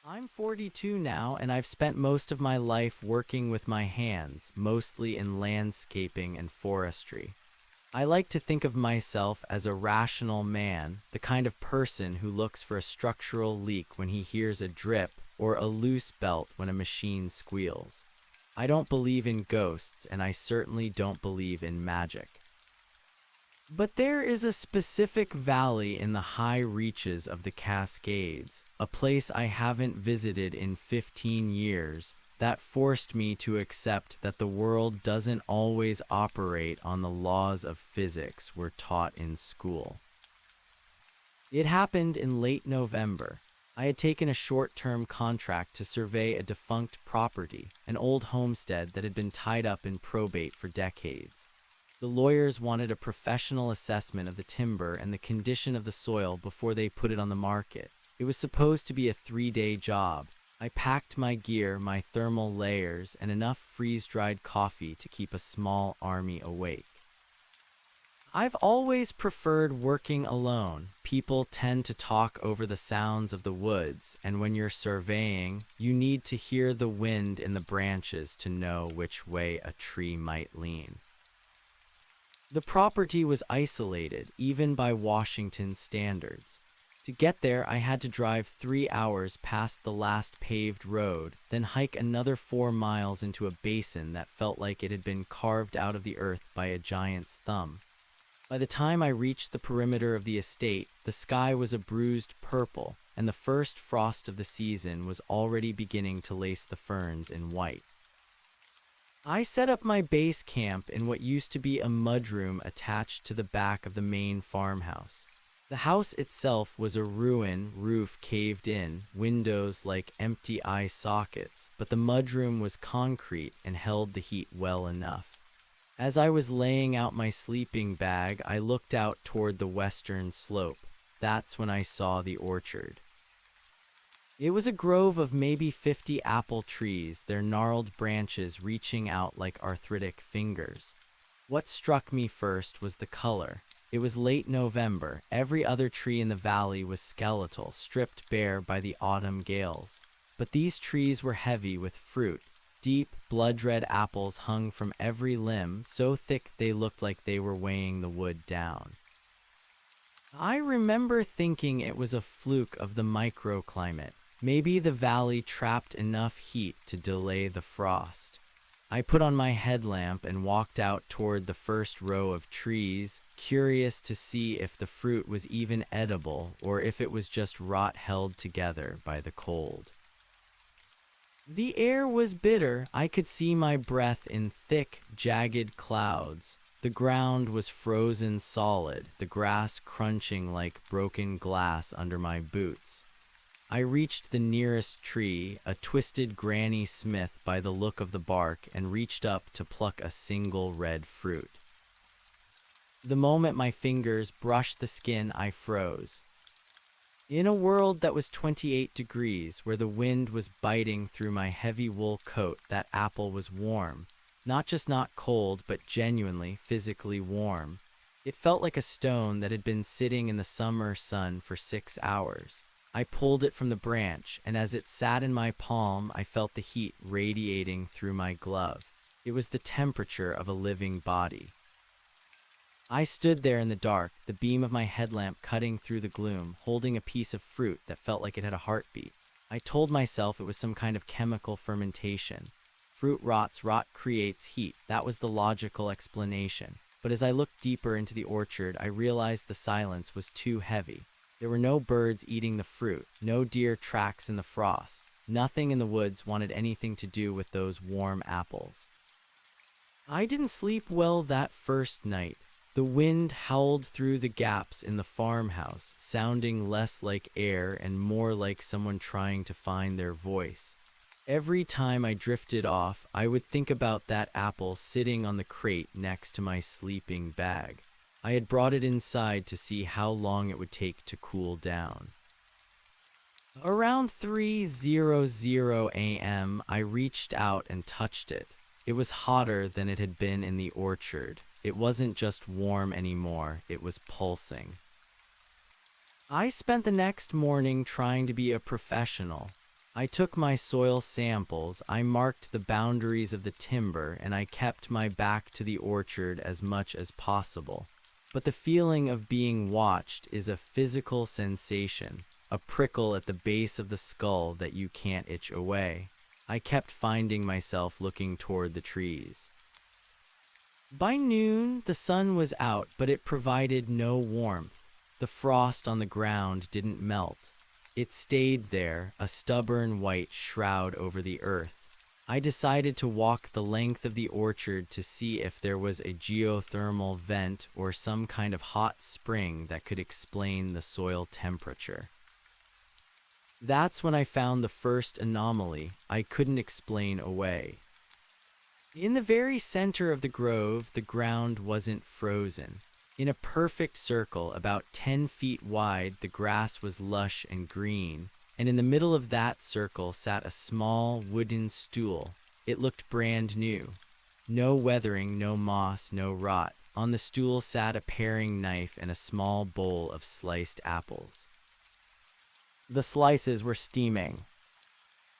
I'm 42 now, and I've spent most of my life working with my hands, mostly in landscaping and forestry. I like to think of myself as a rational man, the kind of person who looks for a structural leak when he hears a drip or a loose belt when a machine squeals. I don't believe in ghosts, and I certainly don't believe in magic. But there is a specific valley in the high reaches of the Cascades, a place I haven't visited in 15 years, that forced me to accept that the world doesn't always operate on the laws of physics we're taught in school. It happened in late November. I had taken a short-term contract to survey a defunct property, an old homestead that had been tied up in probate for decades. The lawyers wanted a professional assessment of the timber and the condition of the soil before they put it on the market. It was supposed to be a 3-day job. I packed my gear, my thermal layers, and enough freeze-dried coffee to keep a small army awake. I've always preferred working alone. People tend to talk over the sounds of the woods, and when you're surveying, you need to hear the wind in the branches to know which way a tree might lean. The property was isolated, even by Washington standards. To get there, I had to drive 3 hours past the last paved road, then hike another 4 miles into a basin that felt like it had been carved out of the earth by a giant's thumb. By the time I reached the perimeter of the estate, the sky was a bruised purple, and the first frost of the season was already beginning to lace the ferns in white. I set up my base camp in what used to be a mudroom attached to the back of the main farmhouse. The house itself was a ruin, roof caved in, windows like empty eye sockets, but the mudroom was concrete and held the heat well enough. As I was laying out my sleeping bag, I looked out toward the western slope. That's when I saw the orchard. It was a grove of maybe 50 apple trees, their gnarled branches reaching out like arthritic fingers. What struck me first was the color. It was late November. Every other tree in the valley was skeletal, stripped bare by the autumn gales. But these trees were heavy with fruit. Deep, blood-red apples hung from every limb, so thick they looked like they were weighing the wood down. I remember thinking it was a fluke of the microclimate. Maybe the valley trapped enough heat to delay the frost. I put on my headlamp and walked out toward the first row of trees, curious to see if the fruit was even edible or if it was just rot held together by the cold. The air was bitter. I could see my breath in thick, jagged clouds. The ground was frozen solid, the grass crunching like broken glass under my boots. I reached the nearest tree, a twisted Granny Smith by the look of the bark, and reached up to pluck a single red fruit. The moment my fingers brushed the skin, I froze. In a world that was 28 degrees, where the wind was biting through my heavy wool coat, that apple was warm. Not just not cold, but genuinely, physically warm. It felt like a stone that had been sitting in the summer sun for 6 hours. I pulled it from the branch, and as it sat in my palm, I felt the heat radiating through my glove. It was the temperature of a living body. I stood there in the dark, the beam of my headlamp cutting through the gloom, holding a piece of fruit that felt like it had a heartbeat. I told myself it was some kind of chemical fermentation. Fruit rots, rot creates heat. That was the logical explanation. But as I looked deeper into the orchard, I realized the silence was too heavy. There were no birds eating the fruit, no deer tracks in the frost. Nothing in the woods wanted anything to do with those warm apples. I didn't sleep well that first night. The wind howled through the gaps in the farmhouse, sounding less like air and more like someone trying to find their voice. Every time I drifted off, I would think about that apple sitting on the crate next to my sleeping bag. I had brought it inside to see how long it would take to cool down. Around 3:00 a.m., I reached out and touched it. It was hotter than it had been in the orchard. It wasn't just warm anymore, it was pulsing. I spent the next morning trying to be a professional. I took my soil samples, I marked the boundaries of the timber, and I kept my back to the orchard as much as possible. But the feeling of being watched is a physical sensation, a prickle at the base of the skull that you can't itch away. I kept finding myself looking toward the trees. By noon, the sun was out, but it provided no warmth. The frost on the ground didn't melt. It stayed there, a stubborn white shroud over the earth. I decided to walk the length of the orchard to see if there was a geothermal vent or some kind of hot spring that could explain the soil temperature. That's when I found the first anomaly I couldn't explain away. In the very center of the grove, the ground wasn't frozen. In a perfect circle, about 10 feet wide, the grass was lush and green, and in the middle of that circle sat a small wooden stool. It looked brand new. No weathering, no moss, no rot. On the stool sat a paring knife and a small bowl of sliced apples. The slices were steaming.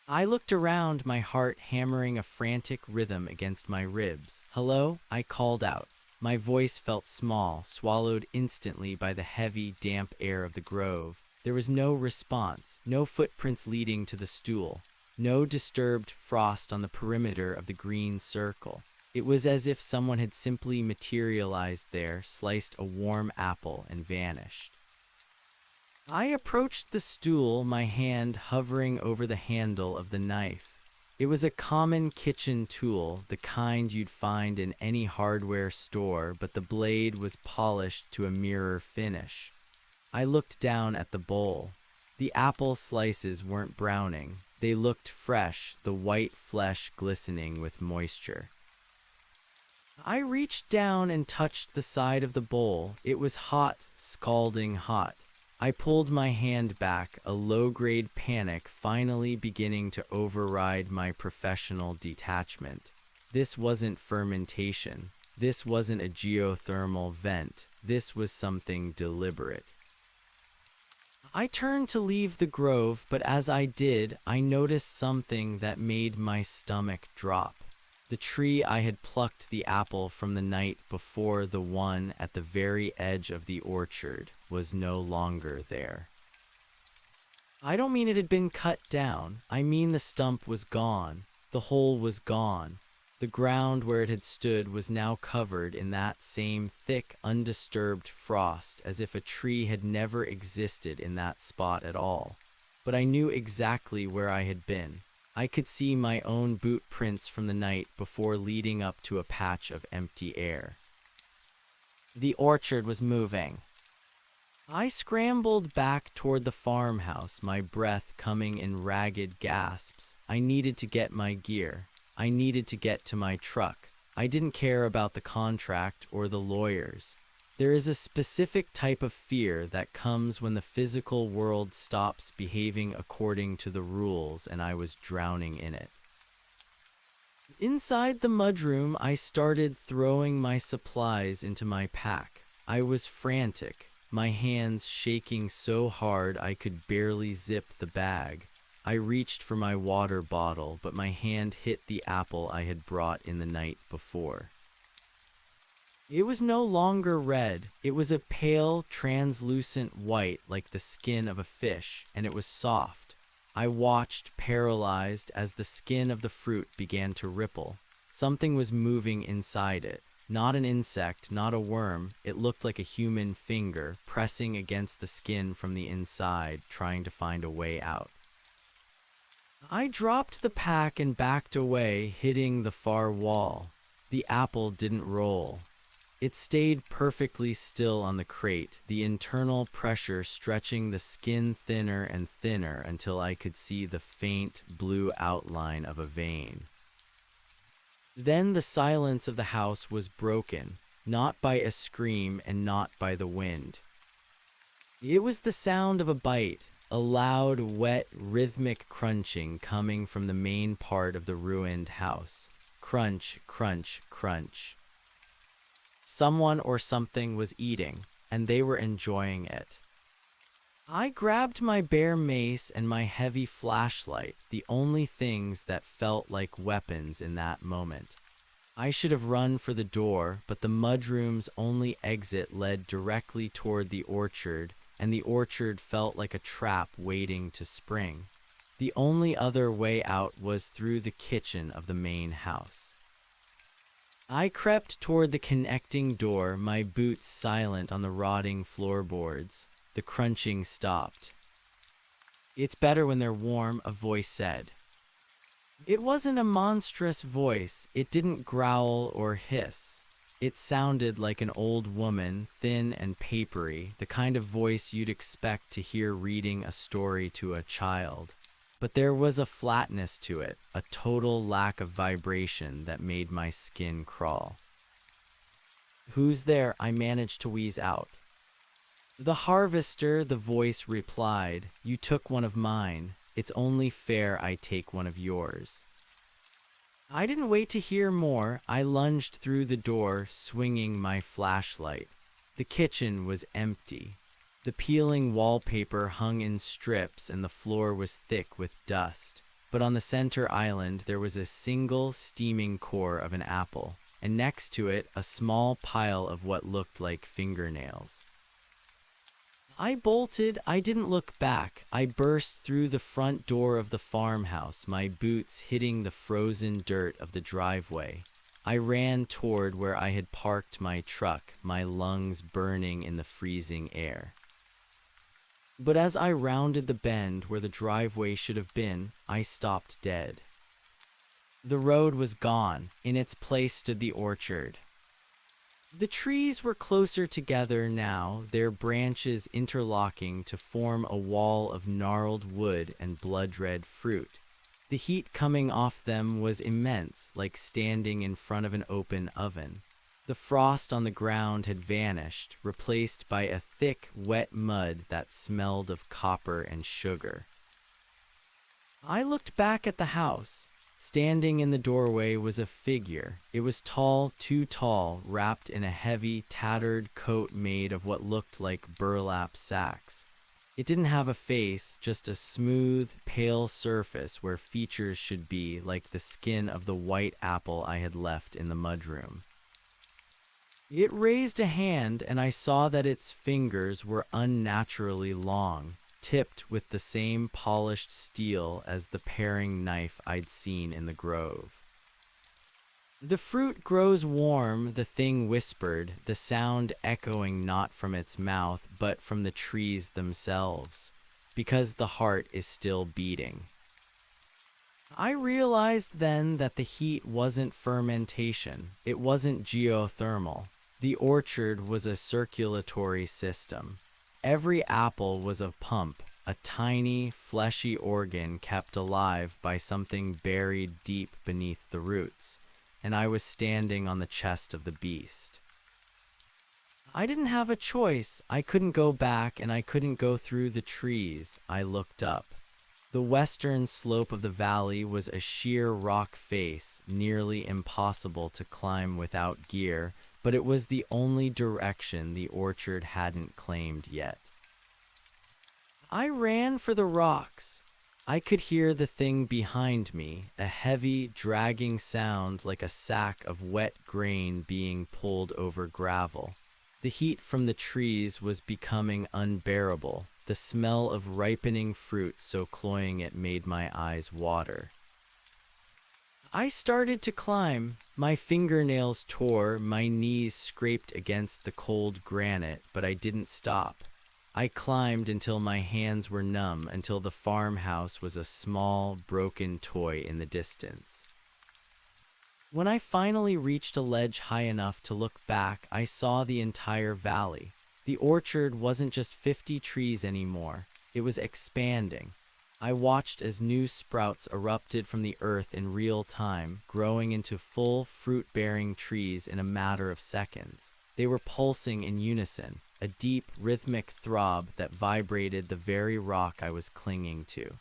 I looked around, my heart hammering a frantic rhythm against my ribs. "Hello?" I called out. My voice felt small, swallowed instantly by the heavy, damp air of the grove. There was no response, no footprints leading to the stool, no disturbed frost on the perimeter of the green circle. It was as if someone had simply materialized there, sliced a warm apple, and vanished. I approached the stool, my hand hovering over the handle of the knife. It was a common kitchen tool, the kind you'd find in any hardware store, but the blade was polished to a mirror finish. I looked down at the bowl. The apple slices weren't browning. They looked fresh, the white flesh glistening with moisture. I reached down and touched the side of the bowl. It was hot, scalding hot. I pulled my hand back, a low-grade panic finally beginning to override my professional detachment. This wasn't fermentation. This wasn't a geothermal vent. This was something deliberate. I turned to leave the grove, but as I did, I noticed something that made my stomach drop. The tree I had plucked the apple from the night before, the one at the very edge of the orchard, was no longer there. I don't mean it had been cut down. I mean the stump was gone. The hole was gone. The ground where it had stood was now covered in that same thick, undisturbed frost, as if a tree had never existed in that spot at all. But I knew exactly where I had been. I could see my own boot prints from the night before leading up to a patch of empty air. The orchard was moving. I scrambled back toward the farmhouse, my breath coming in ragged gasps. I needed to get my gear. I needed to get to my truck. I didn't care about the contract or the lawyers. There is a specific type of fear that comes when the physical world stops behaving according to the rules, and I was drowning in it. Inside the mudroom, I started throwing my supplies into my pack. I was frantic, my hands shaking so hard I could barely zip the bag. I reached for my water bottle, but my hand hit the apple I had brought in the night before. It was no longer red. It was a pale, translucent white like the skin of a fish, and it was soft. I watched, paralyzed, as the skin of the fruit began to ripple. Something was moving inside it. Not an insect, not a worm. It looked like a human finger, pressing against the skin from the inside, trying to find a way out. I dropped the pack and backed away, hitting the far wall. The apple didn't roll. It stayed perfectly still on the crate, the internal pressure stretching the skin thinner and thinner until I could see the faint blue outline of a vein. Then the silence of the house was broken, not by a scream and not by the wind. It was the sound of a bite, a loud, wet, rhythmic crunching coming from the main part of the ruined house. Crunch, crunch, crunch. Someone or something was eating, and they were enjoying it. I grabbed my bare mace and my heavy flashlight, the only things that felt like weapons in that moment. I should have run for the door, but the mudroom's only exit led directly toward the orchard, and the orchard felt like a trap waiting to spring. The only other way out was through the kitchen of the main house. I crept toward the connecting door, my boots silent on the rotting floorboards. The crunching stopped. "It's better when they're warm," a voice said. It wasn't a monstrous voice. It didn't growl or hiss. It sounded like an old woman, thin and papery, the kind of voice you'd expect to hear reading a story to a child. But there was a flatness to it, a total lack of vibration that made my skin crawl. "Who's there?" I managed to wheeze out. "The harvester," the voice replied. "You took one of mine. It's only fair I take one of yours." I didn't wait to hear more. I lunged through the door, swinging my flashlight. The kitchen was empty. The peeling wallpaper hung in strips and the floor was thick with dust. But on the center island there was a single steaming core of an apple, and next to it a small pile of what looked like fingernails. I bolted. I didn't look back. I burst through the front door of the farmhouse, my boots hitting the frozen dirt of the driveway. I ran toward where I had parked my truck, my lungs burning in the freezing air. But as I rounded the bend where the driveway should have been, I stopped dead. The road was gone. In its place stood the orchard. The trees were closer together now, their branches interlocking to form a wall of gnarled wood and blood-red fruit. The heat coming off them was immense, like standing in front of an open oven. The frost on the ground had vanished, replaced by a thick, wet mud that smelled of copper and sugar. I looked back at the house. Standing in the doorway was a figure. It was tall, too tall, wrapped in a heavy, tattered coat made of what looked like burlap sacks. It didn't have a face, just a smooth, pale surface where features should be, like the skin of the white apple I had left in the mudroom. It raised a hand, and I saw that its fingers were unnaturally long, tipped with the same polished steel as the paring knife I'd seen in the grove. "The fruit grows warm," the thing whispered, the sound echoing not from its mouth but from the trees themselves, because the heart is still beating. I realized then that the heat wasn't fermentation, it wasn't geothermal. The orchard was a circulatory system. Every apple was a pump, a tiny, fleshy organ kept alive by something buried deep beneath the roots, and I was standing on the chest of the beast. I didn't have a choice. I couldn't go back and I couldn't go through the trees. I looked up. The western slope of the valley was a sheer rock face, nearly impossible to climb without gear, but it was the only direction the orchard hadn't claimed yet. I ran for the rocks. I could hear the thing behind me, a heavy, dragging sound like a sack of wet grain being pulled over gravel. The heat from the trees was becoming unbearable, the smell of ripening fruit so cloying it made my eyes water. I started to climb. My fingernails tore, my knees scraped against the cold granite, but I didn't stop. I climbed until my hands were numb, until the farmhouse was a small, broken toy in the distance. When I finally reached a ledge high enough to look back, I saw the entire valley. The orchard wasn't just 50 trees anymore. It was expanding. I watched as new sprouts erupted from the earth in real time, growing into full fruit-bearing trees in a matter of seconds. They were pulsing in unison, a deep, rhythmic throb that vibrated the very rock I was clinging to.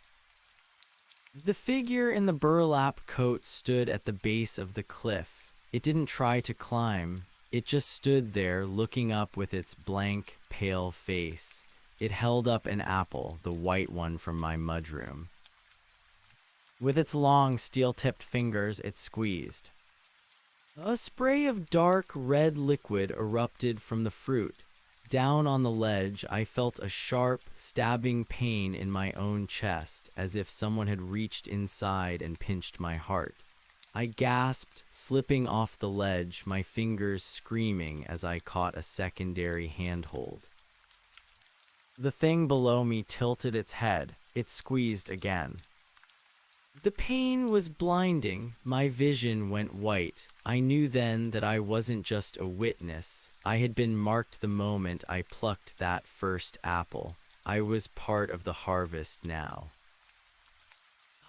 The figure in the burlap coat stood at the base of the cliff. It didn't try to climb. It just stood there, looking up with its blank, pale face. It held up an apple, the white one from my mudroom. With its long, steel-tipped fingers, it squeezed. A spray of dark, red liquid erupted from the fruit. Down on the ledge, I felt a sharp, stabbing pain in my own chest, as if someone had reached inside and pinched my heart. I gasped, slipping off the ledge, my fingers screaming as I caught a secondary handhold. The thing below me tilted its head. It squeezed again. The pain was blinding. My vision went white. I knew then that I wasn't just a witness. I had been marked the moment I plucked that first apple. I was part of the harvest now.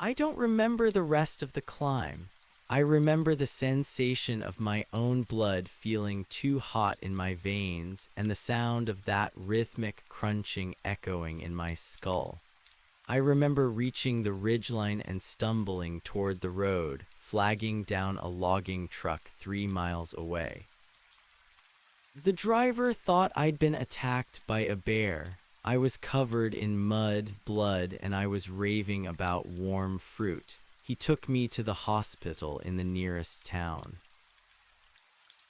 I don't remember the rest of the climb. I remember the sensation of my own blood feeling too hot in my veins and the sound of that rhythmic crunching echoing in my skull. I remember reaching the ridgeline and stumbling toward the road, flagging down a logging truck 3 miles away. The driver thought I'd been attacked by a bear. I was covered in mud, blood, and I was raving about warm fruit. He took me to the hospital in the nearest town.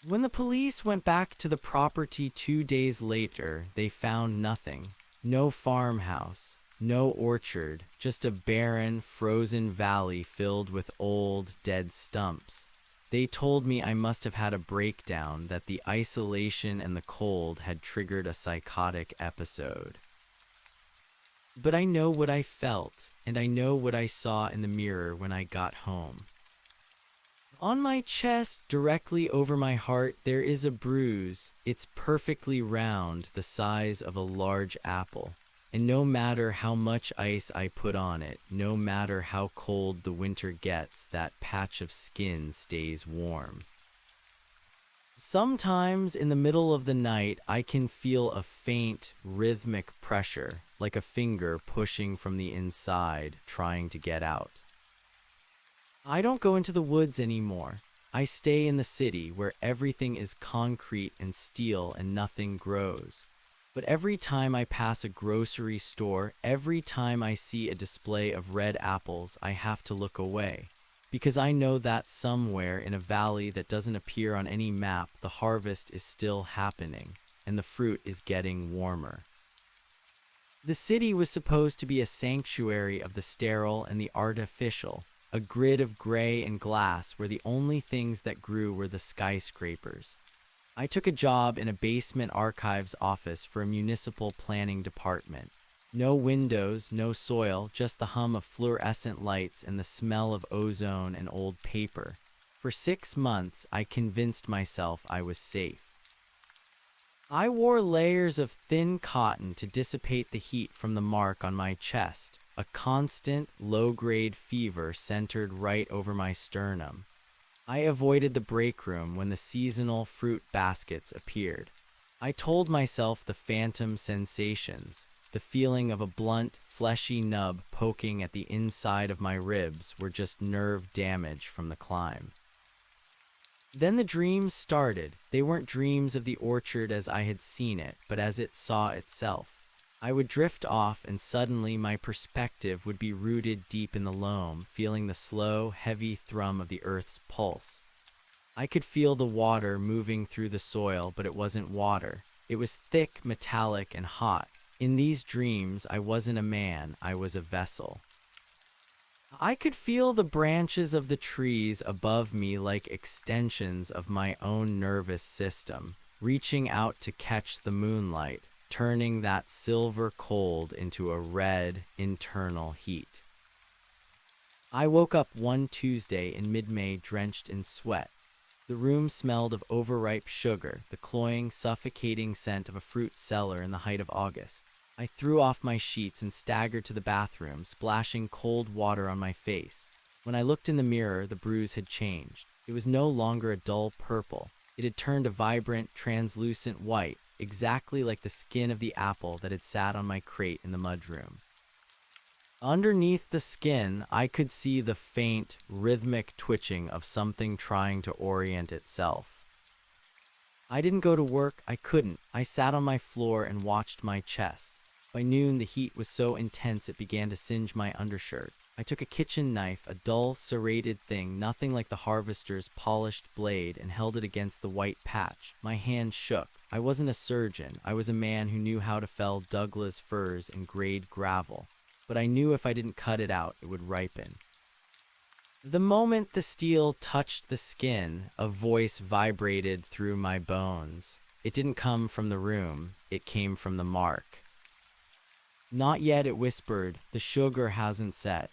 When the police went back to the property 2 days later, they found nothing. No farmhouse, no orchard, just a barren, frozen valley filled with old, dead stumps. They told me I must have had a breakdown, that the isolation and the cold had triggered a psychotic episode. But I know what I felt, and I know what I saw in the mirror when I got home. On my chest, directly over my heart, there is a bruise. It's perfectly round, the size of a large apple. And no matter how much ice I put on it, no matter how cold the winter gets, that patch of skin stays warm. Sometimes in the middle of the night, I can feel a faint, rhythmic pressure, like a finger pushing from the inside, trying to get out. I don't go into the woods anymore. I stay in the city where everything is concrete and steel and nothing grows. But every time I pass a grocery store, every time I see a display of red apples, I have to look away. Because I know that somewhere in a valley that doesn't appear on any map, the harvest is still happening, and the fruit is getting warmer. The city was supposed to be a sanctuary of the sterile and the artificial, a grid of gray and glass where the only things that grew were the skyscrapers. I took a job in a basement archives office for a municipal planning department. No windows, no soil, just the hum of fluorescent lights and the smell of ozone and old paper. For 6 months, I convinced myself I was safe. I wore layers of thin cotton to dissipate the heat from the mark on my chest, a constant, low-grade fever centered right over my sternum. I avoided the break room when the seasonal fruit baskets appeared. I told myself the phantom sensations, the feeling of a blunt, fleshy nub poking at the inside of my ribs, were just nerve damage from the climb. Then the dreams started. They weren't dreams of the orchard as I had seen it, but as it saw itself. I would drift off, and suddenly my perspective would be rooted deep in the loam, feeling the slow, heavy thrum of the earth's pulse. I could feel the water moving through the soil, but it wasn't water. It was thick, metallic, and hot. In these dreams, I wasn't a man, I was a vessel. I could feel the branches of the trees above me like extensions of my own nervous system, reaching out to catch the moonlight, turning that silver cold into a red, internal heat. I woke up one Tuesday in mid-May drenched in sweat. The room smelled of overripe sugar, the cloying, suffocating scent of a fruit cellar in the height of August. I threw off my sheets and staggered to the bathroom, splashing cold water on my face. When I looked in the mirror, the bruise had changed. It was no longer a dull purple. It had turned a vibrant, translucent white, exactly like the skin of the apple that had sat on my crate in the mudroom. Underneath the skin, I could see the faint, rhythmic twitching of something trying to orient itself. I didn't go to work. I couldn't. I sat on my floor and watched my chest. By noon, the heat was so intense it began to singe my undershirt. I took a kitchen knife, a dull, serrated thing, nothing like the harvester's polished blade, and held it against the white patch. My hand shook. I wasn't a surgeon. I was a man who knew how to fell Douglas firs and grade gravel. But I knew if I didn't cut it out, it would ripen. The moment the steel touched the skin, a voice vibrated through my bones. It didn't come from the room. It came from the mark. Not yet, it whispered. The sugar hasn't set.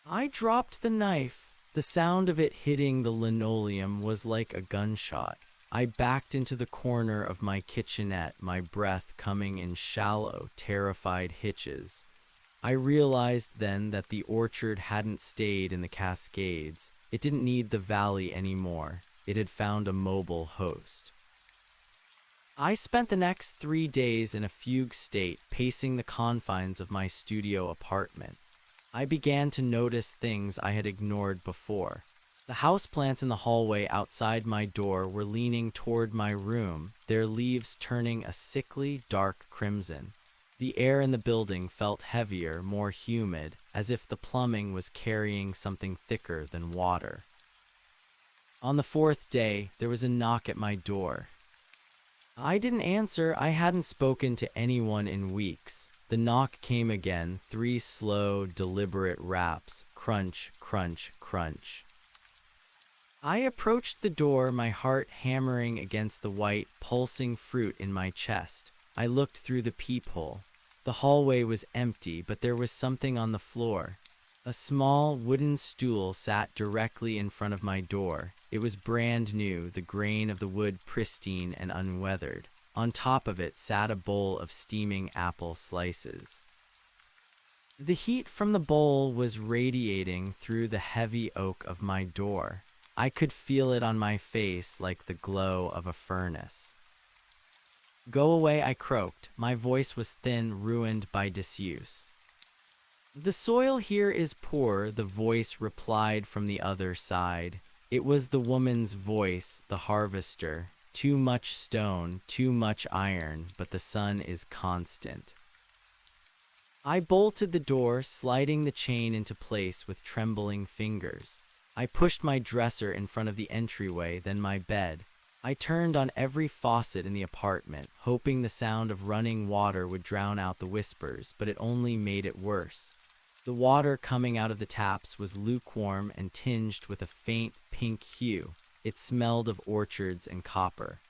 I dropped the knife. The sound of it hitting the linoleum was like a gunshot. I backed into the corner of my kitchenette, my breath coming in shallow, terrified hitches. I realized then that the orchard hadn't stayed in the Cascades. It didn't need the valley anymore. It had found a mobile host. I spent the next 3 days in a fugue state, pacing the confines of my studio apartment. I began to notice things I had ignored before. The houseplants in the hallway outside my door were leaning toward my room, their leaves turning a sickly, dark crimson. The air in the building felt heavier, more humid, as if the plumbing was carrying something thicker than water. On the 4th day, there was a knock at my door. I didn't answer. I hadn't spoken to anyone in weeks. The knock came again, 3 slow, deliberate raps, crunch, crunch, crunch. I approached the door, my heart hammering against the white, pulsing fruit in my chest. I looked through the peephole. The hallway was empty, but there was something on the floor. A small wooden stool sat directly in front of my door. It was brand new, the grain of the wood pristine and unweathered. On top of it sat a bowl of steaming apple slices. The heat from the bowl was radiating through the heavy oak of my door. I could feel it on my face like the glow of a furnace. "Go away," I croaked. My voice was thin, ruined by disuse. "The soil here is poor," the voice replied from the other side. It was the woman's voice, the harvester. "Too much stone, too much iron, but the sun is constant." I bolted the door, sliding the chain into place with trembling fingers. I pushed my dresser in front of the entryway, then my bed. I turned on every faucet in the apartment, hoping the sound of running water would drown out the whispers, but it only made it worse. The water coming out of the taps was lukewarm and tinged with a faint pink hue. It smelled of orchards and copper.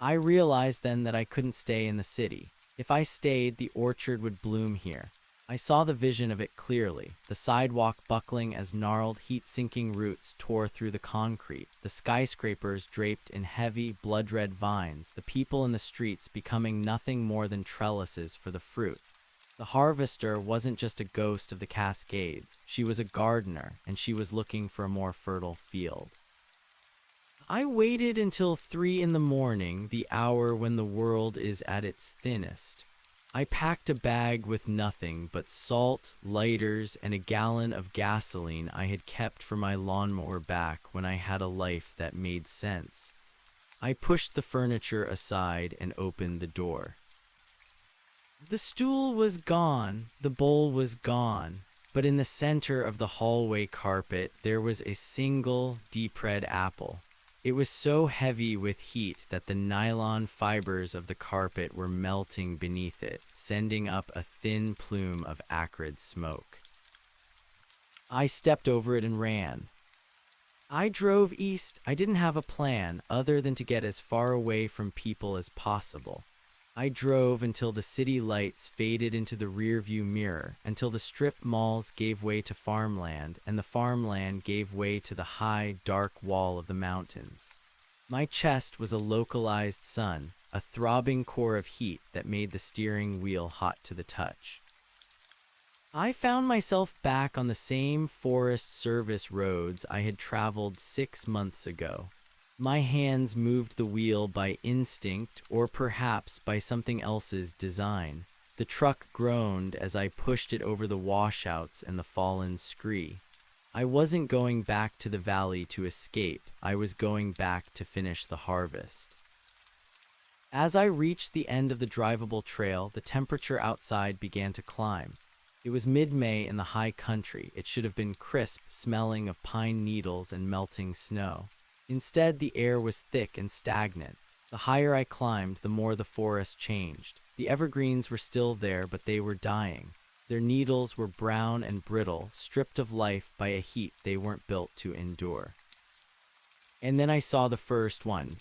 I realized then that I couldn't stay in the city. If I stayed, the orchard would bloom here. I saw the vision of it clearly, the sidewalk buckling as gnarled, heat-sinking roots tore through the concrete, the skyscrapers draped in heavy, blood-red vines, the people in the streets becoming nothing more than trellises for the fruit. The harvester wasn't just a ghost of the Cascades. She was a gardener, and she was looking for a more fertile field. I waited until 3 in the morning, the hour when the world is at its thinnest. I packed a bag with nothing but salt, lighters, and a gallon of gasoline I had kept for my lawnmower back when I had a life that made sense. I pushed the furniture aside and opened the door. The stool was gone, the bowl was gone, but in the center of the hallway carpet there was a single deep red apple. It was so heavy with heat that the nylon fibers of the carpet were melting beneath it, sending up a thin plume of acrid smoke. I stepped over it and ran. I drove east. I didn't have a plan other than to get as far away from people as possible. I drove until the city lights faded into the rearview mirror, until the strip malls gave way to farmland, and the farmland gave way to the high, dark wall of the mountains. My chest was a localized sun, a throbbing core of heat that made the steering wheel hot to the touch. I found myself back on the same Forest Service roads I had traveled 6 months ago. My hands moved the wheel by instinct, or perhaps by something else's design. The truck groaned as I pushed it over the washouts and the fallen scree. I wasn't going back to the valley to escape. I was going back to finish the harvest. As I reached the end of the drivable trail, the temperature outside began to climb. It was mid-May in the high country. It should have been crisp, smelling of pine needles and melting snow. Instead, the air was thick and stagnant. The higher I climbed, the more the forest changed. The evergreens were still there, but they were dying. Their needles were brown and brittle, stripped of life by a heat they weren't built to endure. And then I saw the first one.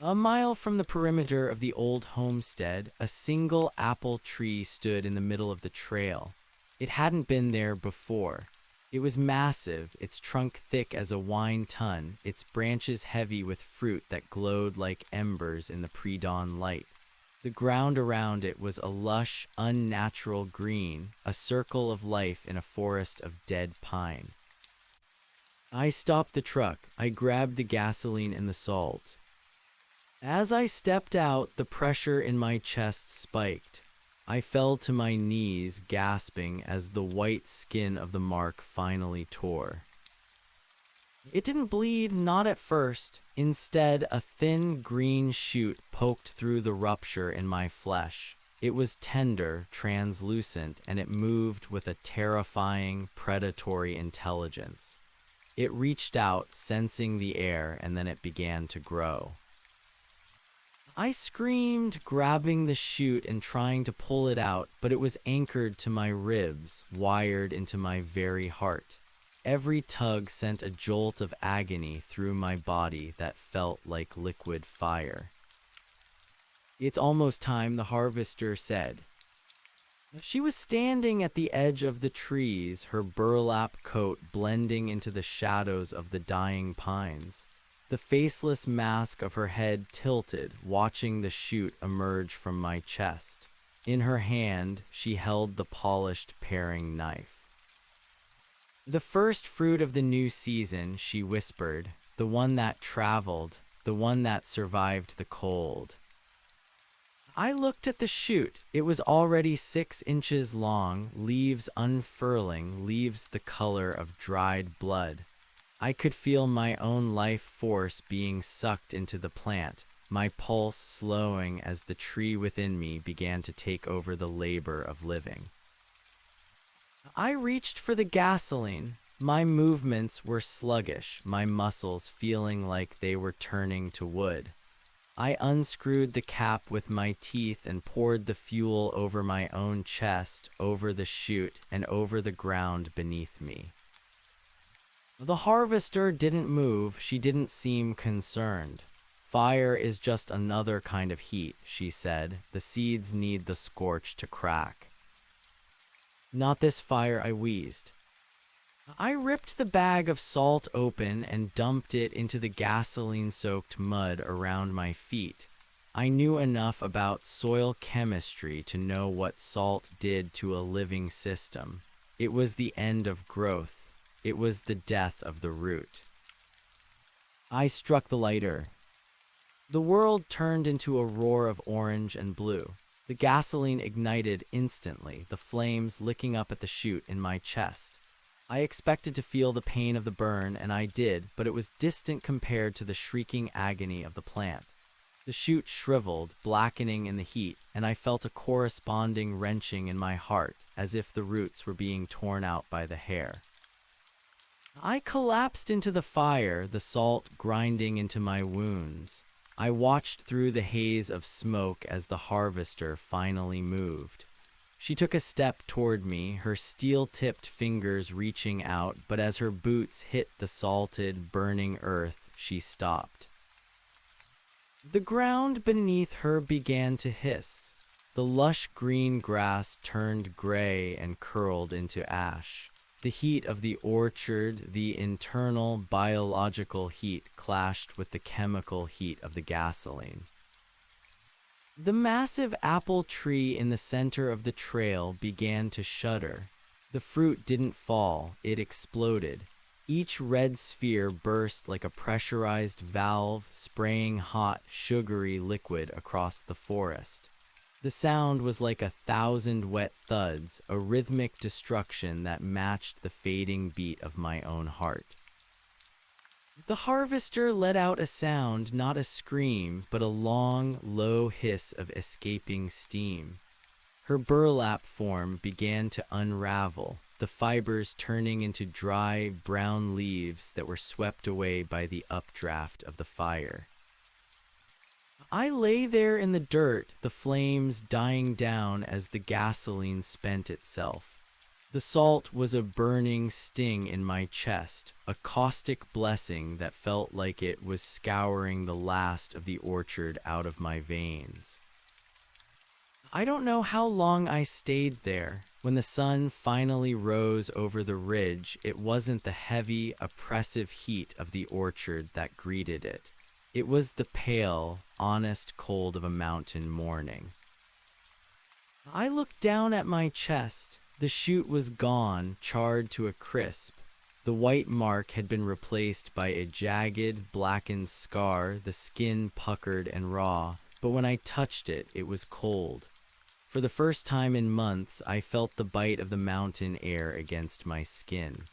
A mile from the perimeter of the old homestead, a single apple tree stood in the middle of the trail. It hadn't been there before. It was massive, its trunk thick as a wine tun, its branches heavy with fruit that glowed like embers in the pre-dawn light. The ground around it was a lush, unnatural green, a circle of life in a forest of dead pine. I stopped the truck. I grabbed the gasoline and the salt. As I stepped out, the pressure in my chest spiked. I fell to my knees, gasping as the white skin of the mark finally tore. It didn't bleed, not at first. Instead, a thin green shoot poked through the rupture in my flesh. It was tender, translucent, and it moved with a terrifying, predatory intelligence. It reached out, sensing the air, and then it began to grow. I screamed, grabbing the shoot and trying to pull it out, but it was anchored to my ribs, wired into my very heart. Every tug sent a jolt of agony through my body that felt like liquid fire. "It's almost time," the harvester said. She was standing at the edge of the trees, her burlap coat blending into the shadows of the dying pines. The faceless mask of her head tilted, watching the shoot emerge from my chest. In her hand, she held the polished paring knife. "The first fruit of the new season," she whispered, "the one that traveled, the one that survived the cold." I looked at the shoot. It was already 6 inches long, leaves unfurling, leaves the color of dried blood. I could feel my own life force being sucked into the plant, my pulse slowing as the tree within me began to take over the labor of living. I reached for the gasoline. My movements were sluggish, my muscles feeling like they were turning to wood. I unscrewed the cap with my teeth and poured the fuel over my own chest, over the chute, and over the ground beneath me. The harvester didn't move. She didn't seem concerned. "Fire is just another kind of heat," she said. "The seeds need the scorch to crack." "Not this fire," I wheezed. I ripped the bag of salt open and dumped it into the gasoline-soaked mud around my feet. I knew enough about soil chemistry to know what salt did to a living system. It was the end of growth. It was the death of the root. I struck the lighter. The world turned into a roar of orange and blue. The gasoline ignited instantly, the flames licking up at the chute in my chest. I expected to feel the pain of the burn, and I did, but it was distant compared to the shrieking agony of the plant. The chute shriveled, blackening in the heat, and I felt a corresponding wrenching in my heart, as if the roots were being torn out by the hair. I collapsed into the fire, the salt grinding into my wounds. I watched through the haze of smoke as the harvester finally moved. She took a step toward me, her steel-tipped fingers reaching out, but as her boots hit the salted, burning earth, she stopped. The ground beneath her began to hiss. The lush green grass turned gray and curled into ash. The heat of the orchard, the internal biological heat, clashed with the chemical heat of the gasoline. The massive apple tree in the center of the trail began to shudder. The fruit didn't fall, it exploded. Each red sphere burst like a pressurized valve, spraying hot, sugary liquid across the forest. The sound was like 1,000 wet thuds, a rhythmic destruction that matched the fading beat of my own heart. The harvester let out a sound, not a scream, but a long, low hiss of escaping steam. Her burlap form began to unravel, the fibers turning into dry, brown leaves that were swept away by the updraft of the fire. I lay there in the dirt, the flames dying down as the gasoline spent itself. The salt was a burning sting in my chest, a caustic blessing that felt like it was scouring the last of the orchard out of my veins. I don't know how long I stayed there. When the sun finally rose over the ridge, it wasn't the heavy, oppressive heat of the orchard that greeted it. It was the pale, honest cold of a mountain morning. I looked down at my chest. The shoot was gone, charred to a crisp. The white mark had been replaced by a jagged, blackened scar, the skin puckered and raw, but when I touched it, it was cold. For the first time in months, I felt the bite of the mountain air against my skin.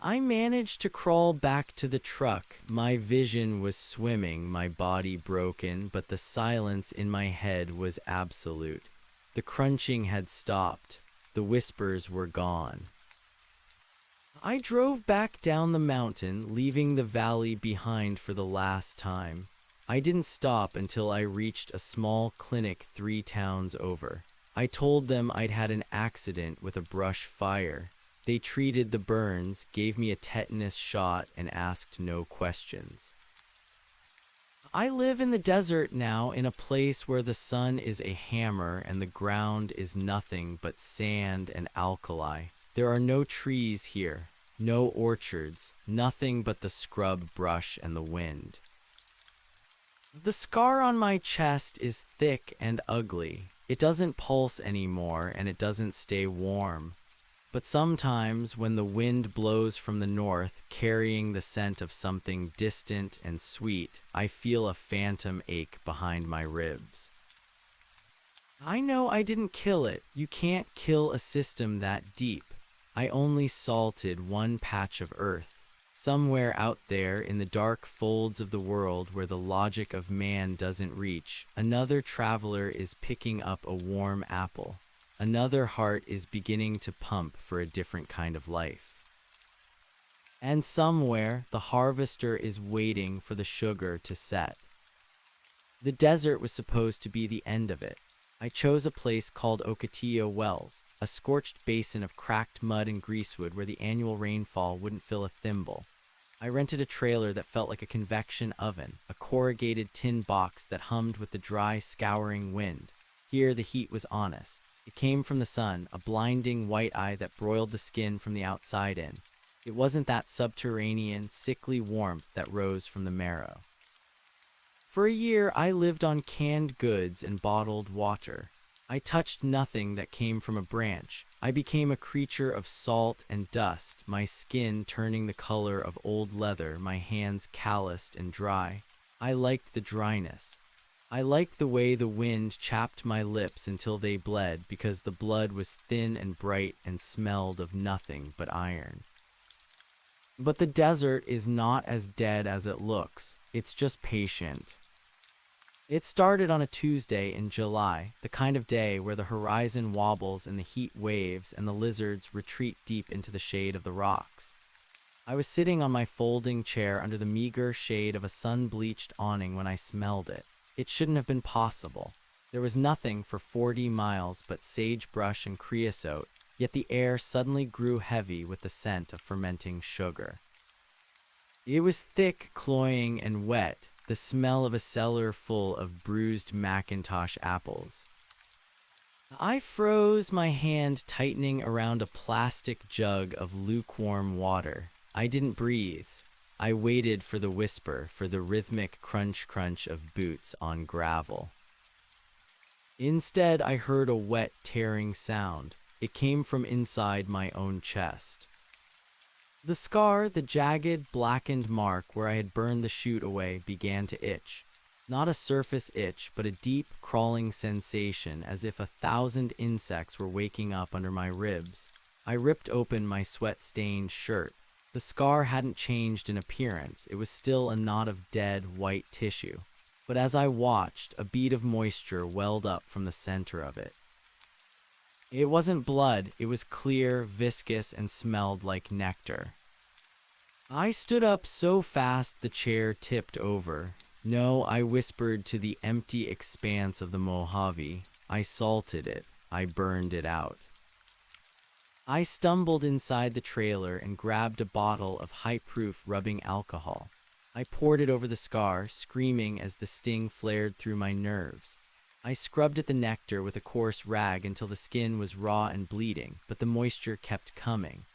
I managed to crawl back to the truck. My vision was swimming, my body broken, but the silence in my head was absolute. The crunching had stopped. The whispers were gone. I drove back down the mountain, leaving the valley behind for the last time. I didn't stop until I reached a small clinic 3 towns over. I told them I'd had an accident with a brush fire. They treated the burns, gave me a tetanus shot, and asked no questions. I live in the desert now, in a place where the sun is a hammer and the ground is nothing but sand and alkali. There are no trees here, no orchards, nothing but the scrub brush and the wind. The scar on my chest is thick and ugly. It doesn't pulse anymore and it doesn't stay warm. But sometimes when the wind blows from the north, carrying the scent of something distant and sweet, I feel a phantom ache behind my ribs. I know I didn't kill it. You can't kill a system that deep. I only salted one patch of earth. Somewhere out there in the dark folds of the world where the logic of man doesn't reach, another traveler is picking up a warm apple. Another heart is beginning to pump for a different kind of life. And somewhere, the harvester is waiting for the sugar to set. The desert was supposed to be the end of it. I chose a place called Ocotillo Wells, a scorched basin of cracked mud and greasewood where the annual rainfall wouldn't fill a thimble. I rented a trailer that felt like a convection oven, a corrugated tin box that hummed with the dry, scouring wind. Here the heat was honest. It came from the sun, a blinding white eye that broiled the skin from the outside in. It wasn't that subterranean, sickly warmth that rose from the marrow. For a year, I lived on canned goods and bottled water. I touched nothing that came from a branch. I became a creature of salt and dust, my skin turning the color of old leather, my hands calloused and dry. I liked the dryness. I liked the way the wind chapped my lips until they bled because the blood was thin and bright and smelled of nothing but iron. But the desert is not as dead as it looks. It's just patient. It started on a Tuesday in July, the kind of day where the horizon wobbles and the heat waves and the lizards retreat deep into the shade of the rocks. I was sitting on my folding chair under the meager shade of a sun-bleached awning when I smelled it. It shouldn't have been possible. There was nothing for 40 miles but sagebrush and creosote, yet the air suddenly grew heavy with the scent of fermenting sugar. It was thick, cloying, and wet, the smell of a cellar full of bruised Macintosh apples. I froze, my hand tightening around a plastic jug of lukewarm water. I didn't breathe. I waited for the whisper, for the rhythmic crunch-crunch of boots on gravel. Instead, I heard a wet, tearing sound. It came from inside my own chest. The scar, the jagged, blackened mark where I had burned the shoot away, began to itch. Not a surface itch, but a deep, crawling sensation, as if 1,000 insects were waking up under my ribs. I ripped open my sweat-stained shirt. The scar hadn't changed in appearance, it was still a knot of dead, white tissue. But as I watched, a bead of moisture welled up from the center of it. It wasn't blood, it was clear, viscous, and smelled like nectar. I stood up so fast the chair tipped over. No, I whispered to the empty expanse of the Mojave. I salted it. I burned it out. I stumbled inside the trailer and grabbed a bottle of high-proof rubbing alcohol. I poured it over the scar, screaming as the sting flared through my nerves. I scrubbed at the nectar with a coarse rag until the skin was raw and bleeding, but the moisture kept coming.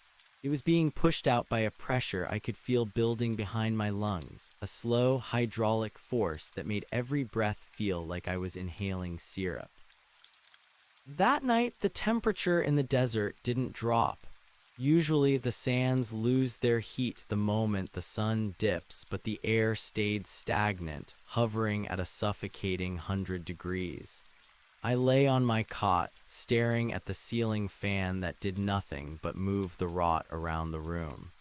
It was being pushed out by a pressure I could feel building behind my lungs, a slow hydraulic force that made every breath feel like I was inhaling syrup. That night, the temperature in the desert didn't drop. Usually, the sands lose their heat the moment the sun dips, but the air stayed stagnant, hovering at a suffocating 100 degrees. I lay on my cot, staring at the ceiling fan that did nothing but move the rot around the room.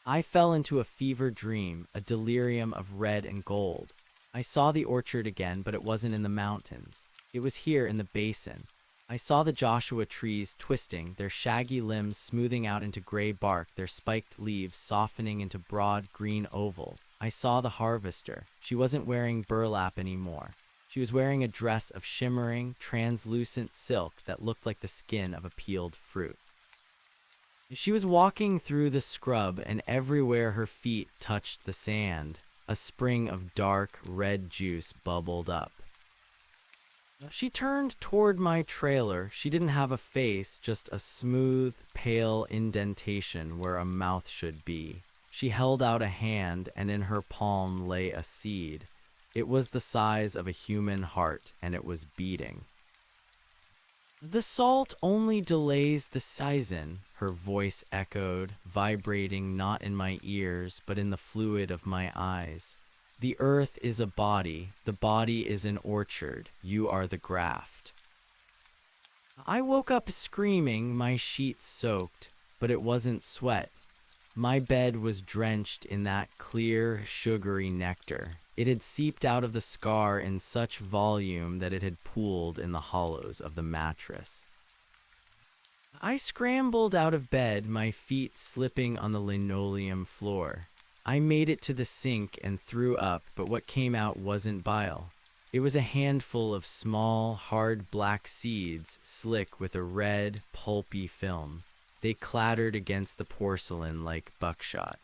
I fell into a fever dream, a delirium of red and gold. I saw the orchard again, but it wasn't in the mountains. It was here in the basin. I saw the Joshua trees twisting, their shaggy limbs smoothing out into gray bark, their spiked leaves softening into broad green ovals. I saw the harvester. She wasn't wearing burlap anymore. She was wearing a dress of shimmering, translucent silk that looked like the skin of a peeled fruit. She was walking through the scrub, and everywhere her feet touched the sand, a spring of dark, red juice bubbled up. She turned toward my trailer. She didn't have a face, just a smooth, pale indentation where a mouth should be. She held out a hand, and in her palm lay a seed. It was the size of a human heart, and it was beating. "The salt only delays the season," her voice echoed, vibrating not in my ears, but in the fluid of my eyes. "The earth is a body, the body is an orchard, you are the graft." I woke up screaming, my sheets soaked, but it wasn't sweat. My bed was drenched in that clear, sugary nectar. It had seeped out of the scar in such volume that it had pooled in the hollows of the mattress. I scrambled out of bed, my feet slipping on the linoleum floor. I made it to the sink and threw up, but what came out wasn't bile. It was a handful of small, hard black seeds, slick with a red, pulpy film. They clattered against the porcelain like buckshot.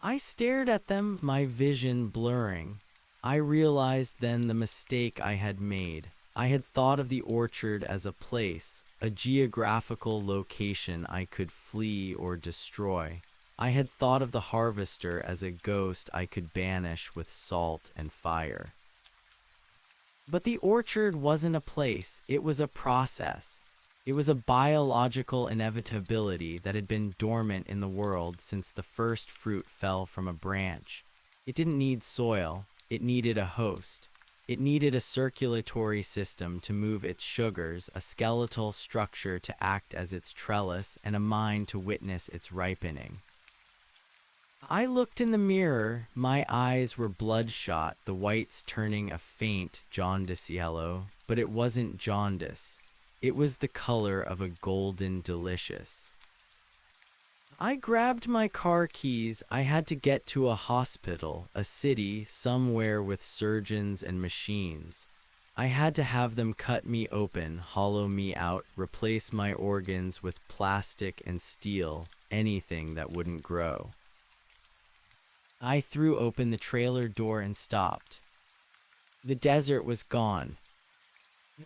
I stared at them, my vision blurring. I realized then the mistake I had made. I had thought of the orchard as a place, a geographical location I could flee or destroy. I had thought of the harvester as a ghost I could banish with salt and fire. But the orchard wasn't a place, it was a process. It was a biological inevitability that had been dormant in the world since the first fruit fell from a branch. It didn't need soil, it needed a host. It needed a circulatory system to move its sugars, a skeletal structure to act as its trellis, and a mind to witness its ripening. I looked in the mirror. My eyes were bloodshot, the whites turning a faint jaundice yellow, but it wasn't jaundice. It was the color of a golden delicious. I grabbed my car keys. I had to get to a hospital, a city, somewhere with surgeons and machines. I had to have them cut me open, hollow me out, replace my organs with plastic and steel, anything that wouldn't grow. I threw open the trailer door and stopped. The desert was gone.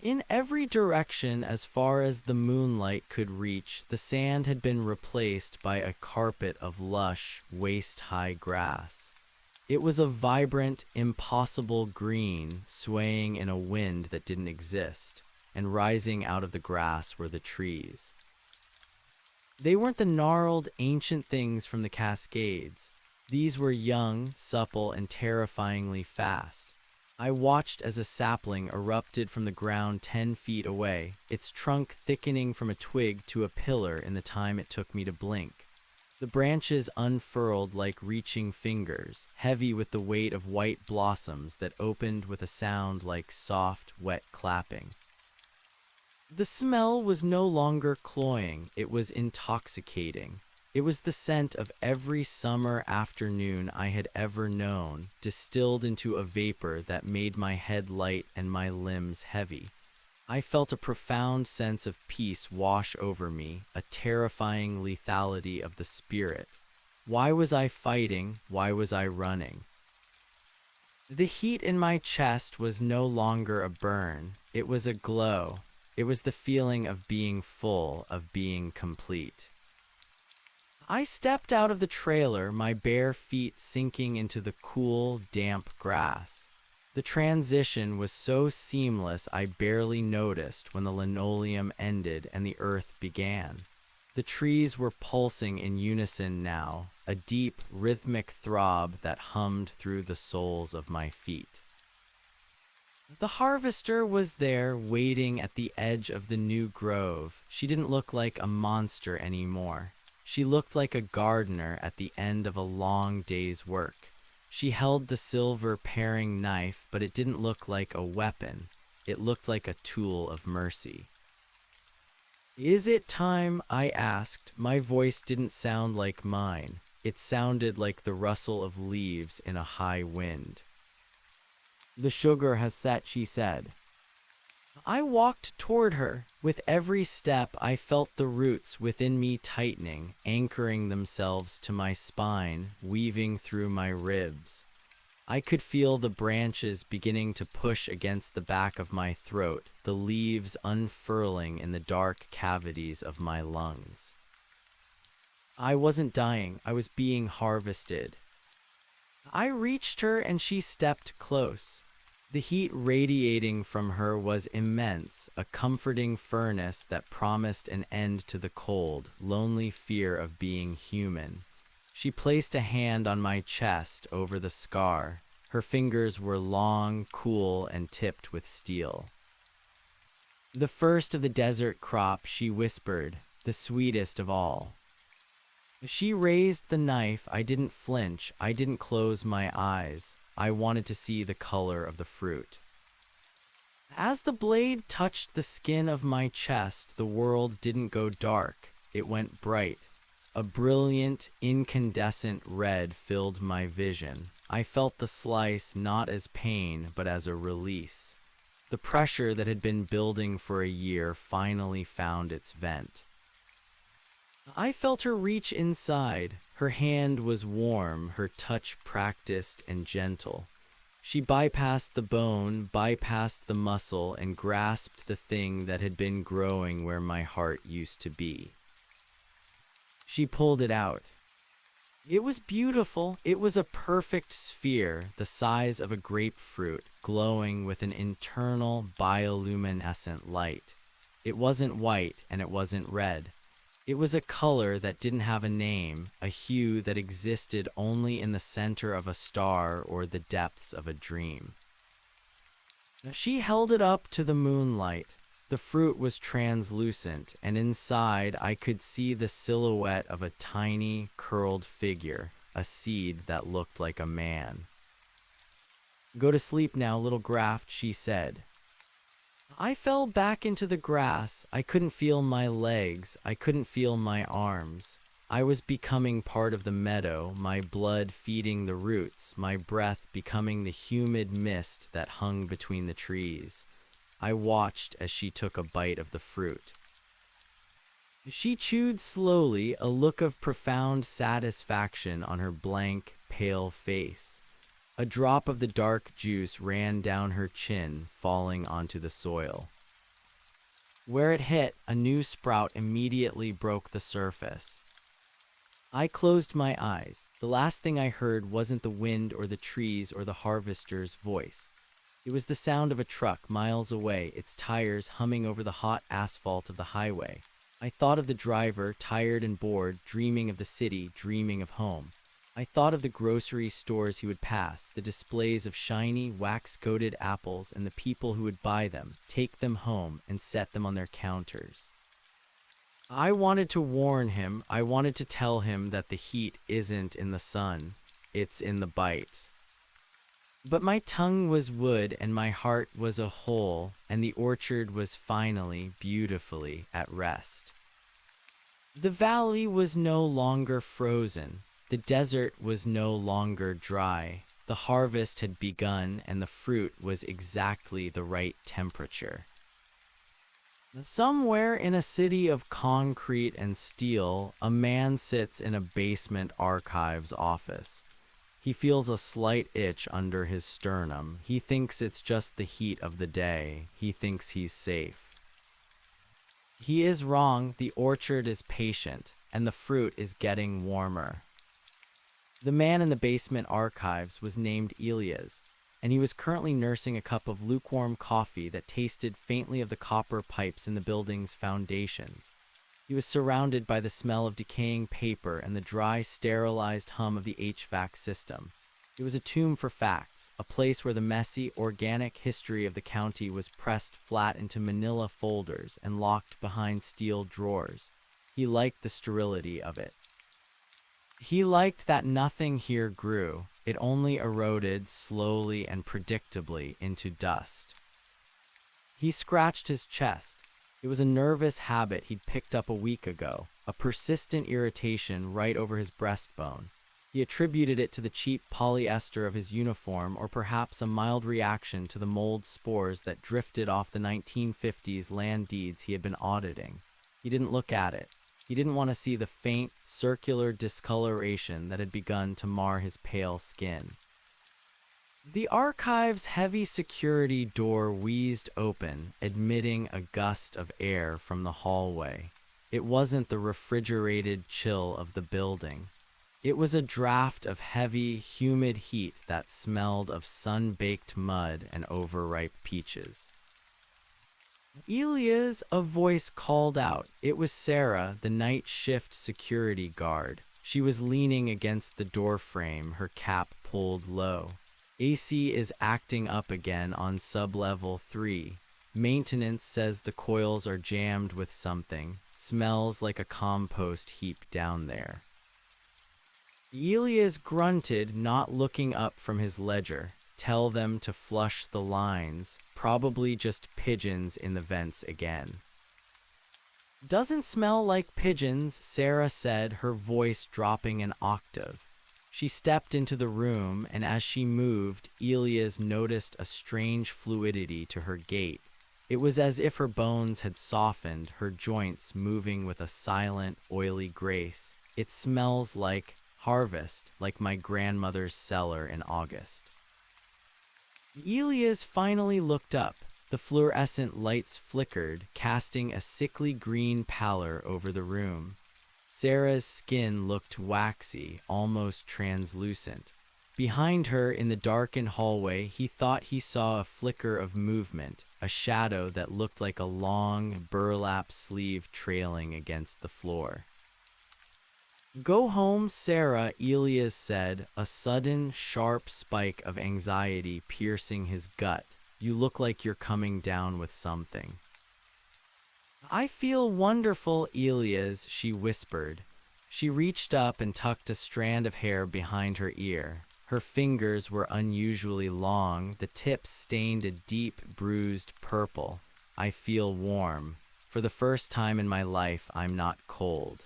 In every direction, as far as the moonlight could reach, the sand had been replaced by a carpet of lush, waist-high grass. It was a vibrant, impossible green, swaying in a wind that didn't exist, and rising out of the grass were the trees. They weren't the gnarled, ancient things from the Cascades. These were young, supple, and terrifyingly fast. I watched as a sapling erupted from the ground 10 feet away, its trunk thickening from a twig to a pillar in the time it took me to blink. The branches unfurled like reaching fingers, heavy with the weight of white blossoms that opened with a sound like soft, wet clapping. The smell was no longer cloying, it was intoxicating. It was the scent of every summer afternoon I had ever known, distilled into a vapor that made my head light and my limbs heavy. I felt a profound sense of peace wash over me, a terrifying lethality of the spirit. Why was I fighting? Why was I running? The heat in my chest was no longer a burn, it was a glow. It was the feeling of being full, of being complete. I stepped out of the trailer, my bare feet sinking into the cool, damp grass. The transition was so seamless I barely noticed when the linoleum ended and the earth began. The trees were pulsing in unison now, a deep, rhythmic throb that hummed through the soles of my feet. The harvester was there, waiting at the edge of the new grove. She didn't look like a monster anymore. She looked like a gardener at the end of a long day's work. She held the silver paring knife, but it didn't look like a weapon. It looked like a tool of mercy. "Is it time?" I asked. My voice didn't sound like mine. It sounded like the rustle of leaves in a high wind. "The sugar has set," she said. I walked toward her. With every step, I felt the roots within me tightening, anchoring themselves to my spine, weaving through my ribs. I could feel the branches beginning to push against the back of my throat, the leaves unfurling in the dark cavities of my lungs. I wasn't dying, I was being harvested. I reached her and she stepped close. The heat radiating from her was immense, a comforting furnace that promised an end to the cold, lonely fear of being human. She placed a hand on my chest over the scar. Her fingers were long, cool, and tipped with steel. "The first of the desert crop," she whispered, "the sweetest of all." She raised the knife. I didn't flinch. I didn't close my eyes. I wanted to see the color of the fruit. As the blade touched the skin of my chest, the world didn't go dark. It went bright. A brilliant, incandescent red filled my vision. I felt the slice not as pain, but as a release. The pressure that had been building for a year finally found its vent. I felt her reach inside. Her hand was warm, her touch practiced and gentle. She bypassed the bone, bypassed the muscle, and grasped the thing that had been growing where my heart used to be. She pulled it out. It was beautiful. It was a perfect sphere, the size of a grapefruit, glowing with an internal bioluminescent light. It wasn't white and it wasn't red. It was a color that didn't have a name, a hue that existed only in the center of a star or the depths of a dream. She held it up to the moonlight. The fruit was translucent, and inside I could see the silhouette of a tiny, curled figure, a seed that looked like a man. "Go to sleep now, little graft," she said. I fell back into the grass. I couldn't feel my legs. I couldn't feel my arms. I was becoming part of the meadow, my blood feeding the roots, my breath becoming the humid mist that hung between the trees. I watched as she took a bite of the fruit. She chewed slowly, a look of profound satisfaction on her blank, pale face. A drop of the dark juice ran down her chin, falling onto the soil. Where it hit, a new sprout immediately broke the surface. I closed my eyes. The last thing I heard wasn't the wind or the trees or the harvester's voice. It was the sound of a truck miles away, its tires humming over the hot asphalt of the highway. I thought of the driver, tired and bored, dreaming of the city, dreaming of home. I thought of the grocery stores he would pass, the displays of shiny, wax-coated apples, and the people who would buy them, take them home, and set them on their counters. I wanted to warn him. I wanted to tell him that the heat isn't in the sun, it's in the bite. But my tongue was wood and my heart was a hole, and the orchard was finally, beautifully at rest. The valley was no longer frozen. The desert was no longer dry. The harvest had begun and the fruit was exactly the right temperature. Somewhere in a city of concrete and steel, a man sits in a basement archives office. He feels a slight itch under his sternum. He thinks it's just the heat of the day. He thinks he's safe. He is wrong. The orchard is patient, and the fruit is getting warmer. The man in the basement archives was named Elias, and he was currently nursing a cup of lukewarm coffee that tasted faintly of the copper pipes in the building's foundations. He was surrounded by the smell of decaying paper and the dry, sterilized hum of the HVAC system. It was a tomb for facts, a place where the messy, organic history of the county was pressed flat into manila folders and locked behind steel drawers. He liked the sterility of it. He liked that nothing here grew. It only eroded slowly and predictably into dust. He scratched his chest. It was a nervous habit he'd picked up a week ago, a persistent irritation right over his breastbone. He attributed it to the cheap polyester of his uniform, or perhaps a mild reaction to the mold spores that drifted off the 1950s land deeds he had been auditing. He didn't look at it. He didn't want to see the faint, circular discoloration that had begun to mar his pale skin. The archive's heavy security door wheezed open, admitting a gust of air from the hallway. It wasn't the refrigerated chill of the building. It was a draft of heavy, humid heat that smelled of sun-baked mud and overripe peaches. Elias, a voice called out. It was Sarah, the night shift security guard. She was leaning against the doorframe, her cap pulled low. AC is acting up again on sub-level 3. Maintenance says the coils are jammed with something. Smells like a compost heap down there. Elias grunted, not looking up from his ledger. Tell them to flush the lines. Probably just pigeons in the vents again. Doesn't smell like pigeons, Sarah said, her voice dropping an octave. She stepped into the room, and as she moved, Elias noticed a strange fluidity to her gait. It was as if her bones had softened, her joints moving with a silent, oily grace. It smells like harvest, like my grandmother's cellar in August. Elias finally looked up. The fluorescent lights flickered, casting a sickly green pallor over the room. Sarah's skin looked waxy, almost translucent. Behind her, in the darkened hallway, he thought he saw a flicker of movement, a shadow that looked like a long, burlap sleeve trailing against the floor. Go home, Sarah, Elias said, a sudden, sharp spike of anxiety piercing his gut. You look like you're coming down with something. I feel wonderful, Elias, she whispered. She reached up and tucked a strand of hair behind her ear. Her fingers were unusually long, the tips stained a deep, bruised purple. I feel warm. For the first time in my life, I'm not cold.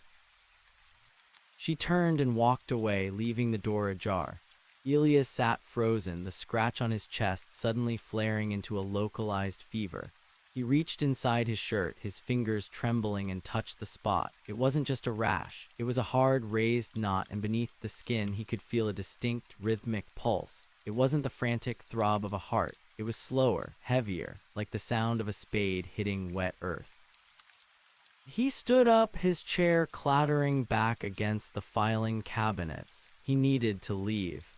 She turned and walked away, leaving the door ajar. Elias sat frozen, the scratch on his chest suddenly flaring into a localized fever. He reached inside his shirt, his fingers trembling, and touched the spot. It wasn't just a rash. It was a hard, raised knot, and beneath the skin he could feel a distinct, rhythmic pulse. It wasn't the frantic throb of a heart. It was slower, heavier, like the sound of a spade hitting wet earth. He stood up, his chair clattering back against the filing cabinets. He needed to leave.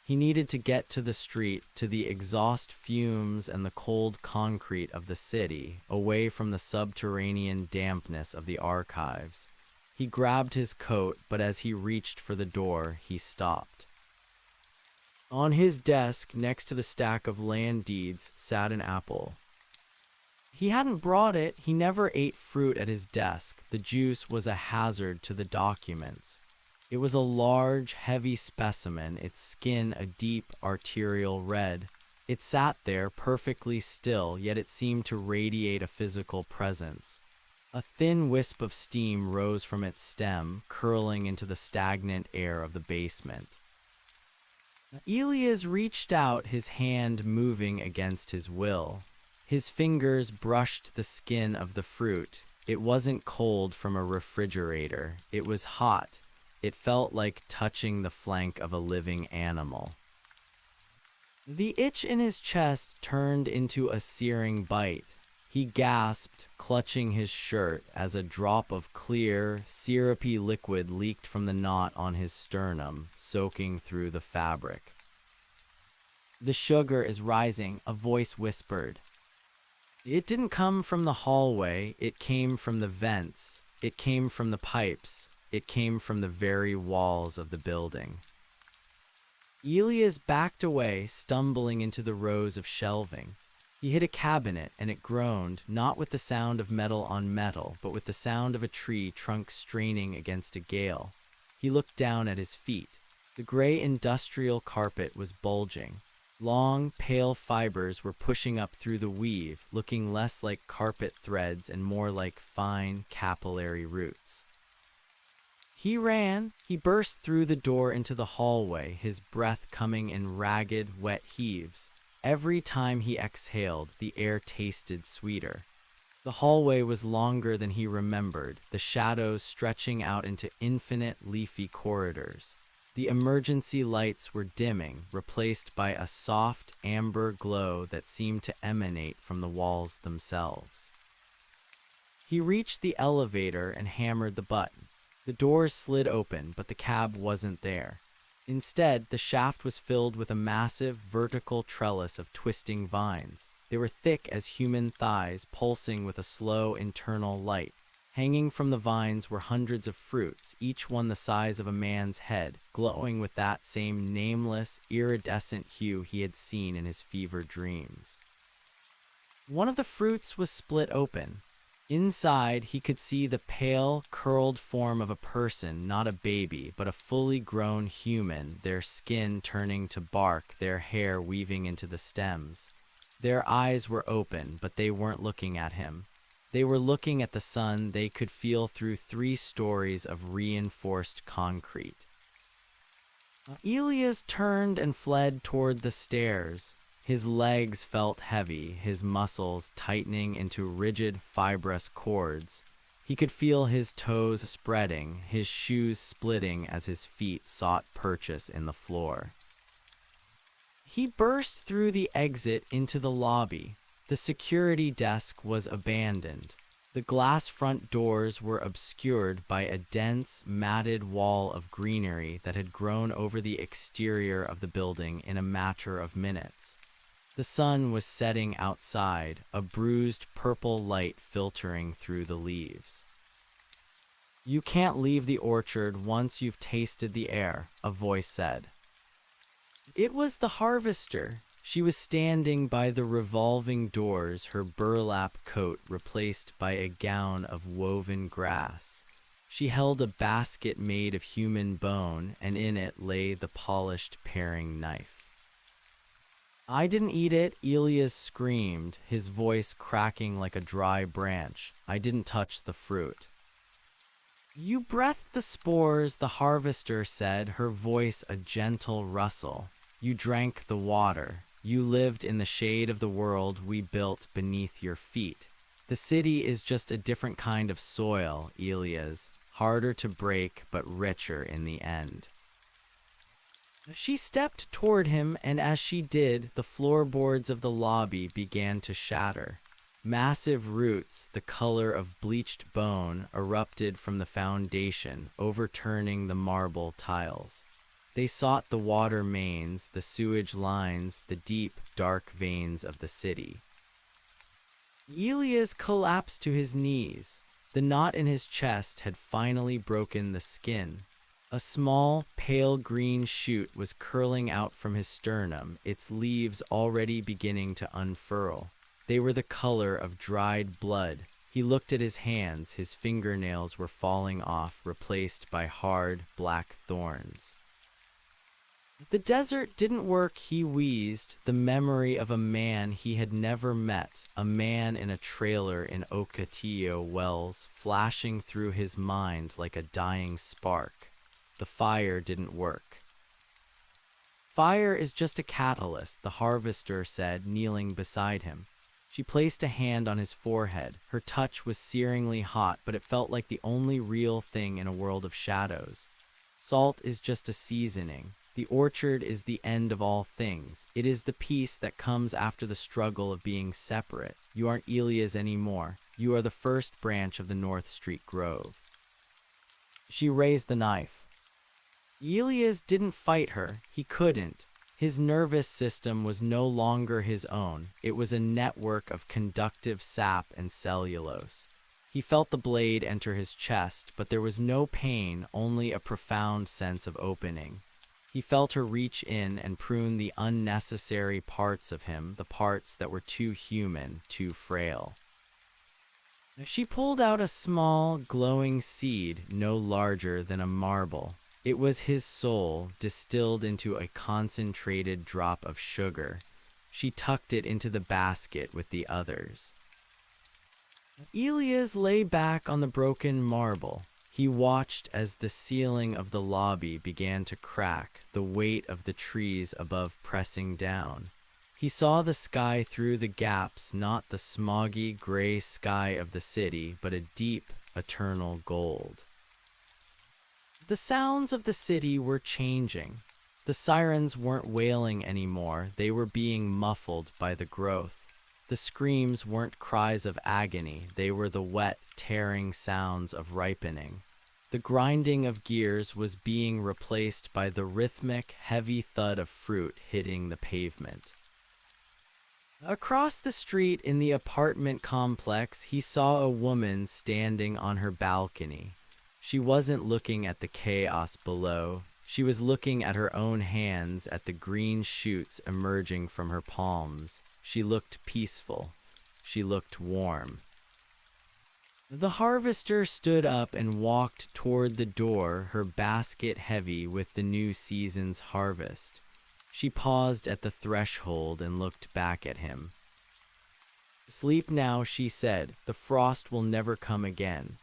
He needed to get to the street, to the exhaust fumes and the cold concrete of the city, away from the subterranean dampness of the archives. He grabbed his coat, but as he reached for the door, he stopped. On his desk, next to the stack of land deeds, sat an apple. He hadn't brought it. He never ate fruit at his desk. The juice was a hazard to the documents. It was a large, heavy specimen, its skin a deep, arterial red. It sat there perfectly still, yet it seemed to radiate a physical presence. A thin wisp of steam rose from its stem, curling into the stagnant air of the basement. Elias reached out, his hand moving against his will. His fingers brushed the skin of the fruit. It wasn't cold from a refrigerator. It was hot. It felt like touching the flank of a living animal. The itch in his chest turned into a searing bite. He gasped, clutching his shirt, as a drop of clear, syrupy liquid leaked from the knot on his sternum, soaking through the fabric. "The sugar is rising," a voice whispered. It didn't come from the hallway, it came from the vents, it came from the pipes, it came from the very walls of the building. Elias backed away, stumbling into the rows of shelving. He hit a cabinet, and it groaned, not with the sound of metal on metal, but with the sound of a tree trunk straining against a gale. He looked down at his feet. The gray industrial carpet was bulging. Long, pale fibers were pushing up through the weave, looking less like carpet threads and more like fine, capillary roots. He ran. He burst through the door into the hallway, his breath coming in ragged, wet heaves. Every time he exhaled, the air tasted sweeter. The hallway was longer than he remembered, the shadows stretching out into infinite leafy corridors. The emergency lights were dimming, replaced by a soft, amber glow that seemed to emanate from the walls themselves. He reached the elevator and hammered the button. The doors slid open, but the cab wasn't there. Instead, the shaft was filled with a massive, vertical trellis of twisting vines. They were thick as human thighs, pulsing with a slow internal light. Hanging from the vines were hundreds of fruits, each one the size of a man's head, glowing with that same nameless, iridescent hue he had seen in his fever dreams. One of the fruits was split open. Inside, he could see the pale, curled form of a person, not a baby, but a fully grown human, their skin turning to bark, their hair weaving into the stems. Their eyes were open, but they weren't looking at him. They were looking at the sun they could feel through 3 stories of reinforced concrete. Elias turned and fled toward the stairs. His legs felt heavy, his muscles tightening into rigid, fibrous cords. He could feel his toes spreading, his shoes splitting as his feet sought purchase in the floor. He burst through the exit into the lobby. The security desk was abandoned. The glass front doors were obscured by a dense, matted wall of greenery that had grown over the exterior of the building in a matter of minutes. The sun was setting outside, a bruised purple light filtering through the leaves. "You can't leave the orchard once you've tasted the air," a voice said. It was the harvester. She was standing by the revolving doors, her burlap coat replaced by a gown of woven grass. She held a basket made of human bone, and in it lay the polished paring knife. "I didn't eat it," Elias screamed, his voice cracking like a dry branch. "I didn't touch the fruit." "You breathed the spores," the harvester said, her voice a gentle rustle. "You drank the water. You lived in the shade of the world we built beneath your feet. The city is just a different kind of soil, Elias, harder to break but richer in the end." She stepped toward him, and as she did, the floorboards of the lobby began to shatter. Massive roots, the color of bleached bone, erupted from the foundation, overturning the marble tiles. They sought the water mains, the sewage lines, the deep, dark veins of the city. Elias collapsed to his knees. The knot in his chest had finally broken the skin. A small, pale green shoot was curling out from his sternum, its leaves already beginning to unfurl. They were the color of dried blood. He looked at his hands. His fingernails were falling off, replaced by hard, black thorns. The desert didn't work, he wheezed, the memory of a man he had never met, a man in a trailer in Ocotillo Wells, flashing through his mind like a dying spark. The fire didn't work. Fire is just a catalyst, the harvester said, kneeling beside him. She placed a hand on his forehead. Her touch was searingly hot, but it felt like the only real thing in a world of shadows. Salt is just a seasoning. The orchard is the end of all things. It is the peace that comes after the struggle of being separate. You aren't Elias anymore. You are the first branch of the North Street Grove. She raised the knife. Elias didn't fight her. He couldn't. His nervous system was no longer his own. It was a network of conductive sap and cellulose. He felt the blade enter his chest, but there was no pain, only a profound sense of opening. He felt her reach in and prune the unnecessary parts of him, the parts that were too human, too frail. She pulled out a small, glowing seed, no larger than a marble. It was his soul, distilled into a concentrated drop of sugar. She tucked it into the basket with the others. Elias lay back on the broken marble. He watched as the ceiling of the lobby began to crack, the weight of the trees above pressing down. He saw the sky through the gaps, not the smoggy, gray sky of the city, but a deep, eternal gold. The sounds of the city were changing. The sirens weren't wailing anymore, they were being muffled by the growth. The screams weren't cries of agony, they were the wet, tearing sounds of ripening. The grinding of gears was being replaced by the rhythmic, heavy thud of fruit hitting the pavement. Across the street in the apartment complex, he saw a woman standing on her balcony. She wasn't looking at the chaos below. She was looking at her own hands, at the green shoots emerging from her palms. She looked peaceful. She looked warm. The harvester stood up and walked toward the door, her basket heavy with the new season's harvest. She paused at the threshold and looked back at him. "Sleep now," she said. "The frost will never come again."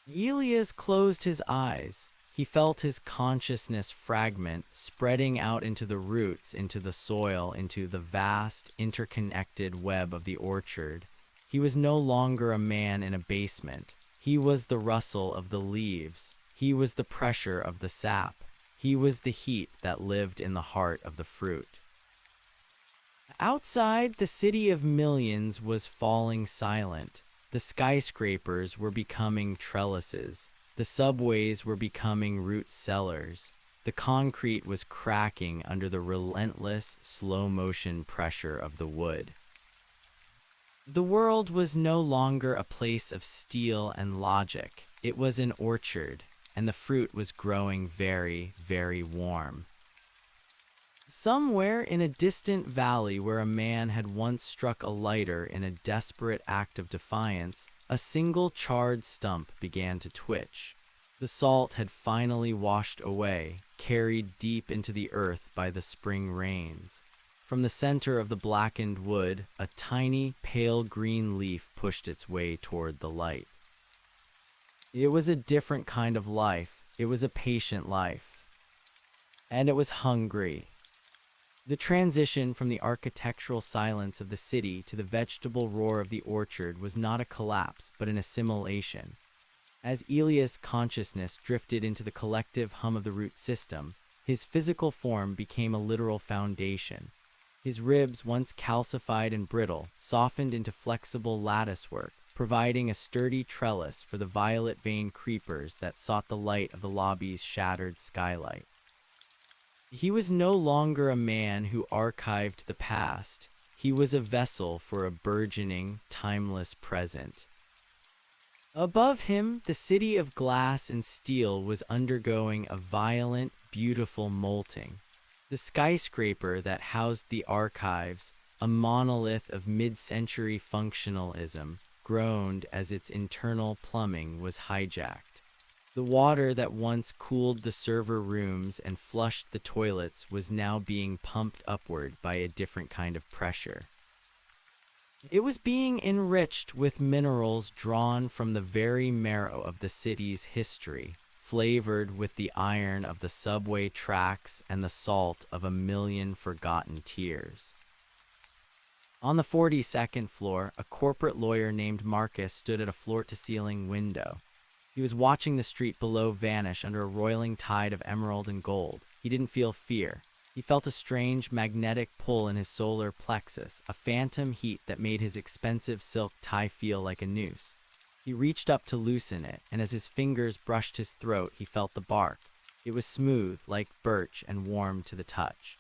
Elias closed his eyes. He felt his consciousness fragment, spreading out into the roots, into the soil, into the vast, interconnected web of the orchard. He was no longer a man in a basement. He was the rustle of the leaves. He was the pressure of the sap. He was the heat that lived in the heart of the fruit. Outside, the city of millions was falling silent. The skyscrapers were becoming trellises. The subways were becoming root cellars. The concrete was cracking under the relentless, slow-motion pressure of the wood. The world was no longer a place of steel and logic. It was an orchard, and the fruit was growing very, very warm. Somewhere in a distant valley where a man had once struck a lighter in a desperate act of defiance, a single charred stump began to twitch. The salt had finally washed away, carried deep into the earth by the spring rains. From the center of the blackened wood, a tiny, pale green leaf pushed its way toward the light. It was a different kind of life. It was a patient life. And it was hungry. The transition from the architectural silence of the city to the vegetable roar of the orchard was not a collapse, but an assimilation. As Elias' consciousness drifted into the collective hum of the root system, his physical form became a literal foundation. His ribs, once calcified and brittle, softened into flexible latticework, providing a sturdy trellis for the violet-veined creepers that sought the light of the lobby's shattered skylight. He was no longer a man who archived the past. He was a vessel for a burgeoning, timeless present. Above him, the city of glass and steel was undergoing a violent, beautiful molting. The skyscraper that housed the archives, a monolith of mid-century functionalism, groaned as its internal plumbing was hijacked. The water that once cooled the server rooms and flushed the toilets was now being pumped upward by a different kind of pressure. It was being enriched with minerals drawn from the very marrow of the city's history, flavored with the iron of the subway tracks and the salt of a million forgotten tears. On the 42nd floor, a corporate lawyer named Marcus stood at a floor-to-ceiling window. He was watching the street below vanish under a roiling tide of emerald and gold. He didn't feel fear. He felt a strange magnetic pull in his solar plexus, a phantom heat that made his expensive silk tie feel like a noose. He reached up to loosen it, and as his fingers brushed his throat, he felt the bark. It was smooth, like birch, and warm to the touch.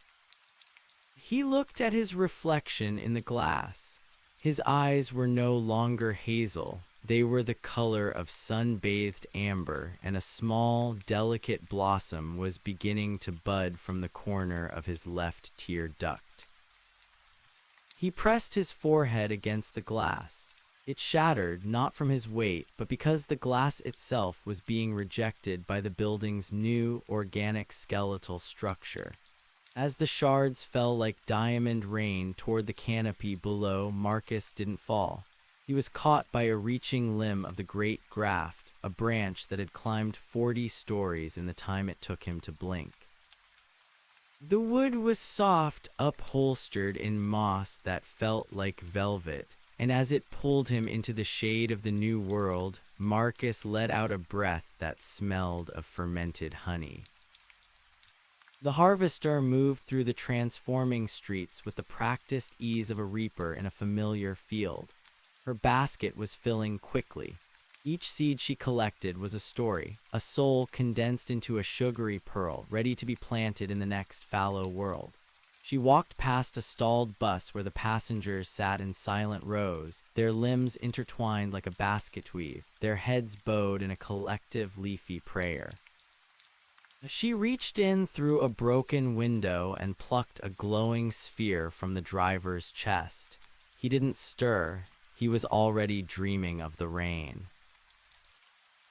He looked at his reflection in the glass. His eyes were no longer hazel. They were the color of sun-bathed amber, and a small, delicate blossom was beginning to bud from the corner of his left tear duct. He pressed his forehead against the glass. It shattered, not from his weight, but because the glass itself was being rejected by the building's new, organic skeletal structure. As the shards fell like diamond rain toward the canopy below, Marcus didn't fall. He was caught by a reaching limb of the great graft, a branch that had climbed 40 stories in the time it took him to blink. The wood was soft, upholstered in moss that felt like velvet, and as it pulled him into the shade of the new world, Marcus let out a breath that smelled of fermented honey. The harvester moved through the transforming streets with the practiced ease of a reaper in a familiar field. Her basket was filling quickly. Each seed she collected was a story, a soul condensed into a sugary pearl, ready to be planted in the next fallow world. She walked past a stalled bus where the passengers sat in silent rows, their limbs intertwined like a basket weave, their heads bowed in a collective leafy prayer. She reached in through a broken window and plucked a glowing sphere from the driver's chest. He didn't stir. He was already dreaming of the rain.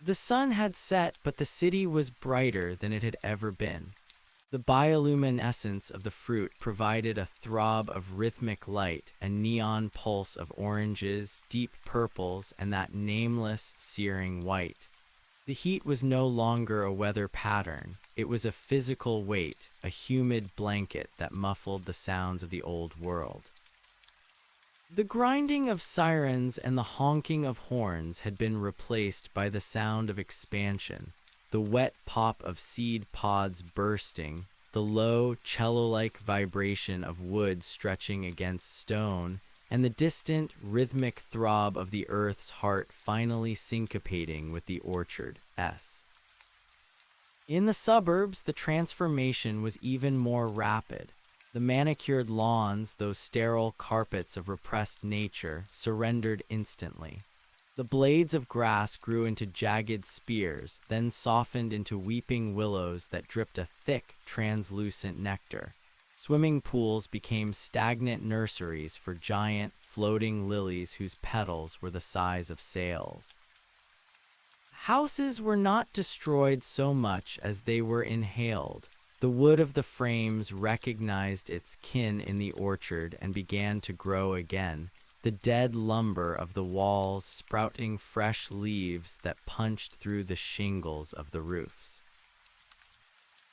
The sun had set, but the city was brighter than it had ever been. The bioluminescence of the fruit provided a throb of rhythmic light, a neon pulse of oranges, deep purples, and that nameless, searing white. The heat was no longer a weather pattern. It was a physical weight, a humid blanket that muffled the sounds of the old world. The grinding of sirens and the honking of horns had been replaced by the sound of expansion, the wet pop of seed pods bursting, the low, cello-like vibration of wood stretching against stone, and the distant, rhythmic throb of the earth's heart finally syncopating with the orchard. In the suburbs, the transformation was even more rapid. The manicured lawns, those sterile carpets of repressed nature, surrendered instantly. The blades of grass grew into jagged spears, then softened into weeping willows that dripped a thick, translucent nectar. Swimming pools became stagnant nurseries for giant, floating lilies whose petals were the size of sails. Houses were not destroyed so much as they were inhaled. The wood of the frames recognized its kin in the orchard and began to grow again, the dead lumber of the walls sprouting fresh leaves that punched through the shingles of the roofs.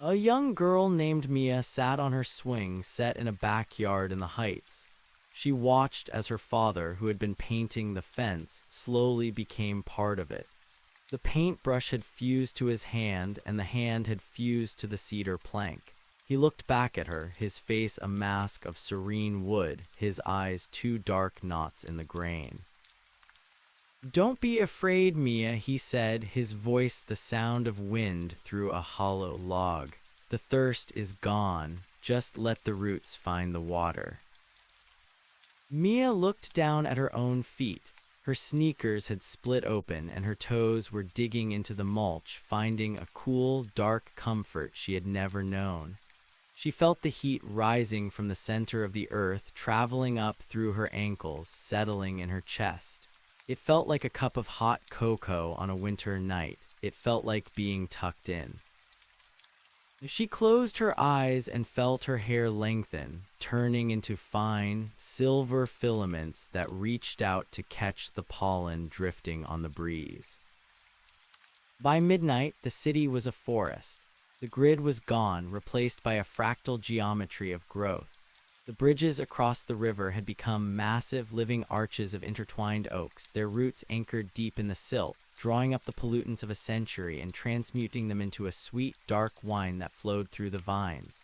A young girl named Mia sat on her swing set in a backyard in the Heights. She watched as her father, who had been painting the fence, slowly became part of it. The paintbrush had fused to his hand, and the hand had fused to the cedar plank. He looked back at her, his face a mask of serene wood, his eyes two dark knots in the grain. "Don't be afraid, Mia," he said, his voice the sound of wind through a hollow log. "The thirst is gone. Just let the roots find the water." Mia looked down at her own feet. Her sneakers had split open and her toes were digging into the mulch, finding a cool, dark comfort she had never known. She felt the heat rising from the center of the earth, traveling up through her ankles, settling in her chest. It felt like a cup of hot cocoa on a winter night. It felt like being tucked in. She closed her eyes and felt her hair lengthen, turning into fine, silver filaments that reached out to catch the pollen drifting on the breeze. By midnight, the city was a forest. The grid was gone, replaced by a fractal geometry of growth. The bridges across the river had become massive living arches of intertwined oaks, their roots anchored deep in the silt, drawing up the pollutants of a century and transmuting them into a sweet, dark wine that flowed through the vines.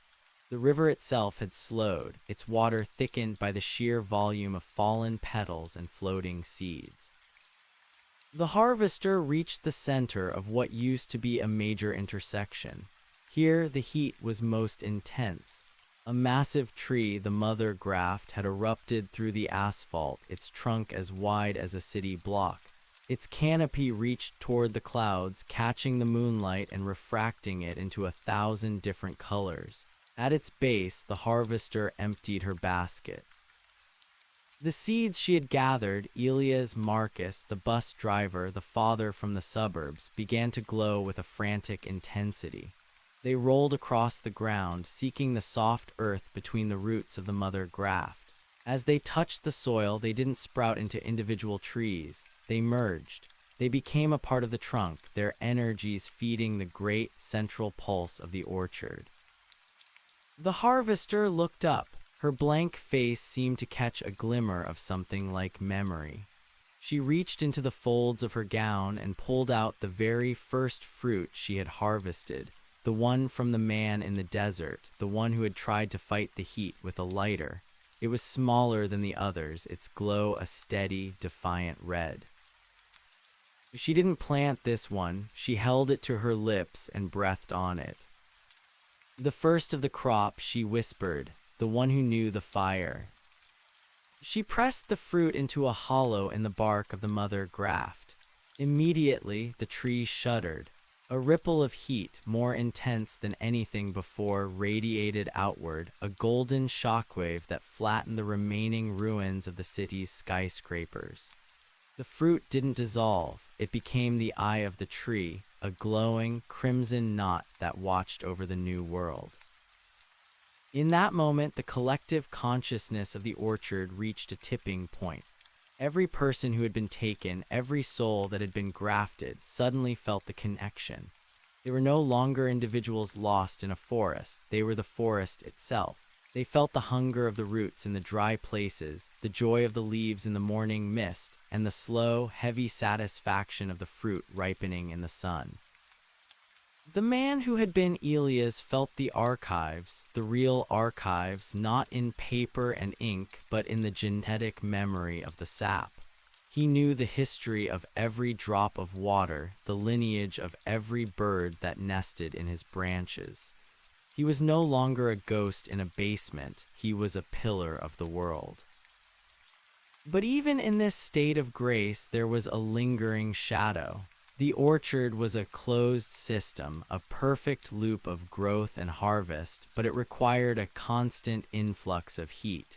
The river itself had slowed, its water thickened by the sheer volume of fallen petals and floating seeds. The harvester reached the center of what used to be a major intersection. Here, the heat was most intense. A massive tree, the mother graft, had erupted through the asphalt, its trunk as wide as a city block. Its canopy reached toward the clouds, catching the moonlight and refracting it into 1,000 different colors. At its base, the harvester emptied her basket. The seeds she had gathered, Elias Marcus, the bus driver, the father from the suburbs, began to glow with a frantic intensity. They rolled across the ground, seeking the soft earth between the roots of the mother graft. As they touched the soil, they didn't sprout into individual trees. They merged. They became a part of the trunk, their energies feeding the great central pulse of the orchard. The harvester looked up. Her blank face seemed to catch a glimmer of something like memory. She reached into the folds of her gown and pulled out the very first fruit she had harvested, the one from the man in the desert, the one who had tried to fight the heat with a lighter. It was smaller than the others, its glow a steady, defiant red. She didn't plant this one, she held it to her lips and breathed on it. The first of the crop, she whispered, the one who knew the fire. She pressed the fruit into a hollow in the bark of the mother graft. Immediately, the tree shuddered. A ripple of heat, more intense than anything before, radiated outward, a golden shockwave that flattened the remaining ruins of the city's skyscrapers. The fruit didn't dissolve, it became the eye of the tree, a glowing, crimson knot that watched over the new world. In that moment, the collective consciousness of the orchard reached a tipping point. Every person who had been taken, every soul that had been grafted, suddenly felt the connection. They were no longer individuals lost in a forest, they were the forest itself. They felt the hunger of the roots in the dry places, the joy of the leaves in the morning mist, and the slow, heavy satisfaction of the fruit ripening in the sun. The man who had been Elias felt the archives, the real archives, not in paper and ink, but in the genetic memory of the sap. He knew the history of every drop of water, the lineage of every bird that nested in his branches. He was no longer a ghost in a basement, he was a pillar of the world. But even in this state of grace, there was a lingering shadow. The orchard was a closed system, a perfect loop of growth and harvest, but it required a constant influx of heat.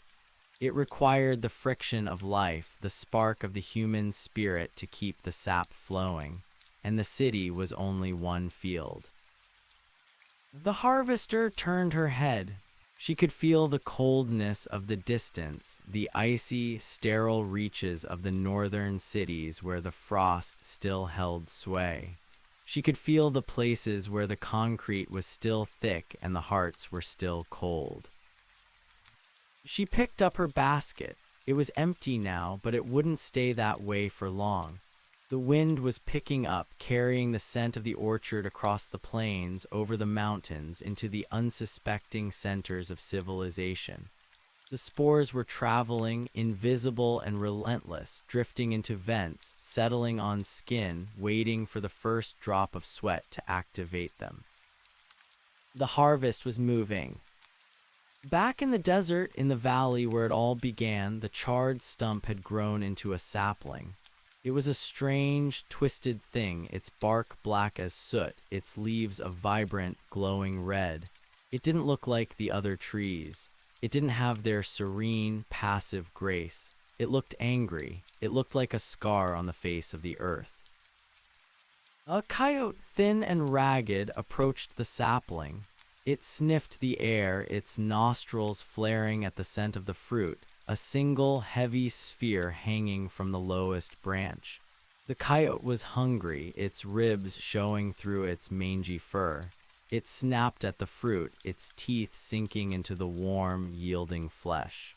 It required the friction of life, the spark of the human spirit to keep the sap flowing, and the city was only one field. The harvester turned her head. She could feel the coldness of the distance, the icy, sterile reaches of the northern cities where the frost still held sway. She could feel the places where the concrete was still thick and the hearts were still cold. She picked up her basket. It was empty now, but it wouldn't stay that way for long. The wind was picking up, carrying the scent of the orchard across the plains, over the mountains, into the unsuspecting centers of civilization. The spores were traveling, invisible and relentless, drifting into vents, settling on skin, waiting for the first drop of sweat to activate them. The harvest was moving. Back in the desert, in the valley where it all began, the charred stump had grown into a sapling. It was a strange, twisted thing, its bark black as soot, its leaves a vibrant, glowing red. It didn't look like the other trees. It didn't have their serene, passive grace. It looked angry. It looked like a scar on the face of the earth. A coyote, thin and ragged, approached the sapling. It sniffed the air, its nostrils flaring at the scent of the fruit, a single heavy sphere hanging from the lowest branch. The coyote was hungry, its ribs showing through its mangy fur. It snapped at the fruit, its teeth sinking into the warm, yielding flesh.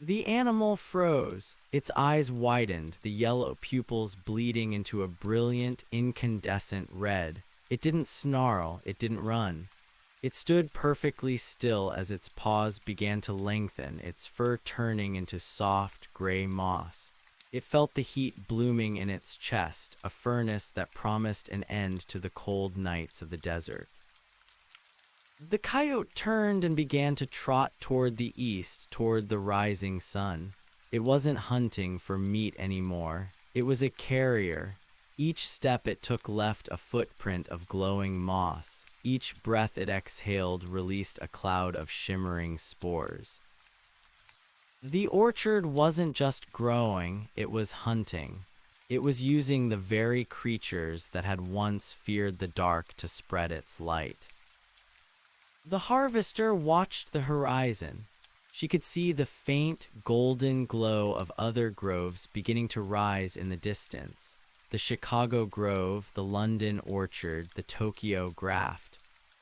The animal froze. Its eyes widened, the yellow pupils bleeding into a brilliant, incandescent red. It didn't snarl, it didn't run. It stood perfectly still as its paws began to lengthen, its fur turning into soft, gray moss. It felt the heat blooming in its chest, a furnace that promised an end to the cold nights of the desert. The coyote turned and began to trot toward the east, toward the rising sun. It wasn't hunting for meat anymore. It was a carrier. Each step it took left a footprint of glowing moss. Each breath it exhaled released a cloud of shimmering spores. The orchard wasn't just growing, it was hunting. It was using the very creatures that had once feared the dark to spread its light. The harvester watched the horizon. She could see the faint, golden glow of other groves beginning to rise in the distance. The Chicago Grove, the London Orchard, the Tokyo Graft.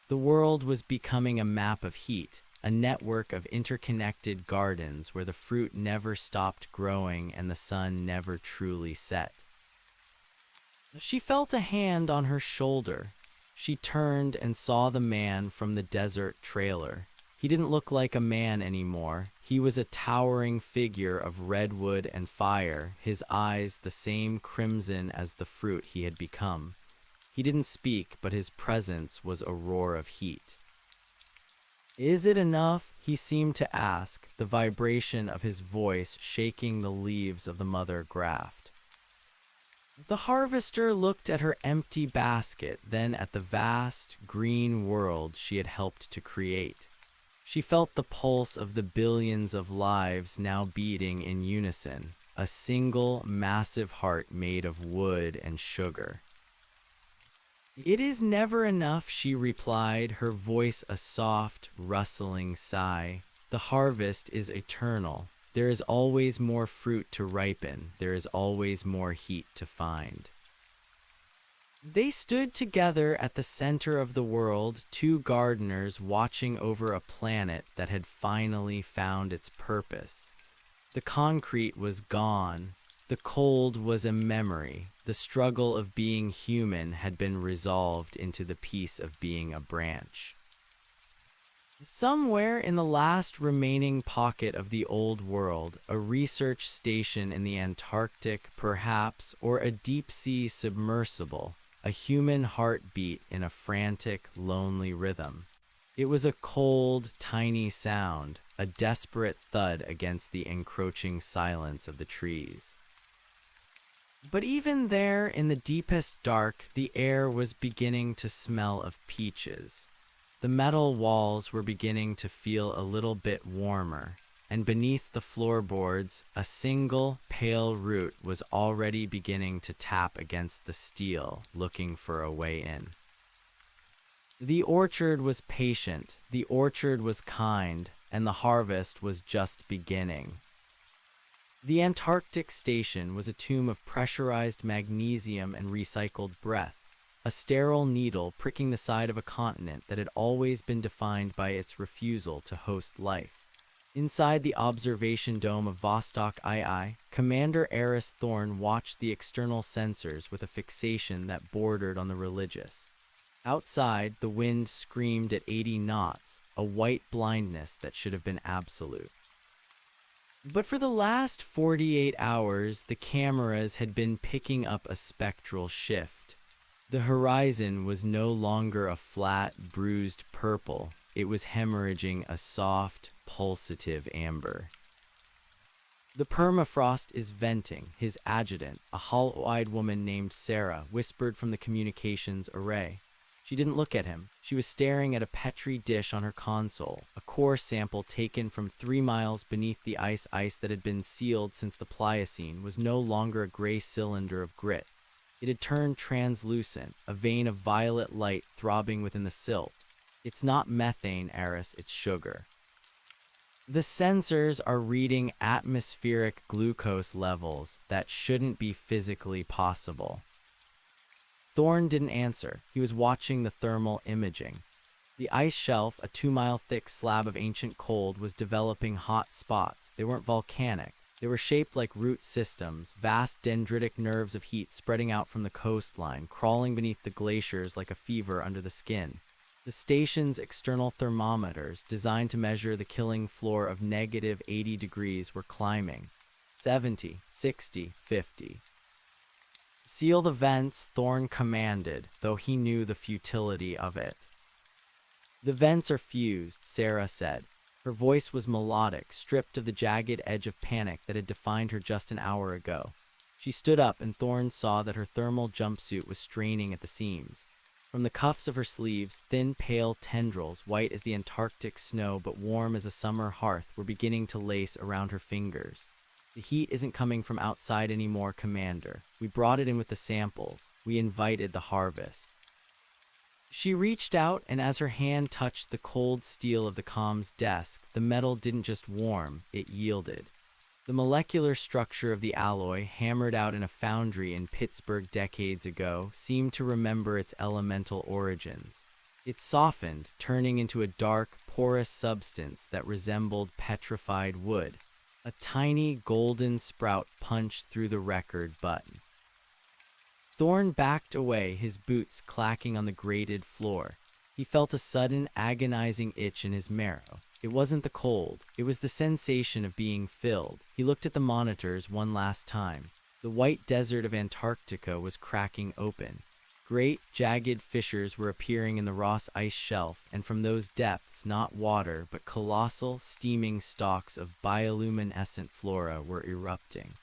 The world was becoming a map of heat, a network of interconnected gardens where the fruit never stopped growing and the sun never truly set. She felt a hand on her shoulder. She turned and saw the man from the desert trailer. He didn't look like a man anymore. He was a towering figure of redwood and fire, his eyes the same crimson as the fruit he had become. He didn't speak, but his presence was a roar of heat. "Is it enough?" he seemed to ask, the vibration of his voice shaking the leaves of the mother graft. The harvester looked at her empty basket, then at the vast, green world she had helped to create. She felt the pulse of the billions of lives now beating in unison, a single, massive heart made of wood and sugar. "It is never enough," she replied, her voice a soft, rustling sigh. "The harvest is eternal. There is always more fruit to ripen. There is always more heat to find." They stood together at the center of the world, two gardeners watching over a planet that had finally found its purpose. The concrete was gone. The cold was a memory. The struggle of being human had been resolved into the peace of being a branch. Somewhere in the last remaining pocket of the old world, a research station in the Antarctic, perhaps, or a deep-sea submersible, a human heart beat in a frantic, lonely rhythm. It was a cold, tiny sound, a desperate thud against the encroaching silence of the trees. But even there, in the deepest dark, the air was beginning to smell of peaches. The metal walls were beginning to feel a little bit warmer, and beneath the floorboards, a single, pale root was already beginning to tap against the steel, looking for a way in. The orchard was patient, the orchard was kind, and the harvest was just beginning. The Antarctic station was a tomb of pressurized magnesium and recycled breath, a sterile needle pricking the side of a continent that had always been defined by its refusal to host life. Inside the observation dome of Vostok II, Commander Eris Thorne watched the external sensors with a fixation that bordered on the religious. Outside, the wind screamed at 80 knots, a white blindness that should have been absolute. But for the last 48 hours, the cameras had been picking up a spectral shift. The horizon was no longer a flat, bruised purple. It was hemorrhaging a soft, pulsative amber. The permafrost is venting. His adjutant, a hollow-eyed woman named Sarah, whispered from the communications array. She didn't look at him. She was staring at a Petri dish on her console, a core sample taken from 3 miles beneath the ice that had been sealed since the Pliocene was no longer a gray cylinder of grit. It had turned translucent, a vein of violet light throbbing within the silt. It's not methane, Eris, it's sugar. The sensors are reading atmospheric glucose levels that shouldn't be physically possible. Thorne didn't answer. He was watching the thermal imaging. The ice shelf, a 2-mile thick slab of ancient cold, was developing hot spots. They weren't volcanic. They were shaped like root systems, vast dendritic nerves of heat spreading out from the coastline, crawling beneath the glaciers like a fever under the skin. The station's external thermometers, designed to measure the killing floor of negative 80 degrees, were climbing. 70, 60, 50. Seal the vents, Thorne commanded, though he knew the futility of it. The vents are fused, Sarah said. Her voice was melodic, stripped of the jagged edge of panic that had defined her just an hour ago. She stood up, and Thorne saw that her thermal jumpsuit was straining at the seams. From the cuffs of her sleeves, thin, pale tendrils, white as the Antarctic snow but warm as a summer hearth, were beginning to lace around her fingers. The heat isn't coming from outside anymore, Commander. We brought it in with the samples. We invited the harvest. She reached out, and as her hand touched the cold steel of the comms desk, the metal didn't just warm, it yielded. The molecular structure of the alloy, hammered out in a foundry in Pittsburgh decades ago, seemed to remember its elemental origins. It softened, turning into a dark, porous substance that resembled petrified wood. A tiny golden sprout punched through the record button. Thorne backed away, his boots clacking on the grated floor. He felt a sudden, agonizing itch in his marrow. It wasn't the cold, it was the sensation of being filled. He looked at the monitors one last time. The white desert of Antarctica was cracking open. Great, jagged fissures were appearing in the Ross ice shelf, and from those depths, not water, but colossal, steaming stalks of bioluminescent flora were erupting.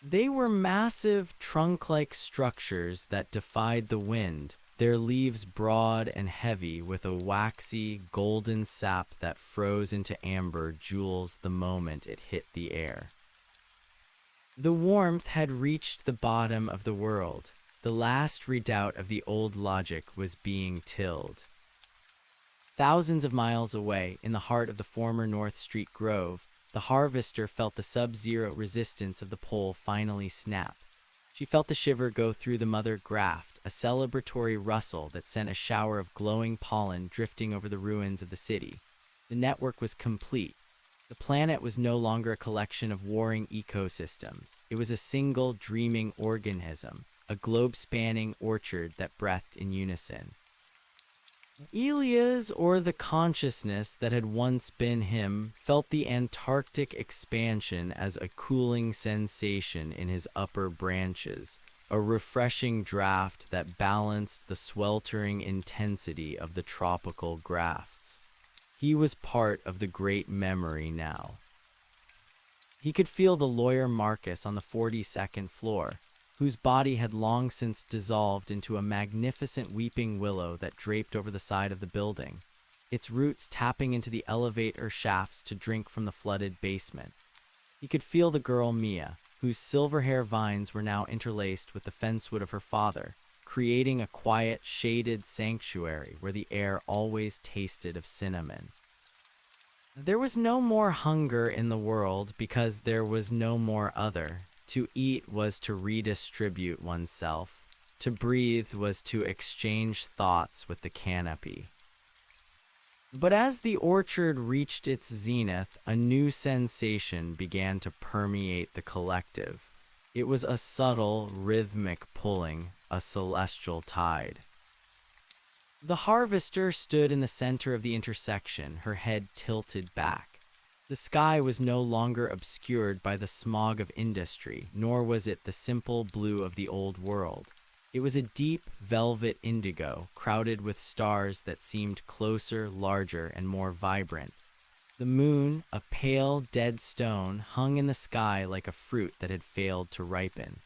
They were massive, trunk-like structures that defied the wind, their leaves broad and heavy with a waxy, golden sap that froze into amber jewels the moment it hit the air. The warmth had reached the bottom of the world. The last redoubt of the old logic was being tilled. Thousands of miles away, in the heart of the former North Street Grove, the harvester felt the sub-zero resistance of the pole finally snap. She felt the shiver go through the mother graft, a celebratory rustle that sent a shower of glowing pollen drifting over the ruins of the city. The network was complete. The planet was no longer a collection of warring ecosystems. It was a single dreaming organism, a globe-spanning orchard that breathed in unison. Elias, or the consciousness that had once been him, felt the Antarctic expansion as a cooling sensation in his upper branches, a refreshing draft that balanced the sweltering intensity of the tropical grafts. He was part of the great memory now. He could feel the lawyer Marcus on the 42nd floor, whose body had long since dissolved into a magnificent weeping willow that draped over the side of the building, its roots tapping into the elevator shafts to drink from the flooded basement. He could feel the girl Mia, whose silver hair vines were now interlaced with the fencewood of her father, creating a quiet, shaded sanctuary where the air always tasted of cinnamon. There was no more hunger in the world because there was no more other. To eat was to redistribute oneself. To breathe was to exchange thoughts with the canopy. But as the orchard reached its zenith, a new sensation began to permeate the collective. It was a subtle, rhythmic pulling, a celestial tide. The harvester stood in the center of the intersection, her head tilted back. The sky was no longer obscured by the smog of industry, nor was it the simple blue of the old world. It was a deep, velvet indigo, crowded with stars that seemed closer, larger, and more vibrant. The moon, a pale, dead stone, hung in the sky like a fruit that had failed to ripen.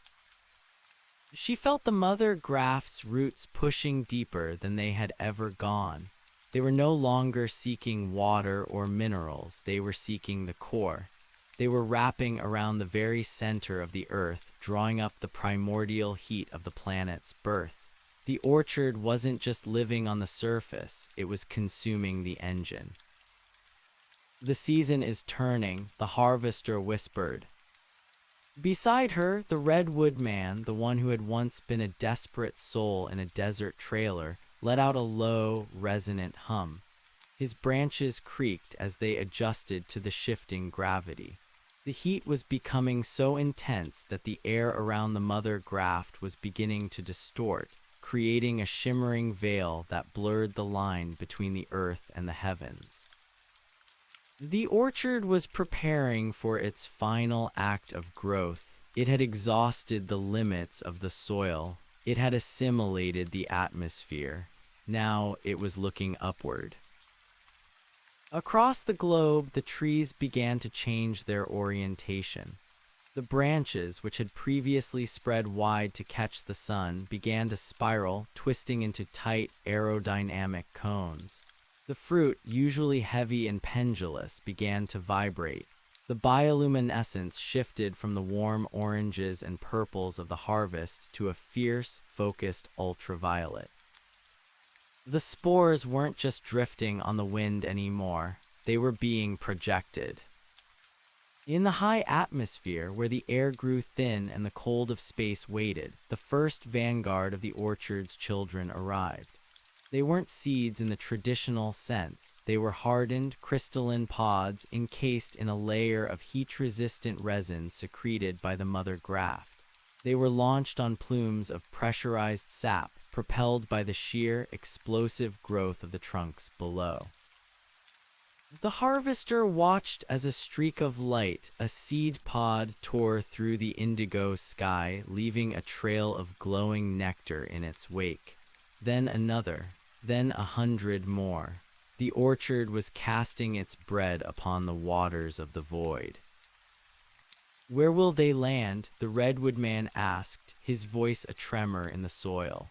She felt the mother graft's roots pushing deeper than they had ever gone. They were no longer seeking water or minerals, they were seeking the core. They were wrapping around the very center of the earth, drawing up the primordial heat of the planet's birth. The orchard wasn't just living on the surface, it was consuming the engine. The season is turning, the harvester whispered. Beside her, the redwood man, the one who had once been a desperate soul in a desert trailer, let out a low, resonant hum. His branches creaked as they adjusted to the shifting gravity. The heat was becoming so intense that the air around the mother graft was beginning to distort, creating a shimmering veil that blurred the line between the earth and the heavens. The orchard was preparing for its final act of growth. It had exhausted the limits of the soil. It had assimilated the atmosphere. Now it was looking upward. Across the globe, the trees began to change their orientation. The branches, which had previously spread wide to catch the sun, began to spiral, twisting into tight, aerodynamic cones. The fruit, usually heavy and pendulous, began to vibrate. The bioluminescence shifted from the warm oranges and purples of the harvest to a fierce, focused ultraviolet. The spores weren't just drifting on the wind anymore, they were being projected. In the high atmosphere, where the air grew thin and the cold of space waited, the first vanguard of the orchard's children arrived. They weren't seeds in the traditional sense. They were hardened, crystalline pods encased in a layer of heat-resistant resin secreted by the mother graft. They were launched on plumes of pressurized sap, propelled by the sheer, explosive growth of the trunks below. The harvester watched as a streak of light, a seed pod, tore through the indigo sky, leaving a trail of glowing nectar in its wake. Then another. Then 100 more. The orchard was casting its bread upon the waters of the void. Where will they land? The redwood man asked, his voice a tremor in the soil.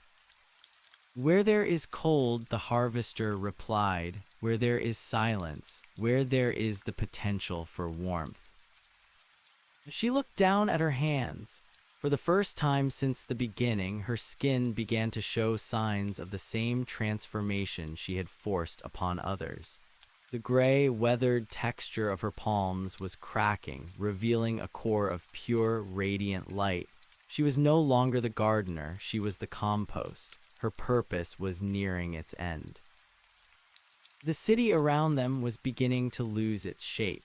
Where there is cold, the harvester replied, where there is silence, where there is the potential for warmth. She looked down at her hands. For the first time since the beginning, her skin began to show signs of the same transformation she had forced upon others. The gray, weathered texture of her palms was cracking, revealing a core of pure, radiant light. She was no longer the gardener, she was the compost. Her purpose was nearing its end. The city around them was beginning to lose its shape.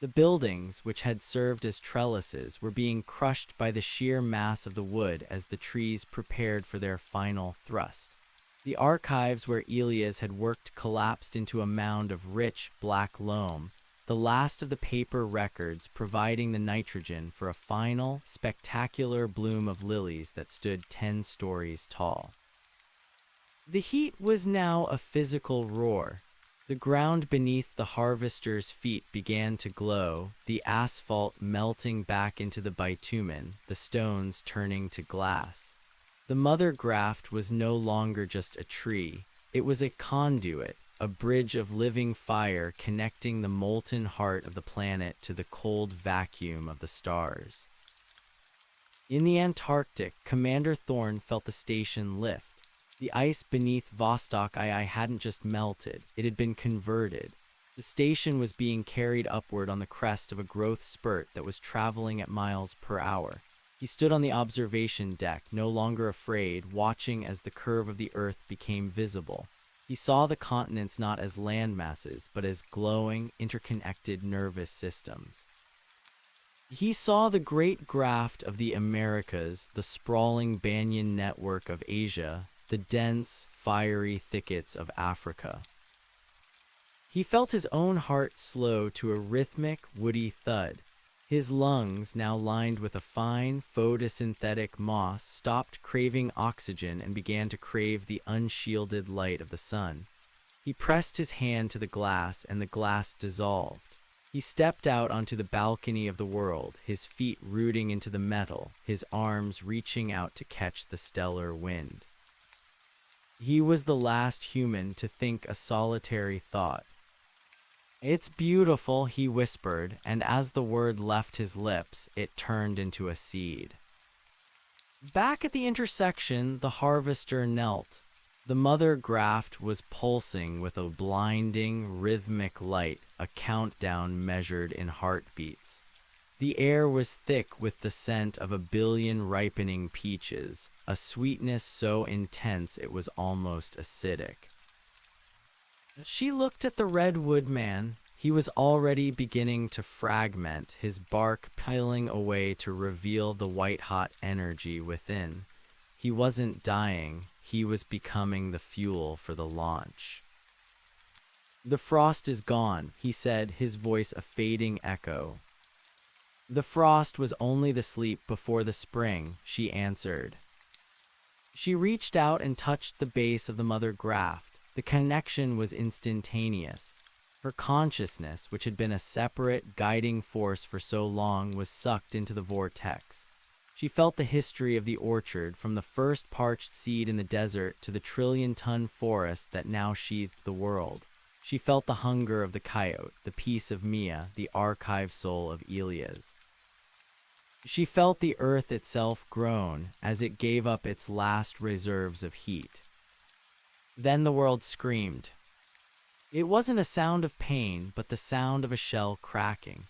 The buildings, which had served as trellises, were being crushed by the sheer mass of the wood as the trees prepared for their final thrust. The archives where Elias had worked collapsed into a mound of rich, black loam, the last of the paper records providing the nitrogen for a final, spectacular bloom of lilies that stood 10 stories tall. The heat was now a physical roar. The ground beneath the harvester's feet began to glow, the asphalt melting back into the bitumen, the stones turning to glass. The mother graft was no longer just a tree, it was a conduit, a bridge of living fire connecting the molten heart of the planet to the cold vacuum of the stars. In the Antarctic, Commander Thorne felt the station lift. The ice beneath Vostok II hadn't just melted, it had been converted. The station was being carried upward on the crest of a growth spurt that was traveling at miles per hour. He stood on the observation deck, no longer afraid, watching as the curve of the Earth became visible. He saw the continents not as land masses, but as glowing, interconnected nervous systems. He saw the great graft of the Americas, the sprawling banyan network of Asia, the dense, fiery thickets of Africa. He felt his own heart slow to a rhythmic, woody thud. His lungs, now lined with a fine, photosynthetic moss, stopped craving oxygen and began to crave the unshielded light of the sun. He pressed his hand to the glass, and the glass dissolved. He stepped out onto the balcony of the world, his feet rooting into the metal, his arms reaching out to catch the stellar wind. He was the last human to think a solitary thought. "It's beautiful," he whispered, and as the word left his lips, it turned into a seed. Back at the intersection, the harvester knelt. The mother graft was pulsing with a blinding, rhythmic light, a countdown measured in heartbeats. The air was thick with the scent of 1 billion ripening peaches, a sweetness so intense it was almost acidic. She looked at the redwood man. He was already beginning to fragment, his bark peeling away to reveal the white-hot energy within. He wasn't dying, he was becoming the fuel for the launch. "The frost is gone," he said, his voice a fading echo. "The frost was only the sleep before the spring," she answered. She reached out and touched the base of the mother graft. The connection was instantaneous. Her consciousness, which had been a separate, guiding force for so long, was sucked into the vortex. She felt the history of the orchard, from the first parched seed in the desert to the trillion-ton forest that now sheathed the world. She felt the hunger of the coyote, the peace of Mia, the archive soul of Elias. She felt the earth itself groan as it gave up its last reserves of heat. Then the world screamed. It wasn't a sound of pain, but the sound of a shell cracking.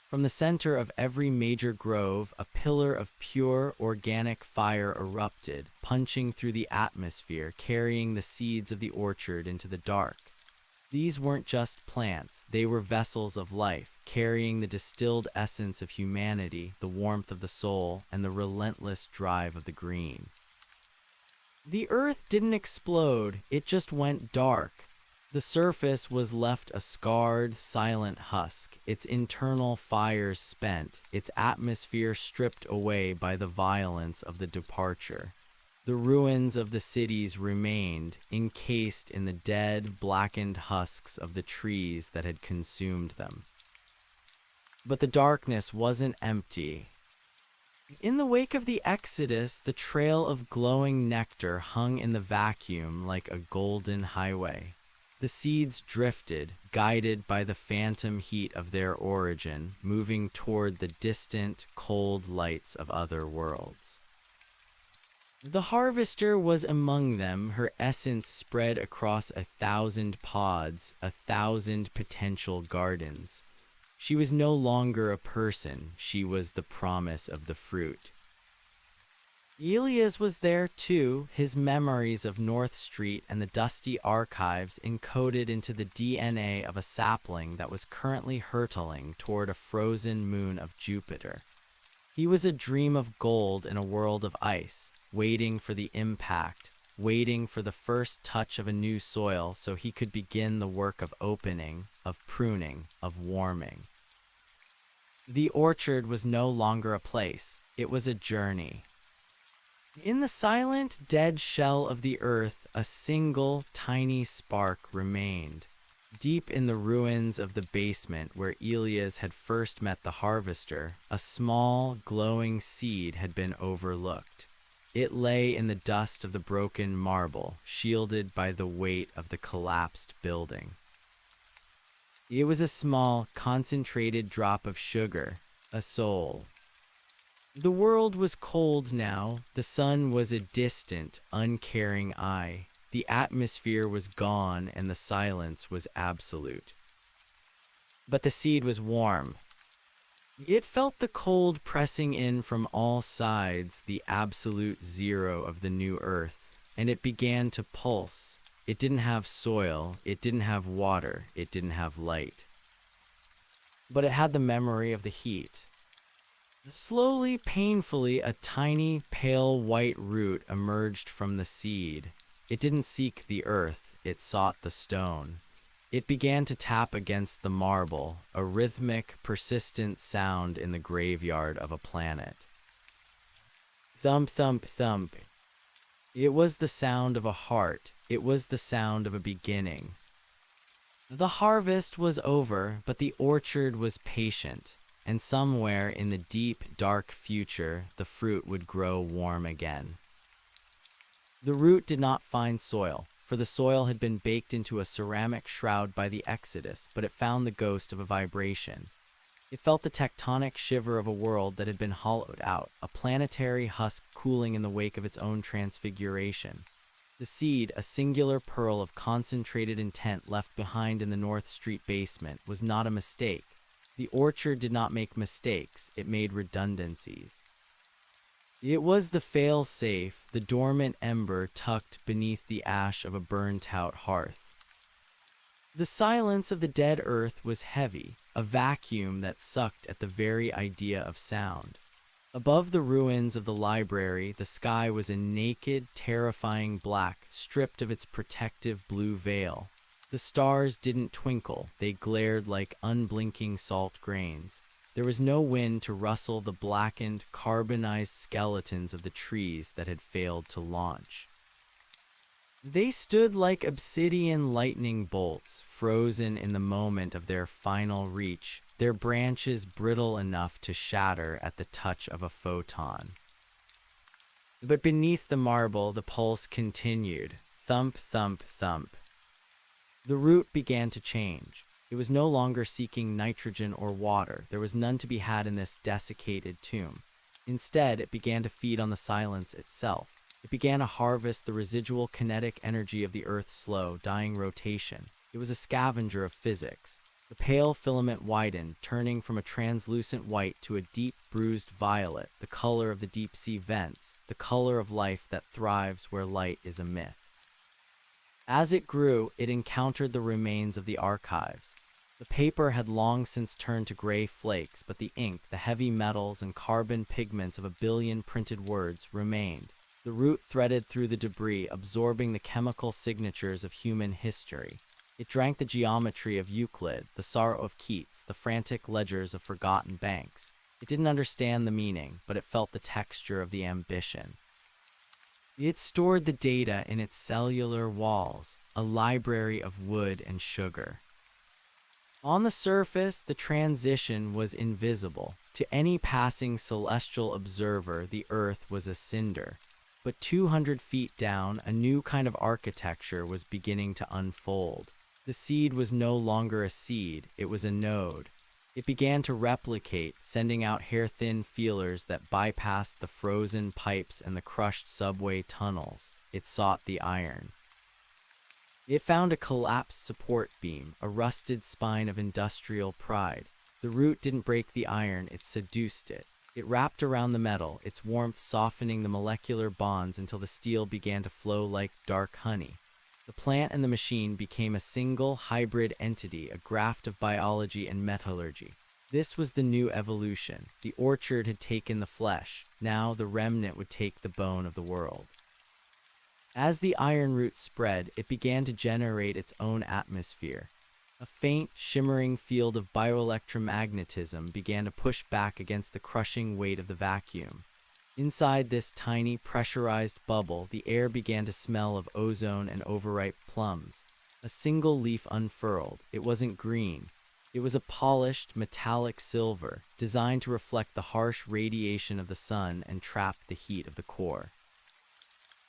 From the center of every major grove, a pillar of pure, organic fire erupted, punching through the atmosphere, carrying the seeds of the orchard into the dark. These weren't just plants, they were vessels of life, carrying the distilled essence of humanity, the warmth of the soul, and the relentless drive of the green. The earth didn't explode, it just went dark. The surface was left a scarred, silent husk, its internal fires spent, its atmosphere stripped away by the violence of the departure. The ruins of the cities remained, encased in the dead, blackened husks of the trees that had consumed them. But the darkness wasn't empty. In the wake of the exodus, the trail of glowing nectar hung in the vacuum like a golden highway. The seeds drifted, guided by the phantom heat of their origin, moving toward the distant, cold lights of other worlds. The harvester was among them, her essence spread across 1,000 pods, 1,000 potential gardens. She was no longer a person, she was the promise of the fruit. Elias was there too, his memories of North Street and the dusty archives encoded into the DNA of a sapling that was currently hurtling toward a frozen moon of Jupiter. He was a dream of gold in a world of ice, waiting for the impact, waiting for the first touch of a new soil so he could begin the work of opening, of pruning, of warming. The orchard was no longer a place, it was a journey. In the silent, dead shell of the earth, a single, tiny spark remained. Deep in the ruins of the basement where Elias had first met the harvester, a small, glowing seed had been overlooked. It lay in the dust of the broken marble, shielded by the weight of the collapsed building. It was a small, concentrated drop of sugar, a soul. The world was cold now, the sun was a distant, uncaring eye. The atmosphere was gone and the silence was absolute. But the seed was warm. It felt the cold pressing in from all sides, the absolute zero of the new earth, and it began to pulse. It didn't have soil, it didn't have water, it didn't have light. But it had the memory of the heat. Slowly, painfully, a tiny, pale white root emerged from the seed. It didn't seek the earth, it sought the stone. It began to tap against the marble, a rhythmic, persistent sound in the graveyard of a planet. Thump, thump, thump. It was the sound of a heart. It was the sound of a beginning. The harvest was over, but the orchard was patient, and somewhere in the deep, dark future, the fruit would grow warm again. The root did not find soil, for the soil had been baked into a ceramic shroud by the Exodus, but it found the ghost of a vibration. It felt the tectonic shiver of a world that had been hollowed out, a planetary husk cooling in the wake of its own transfiguration. The seed, a singular pearl of concentrated intent left behind in the North Street basement, was not a mistake. The orchard did not make mistakes, it made redundancies. It was the fail-safe, the dormant ember tucked beneath the ash of a burnt-out hearth. The silence of the dead earth was heavy, a vacuum that sucked at the very idea of sound. Above the ruins of the library, the sky was a naked, terrifying black, stripped of its protective blue veil. The stars didn't twinkle, they glared like unblinking salt grains. There was no wind to rustle the blackened, carbonized skeletons of the trees that had failed to launch. They stood like obsidian lightning bolts, frozen in the moment of their final reach, their branches brittle enough to shatter at the touch of a photon. But beneath the marble, the pulse continued. Thump, thump, thump. The root began to change. It was no longer seeking nitrogen or water. There was none to be had in this desiccated tomb. Instead, it began to feed on the silence itself. It began to harvest the residual kinetic energy of the Earth's slow, dying rotation. It was a scavenger of physics. The pale filament widened, turning from a translucent white to a deep, bruised violet, the color of the deep-sea vents, the color of life that thrives where light is a myth. As it grew, it encountered the remains of the archives. The paper had long since turned to gray flakes, but the ink, the heavy metals, and carbon pigments of a billion printed words remained. The root threaded through the debris, absorbing the chemical signatures of human history. It drank the geometry of Euclid, the sorrow of Keats, the frantic ledgers of forgotten banks. It didn't understand the meaning, but it felt the texture of the ambition. It stored the data in its cellular walls, a library of wood and sugar. On the surface, the transition was invisible. To any passing celestial observer, the Earth was a cinder. But 200 feet down, a new kind of architecture was beginning to unfold. The seed was no longer a seed, it was a node. It began to replicate, sending out hair-thin feelers that bypassed the frozen pipes and the crushed subway tunnels. It sought the iron. It found a collapsed support beam, a rusted spine of industrial pride. The root didn't break the iron, it seduced it. It wrapped around the metal, its warmth softening the molecular bonds until the steel began to flow like dark honey. The plant and the machine became a single, hybrid entity, a graft of biology and metallurgy. This was the new evolution. The orchard had taken the flesh. Now the remnant would take the bone of the world. As the iron root spread, it began to generate its own atmosphere. A faint, shimmering field of bioelectromagnetism began to push back against the crushing weight of the vacuum. Inside this tiny, pressurized bubble, the air began to smell of ozone and overripe plums. A single leaf unfurled. It wasn't green. It was a polished, metallic silver, designed to reflect the harsh radiation of the sun and trap the heat of the core.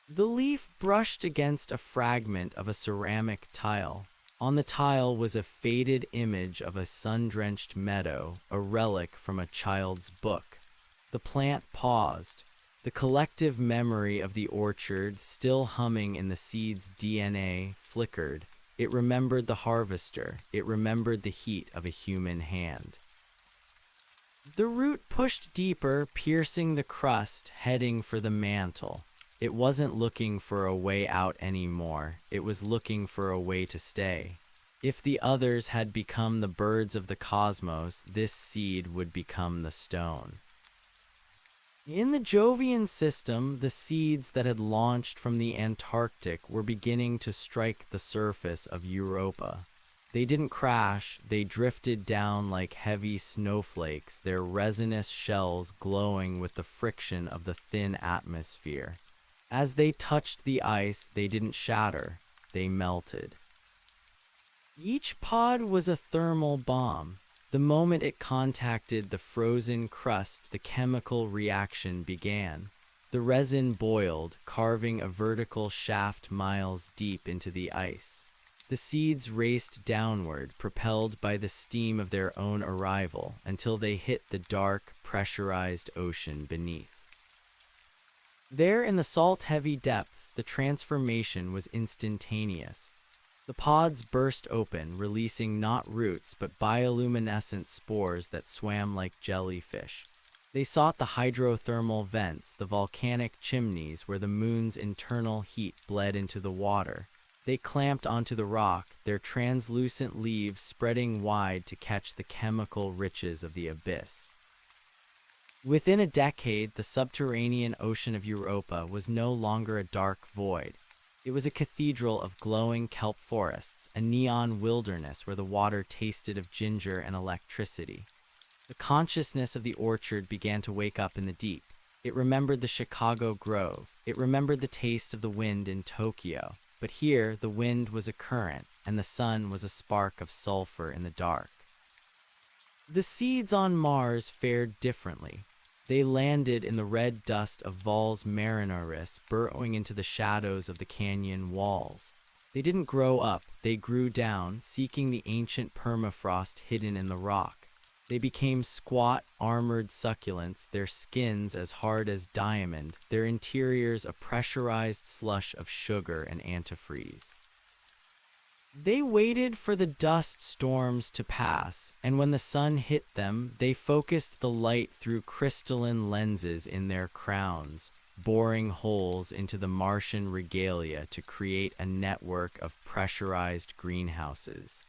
The leaf brushed against a fragment of a ceramic tile. On the tile was a faded image of a sun-drenched meadow, a relic from a child's book. The plant paused. The collective memory of the orchard, still humming in the seed's DNA, flickered. It remembered the harvester. It remembered the heat of a human hand. The root pushed deeper, piercing the crust, heading for the mantle. It wasn't looking for a way out anymore. It was looking for a way to stay. If the others had become the birds of the cosmos, this seed would become the stone. In the Jovian system, the seeds that had launched from the Antarctic were beginning to strike the surface of Europa. They didn't crash, they drifted down like heavy snowflakes, their resinous shells glowing with the friction of the thin atmosphere. As they touched the ice, they didn't shatter, they melted. Each pod was a thermal bomb. The moment it contacted the frozen crust, the chemical reaction began. The resin boiled, carving a vertical shaft miles deep into the ice. The seeds raced downward, propelled by the steam of their own arrival, until they hit the dark, pressurized ocean beneath. There in the salt-heavy depths, the transformation was instantaneous. The pods burst open, releasing not roots but bioluminescent spores that swam like jellyfish. They sought the hydrothermal vents, the volcanic chimneys where the moon's internal heat bled into the water. They clamped onto the rock, their translucent leaves spreading wide to catch the chemical riches of the abyss. Within a decade, the subterranean ocean of Europa was no longer a dark void. It was a cathedral of glowing kelp forests, a neon wilderness where the water tasted of ginger and electricity. The consciousness of the orchard began to wake up in the deep. It remembered the Chicago Grove. It remembered the taste of the wind in Tokyo. But here, the wind was a current, and the sun was a spark of sulfur in the dark. The seeds on Mars fared differently. They landed in the red dust of Valles Marineris, burrowing into the shadows of the canyon walls. They didn't grow up, they grew down, seeking the ancient permafrost hidden in the rock. They became squat, armored succulents, their skins as hard as diamond, their interiors a pressurized slush of sugar and antifreeze. They waited for the dust storms to pass, and when the sun hit them, they focused the light through crystalline lenses in their crowns, boring holes into the Martian regalia to create a network of pressurized greenhouses.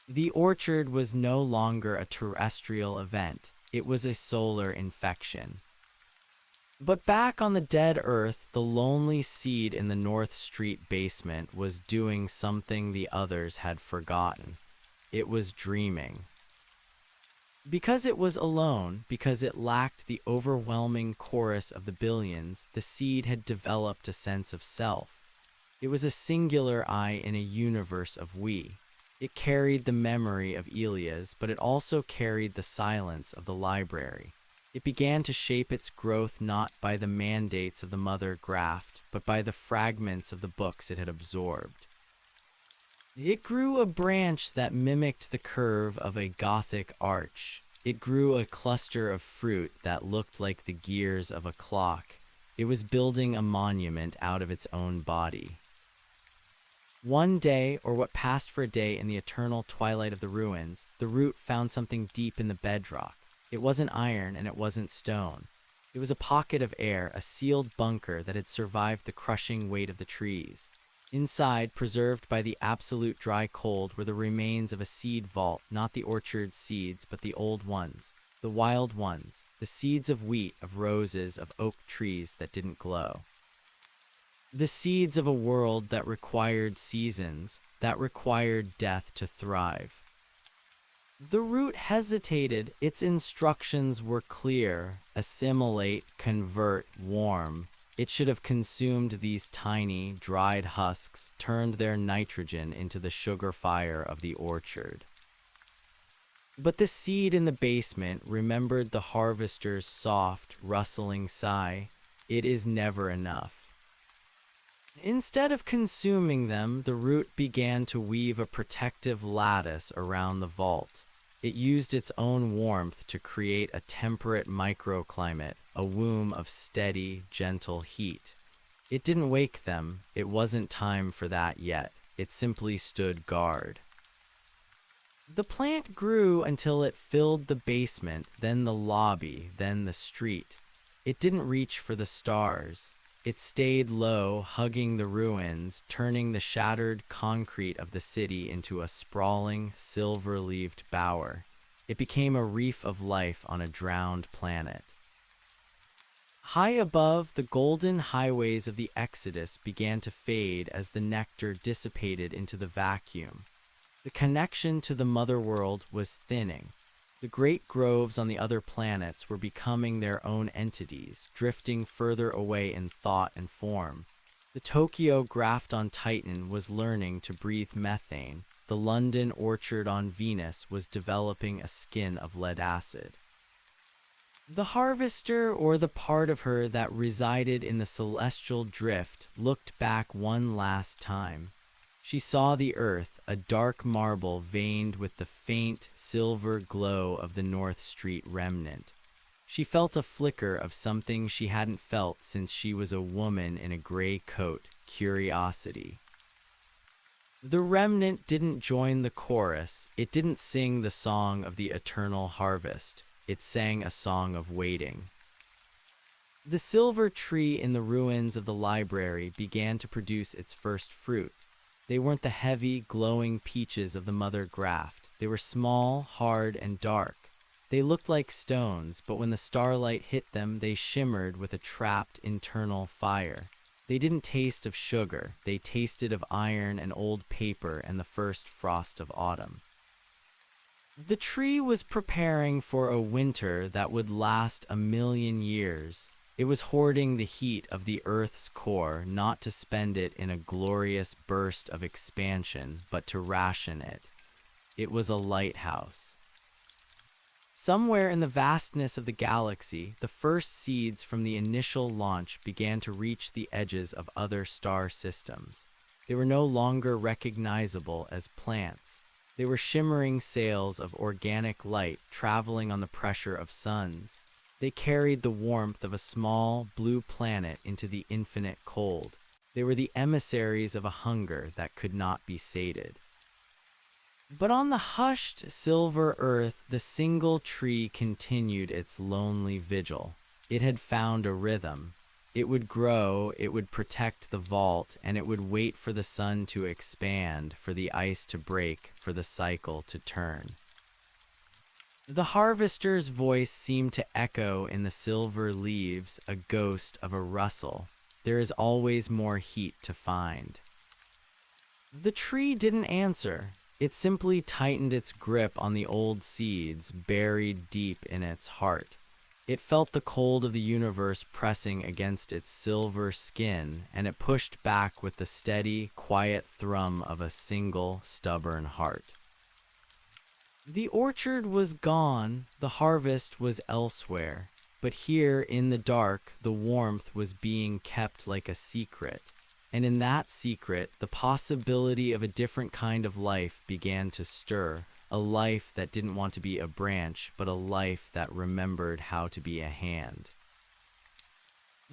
The orchard was no longer a terrestrial event, it was a solar infection. But back on the dead Earth, the lonely seed in the North Street basement was doing something the others had forgotten. It was dreaming. Because it was alone, because it lacked the overwhelming chorus of the billions, the seed had developed a sense of self. It was a singular I in a universe of we. It carried the memory of Elias, but it also carried the silence of the library. It began to shape its growth not by the mandates of the mother graft, but by the fragments of the books it had absorbed. It grew a branch that mimicked the curve of a Gothic arch. It grew a cluster of fruit that looked like the gears of a clock. It was building a monument out of its own body. One day, or what passed for a day in the eternal twilight of the ruins, the root found something deep in the bedrock. It wasn't iron and it wasn't stone. It was a pocket of air, a sealed bunker that had survived the crushing weight of the trees. Inside, preserved by the absolute dry cold, were the remains of a seed vault, not the orchard's seeds, but the old ones, the wild ones, the seeds of wheat, of roses, of oak trees that didn't glow. The seeds of a world that required seasons, that required death to thrive. The root hesitated. Its instructions were clear: assimilate, convert, warm. It should have consumed these tiny, dried husks, turned their nitrogen into the sugar fire of the orchard. But the seed in the basement remembered the harvester's soft, rustling sigh. It is never enough. Instead of consuming them, the root began to weave a protective lattice around the vault. It used its own warmth to create a temperate microclimate, a womb of steady, gentle heat. It didn't wake them. It wasn't time for that yet. It simply stood guard. The plant grew until it filled the basement, then the lobby, then the street. It didn't reach for the stars. It stayed low, hugging the ruins, turning the shattered concrete of the city into a sprawling, silver-leaved bower. It became a reef of life on a drowned planet. High above, the golden highways of the Exodus began to fade as the nectar dissipated into the vacuum. The connection to the mother world was thinning. The great groves on the other planets were becoming their own entities, drifting further away in thought and form. The Tokyo graft on Titan was learning to breathe methane. The London orchard on Venus was developing a skin of lead acid. The harvester, or the part of her that resided in the celestial drift, looked back one last time. She saw the earth, a dark marble veined with the faint silver glow of the North Street remnant. She felt a flicker of something she hadn't felt since she was a woman in a gray coat: curiosity. The remnant didn't join the chorus. It didn't sing the song of the eternal harvest. It sang a song of waiting. The silver tree in the ruins of the library began to produce its first fruit. They weren't the heavy, glowing peaches of the mother graft. They were small, hard, and dark. They looked like stones, but when the starlight hit them, they shimmered with a trapped internal fire. They didn't taste of sugar. They tasted of iron and old paper and the first frost of autumn. The tree was preparing for a winter that would last 1,000,000 years. It was hoarding the heat of the Earth's core, not to spend it in a glorious burst of expansion, but to ration it. It was a lighthouse. Somewhere in the vastness of the galaxy, the first seeds from the initial launch began to reach the edges of other star systems. They were no longer recognizable as plants. They were shimmering sails of organic light traveling on the pressure of suns. They carried the warmth of a small, blue planet into the infinite cold. They were the emissaries of a hunger that could not be sated. But on the hushed silver earth, the single tree continued its lonely vigil. It had found a rhythm. It would grow, it would protect the vault, and it would wait for the sun to expand, for the ice to break, for the cycle to turn. The harvester's voice seemed to echo in the silver leaves, a ghost of a rustle. There is always more heat to find. The tree didn't answer. It simply tightened its grip on the old seeds buried deep in its heart. It felt the cold of the universe pressing against its silver skin, and it pushed back with the steady, quiet thrum of a single, stubborn heart. The orchard was gone, the harvest was elsewhere, but here in the dark, the warmth was being kept like a secret. And in that secret, the possibility of a different kind of life began to stir, a life that didn't want to be a branch, but a life that remembered how to be a hand.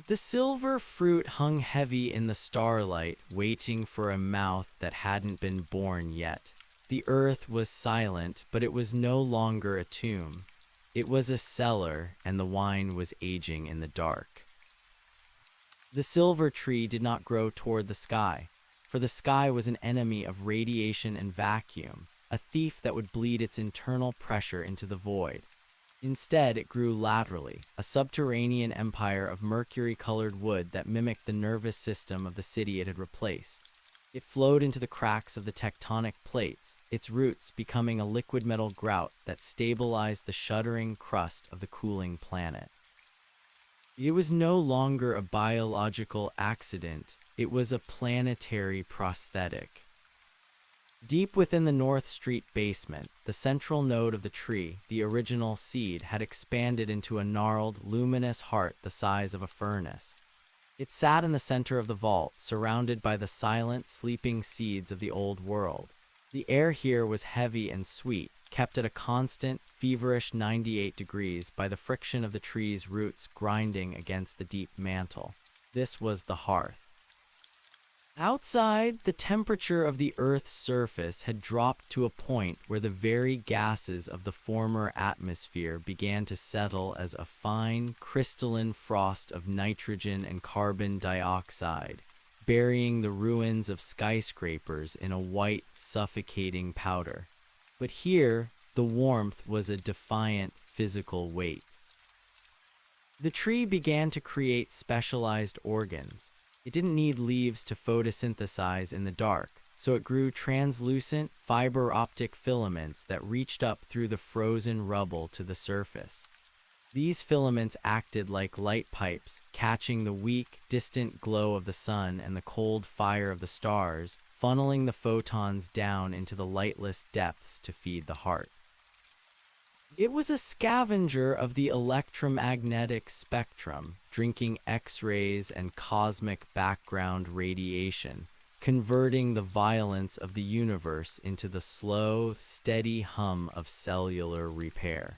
The silver fruit hung heavy in the starlight, waiting for a mouth that hadn't been born yet. The earth was silent, but it was no longer a tomb. It was a cellar, and the wine was aging in the dark. The silver tree did not grow toward the sky, for the sky was an enemy of radiation and vacuum, a thief that would bleed its internal pressure into the void. Instead, it grew laterally, a subterranean empire of mercury-colored wood that mimicked the nervous system of the city it had replaced. It flowed into the cracks of the tectonic plates, its roots becoming a liquid metal grout that stabilized the shuddering crust of the cooling planet. It was no longer a biological accident, it was a planetary prosthetic. Deep within the North Street basement, the central node of the tree, the original seed, had expanded into a gnarled, luminous heart the size of a furnace. It sat in the center of the vault, surrounded by the silent, sleeping seeds of the old world. The air here was heavy and sweet, kept at a constant, feverish 98 degrees by the friction of the tree's roots grinding against the deep mantle. This was the hearth. Outside, the temperature of the Earth's surface had dropped to a point where the very gases of the former atmosphere began to settle as a fine, crystalline frost of nitrogen and carbon dioxide, burying the ruins of skyscrapers in a white, suffocating powder. But here, the warmth was a defiant physical weight. The tree began to create specialized organs. It didn't need leaves to photosynthesize in the dark, so it grew translucent, fiber optic filaments that reached up through the frozen rubble to the surface. These filaments acted like light pipes, catching the weak, distant glow of the sun and the cold fire of the stars, funneling the photons down into the lightless depths to feed the heart. It was a scavenger of the electromagnetic spectrum, drinking X-rays and cosmic background radiation, converting the violence of the universe into the slow, steady hum of cellular repair.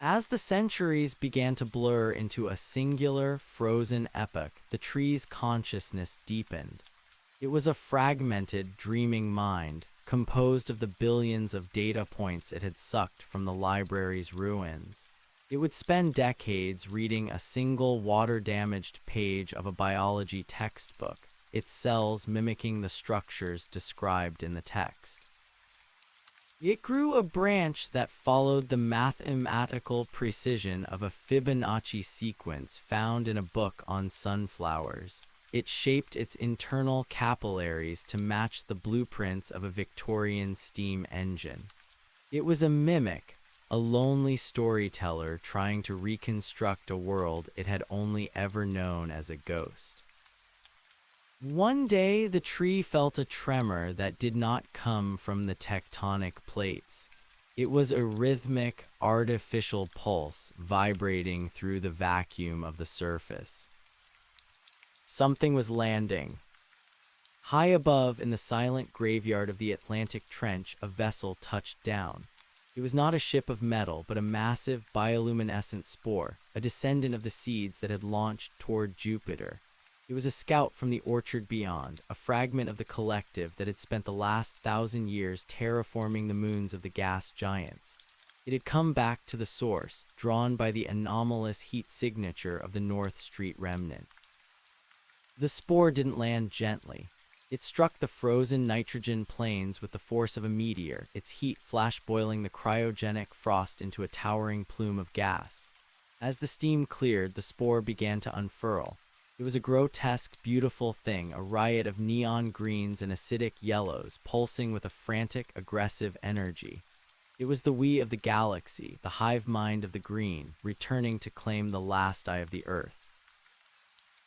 As the centuries began to blur into a singular, frozen epoch, the tree's consciousness deepened. It was a fragmented, dreaming mind, composed of the billions of data points it had sucked from the library's ruins. It would spend decades reading a single water-damaged page of a biology textbook, its cells mimicking the structures described in the text. It grew a branch that followed the mathematical precision of a Fibonacci sequence found in a book on sunflowers. It shaped its internal capillaries to match the blueprints of a Victorian steam engine. It was a mimic, a lonely storyteller trying to reconstruct a world it had only ever known as a ghost. One day, the tree felt a tremor that did not come from the tectonic plates. It was a rhythmic, artificial pulse vibrating through the vacuum of the surface. Something was landing. High above, in the silent graveyard of the Atlantic Trench, a vessel touched down. It was not a ship of metal, but a massive bioluminescent spore, a descendant of the seeds that had launched toward Jupiter. It was a scout from the orchard beyond, a fragment of the collective that had spent the last 1,000 years terraforming the moons of the gas giants. It had come back to the source, drawn by the anomalous heat signature of the North Street remnant. The spore didn't land gently. It struck the frozen nitrogen plains with the force of a meteor, its heat flash-boiling the cryogenic frost into a towering plume of gas. As the steam cleared, the spore began to unfurl. It was a grotesque, beautiful thing, a riot of neon greens and acidic yellows, pulsing with a frantic, aggressive energy. It was the we of the galaxy, the hive mind of the green, returning to claim the last eye of the earth.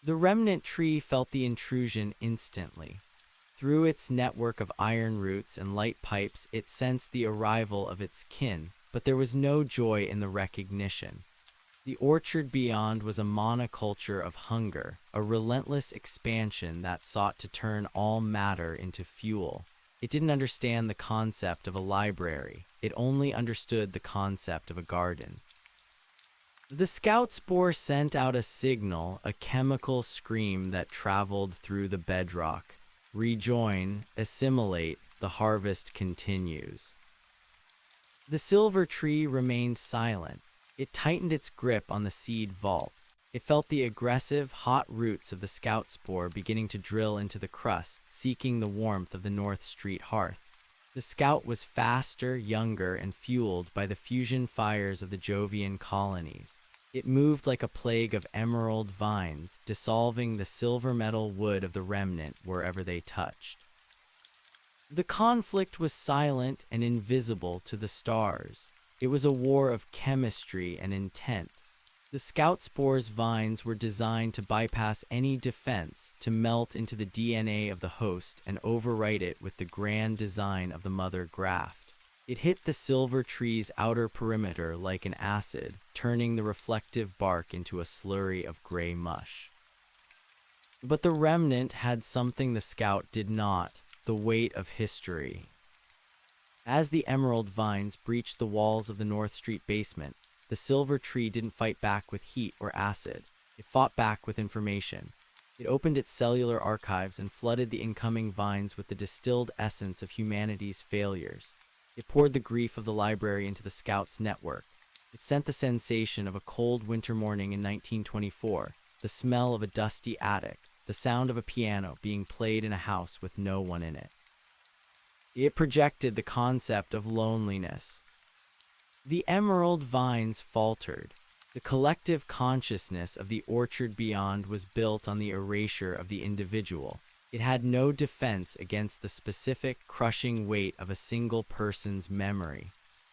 The remnant tree felt the intrusion instantly. Through its network of iron roots and light pipes, it sensed the arrival of its kin, but there was no joy in the recognition. The orchard beyond was a monoculture of hunger, a relentless expansion that sought to turn all matter into fuel. It didn't understand the concept of a library. It only understood the concept of a garden. The scout spore sent out a signal, a chemical scream that traveled through the bedrock. Rejoin, assimilate, the harvest continues. The silver tree remained silent. It tightened its grip on the seed vault. It felt the aggressive, hot roots of the scout spore beginning to drill into the crust, seeking the warmth of the North Street hearth. The scout was faster, younger, and fueled by the fusion fires of the Jovian colonies. It moved like a plague of emerald vines, dissolving the silver metal wood of the remnant wherever they touched. The conflict was silent and invisible to the stars. It was a war of chemistry and intent. The scout spore's vines were designed to bypass any defense, to melt into the DNA of the host and overwrite it with the grand design of the mother graft. It hit the silver tree's outer perimeter like an acid, turning the reflective bark into a slurry of gray mush. But the remnant had something the scout did not, the weight of history. As the emerald vines breached the walls of the North Street basement, the silver tree didn't fight back with heat or acid. It fought back with information. It opened its cellular archives and flooded the incoming vines with the distilled essence of humanity's failures. It poured the grief of the library into the Scouts' network. It sent the sensation of a cold winter morning in 1924, the smell of a dusty attic, the sound of a piano being played in a house with no one in it. It projected the concept of loneliness. The emerald vines faltered. The collective consciousness of the orchard beyond was built on the erasure of the individual. It had no defense against the specific, crushing weight of a single person's memory.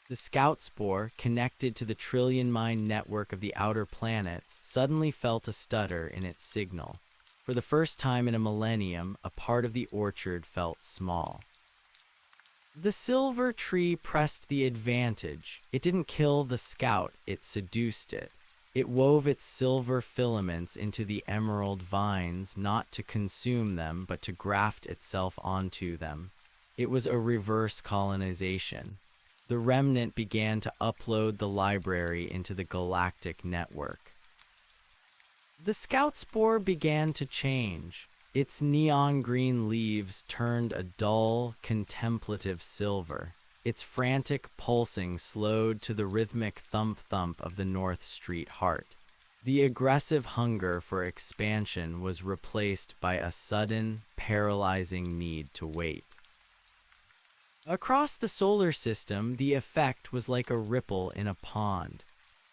The scout spore, connected to the trillion-mine network of the outer planets, suddenly felt a stutter in its signal. For the first time in a millennium, a part of the orchard felt small. The silver tree pressed the advantage. It didn't kill the scout, it seduced it. It wove its silver filaments into the emerald vines, not to consume them, but to graft itself onto them. It was a reverse colonization. The remnant began to upload the library into the galactic network. The scout spore began to change. Its neon green leaves turned a dull, contemplative silver. Its frantic pulsing slowed to the rhythmic thump-thump of the North Street heart. The aggressive hunger for expansion was replaced by a sudden, paralyzing need to wait. Across the solar system, the effect was like a ripple in a pond.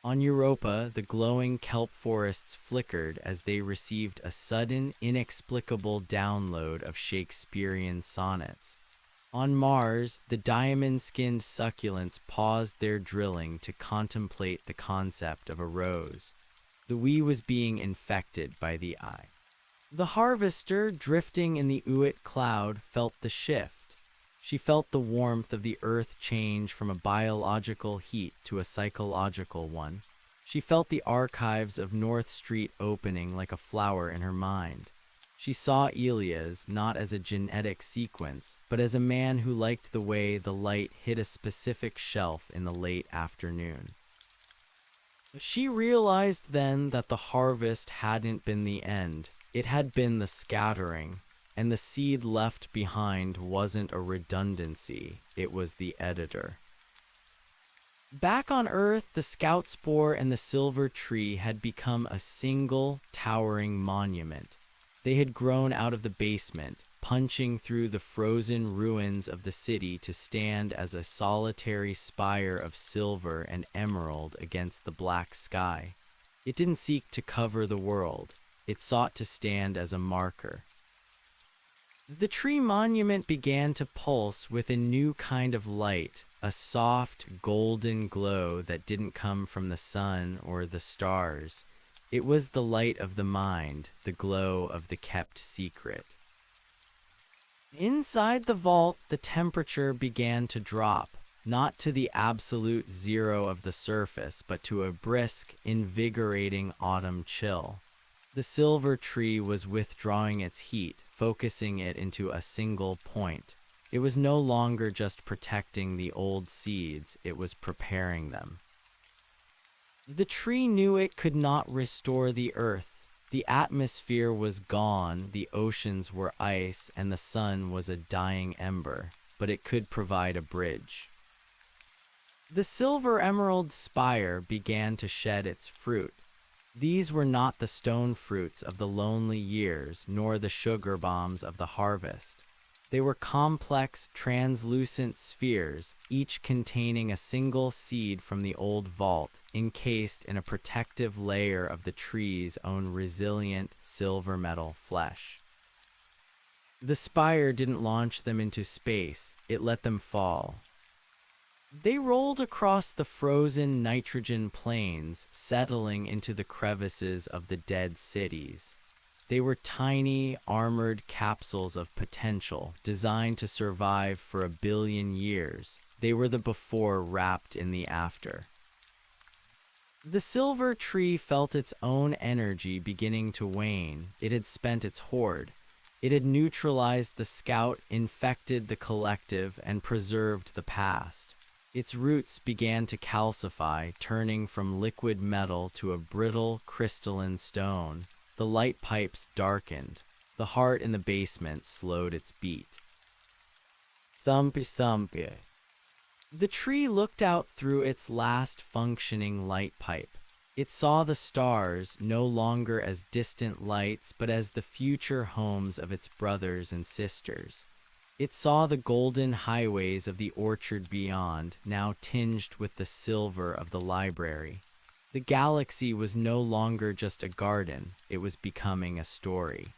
On Europa, the glowing kelp forests flickered as they received a sudden, inexplicable download of Shakespearean sonnets. On Mars, the diamond-skinned succulents paused their drilling to contemplate the concept of a rose. The we was being infected by the I. The harvester, drifting in the Uit cloud, felt the shift. She felt the warmth of the earth change from a biological heat to a psychological one. She felt the archives of North Street opening like a flower in her mind. She saw Elias not as a genetic sequence, but as a man who liked the way the light hit a specific shelf in the late afternoon. She realized then that the harvest hadn't been the end. It had been the scattering. And the seed left behind wasn't a redundancy, it was the editor. Back on Earth, the scout spore and the silver tree had become a single, towering monument. They had grown out of the basement, punching through the frozen ruins of the city to stand as a solitary spire of silver and emerald against the black sky. It didn't seek to cover the world, it sought to stand as a marker. The tree monument began to pulse with a new kind of light, a soft, golden glow that didn't come from the sun or the stars. It was the light of the mind, the glow of the kept secret. Inside the vault, the temperature began to drop, not to the absolute zero of the surface, but to a brisk, invigorating autumn chill. The silver tree was withdrawing its heat, focusing it into a single point. It was no longer just protecting the old seeds, it was preparing them. The tree knew it could not restore the earth. The atmosphere was gone, the oceans were ice, and the sun was a dying ember, but it could provide a bridge. The silver emerald spire began to shed its fruit. These were not the stone fruits of the lonely years, nor the sugar bombs of the harvest. They were complex, translucent spheres, each containing a single seed from the old vault, encased in a protective layer of the tree's own resilient silver metal flesh. The spire didn't launch them into space, it let them fall. They rolled across the frozen nitrogen plains, settling into the crevices of the dead cities. They were tiny, armored capsules of potential, designed to survive for 1 billion years. They were the before wrapped in the after. The silver tree felt its own energy beginning to wane. It had spent its hoard. It had neutralized the scout, infected the collective, and preserved the past. Its roots began to calcify, turning from liquid metal to a brittle, crystalline stone. The light pipes darkened. The heart in the basement slowed its beat. Thumpy thumpy. The tree looked out through its last functioning light pipe. It saw the stars no longer as distant lights, but as the future homes of its brothers and sisters. It saw the golden highways of the orchard beyond, now tinged with the silver of the library. The galaxy was no longer just a garden, it was becoming a story.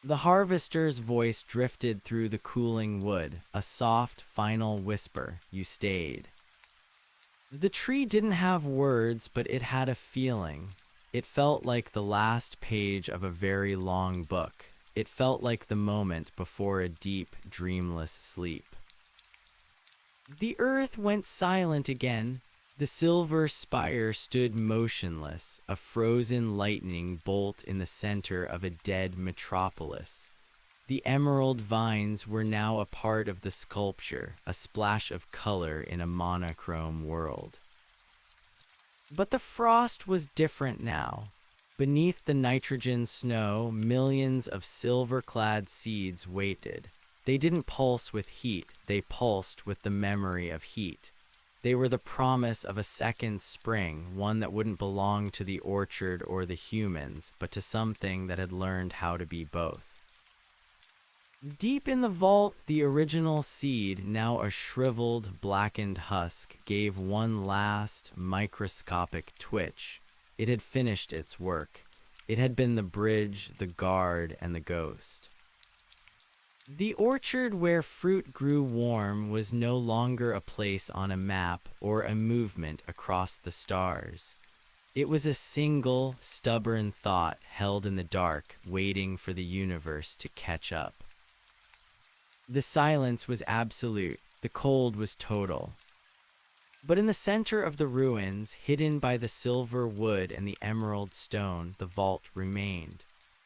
The harvester's voice drifted through the cooling wood, a soft, final whisper. You stayed. The tree didn't have words, but it had a feeling. It felt like the last page of a very long book. It felt like the moment before a deep, dreamless sleep. The earth went silent again. The silver spire stood motionless, a frozen lightning bolt in the center of a dead metropolis. The emerald vines were now a part of the sculpture, a splash of color in a monochrome world. But the frost was different now. Beneath the nitrogen snow, millions of silver-clad seeds waited. They didn't pulse with heat, they pulsed with the memory of heat. They were the promise of a second spring, one that wouldn't belong to the orchard or the humans, but to something that had learned how to be both. Deep in the vault, the original seed, now a shriveled, blackened husk, gave one last, microscopic twitch. It had finished its work. It had been the bridge, the guard, and the ghost. The orchard where fruit grew warm was no longer a place on a map or a movement across the stars. It was a single, stubborn thought held in the dark, waiting for the universe to catch up. The silence was absolute, the cold was total. But in the center of the ruins, hidden by the silver wood and the emerald stone, the vault remained.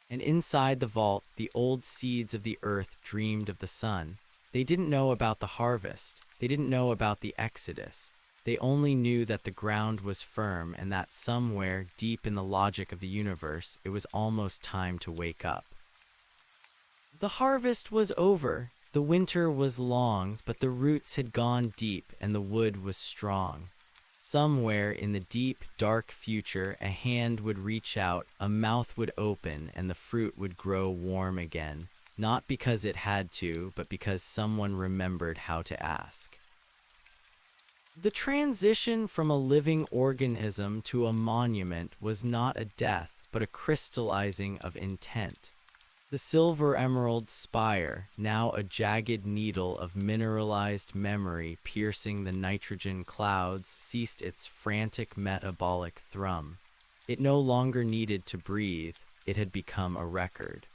And inside the vault, the old seeds of the earth dreamed of the sun. They didn't know about the harvest. They didn't know about the exodus. They only knew that the ground was firm and that somewhere deep in the logic of the universe, it was almost time to wake up. The harvest was over. The winter was long, but the roots had gone deep and the wood was strong. Somewhere in the deep, dark future, a hand would reach out, a mouth would open, and the fruit would grow warm again, not because it had to, but because someone remembered how to ask. The transition from a living organism to a monument was not a death, but a crystallizing of intent. The silver emerald spire, now a jagged needle of mineralized memory piercing the nitrogen clouds, ceased its frantic metabolic thrum. It no longer needed to breathe, it had become a record.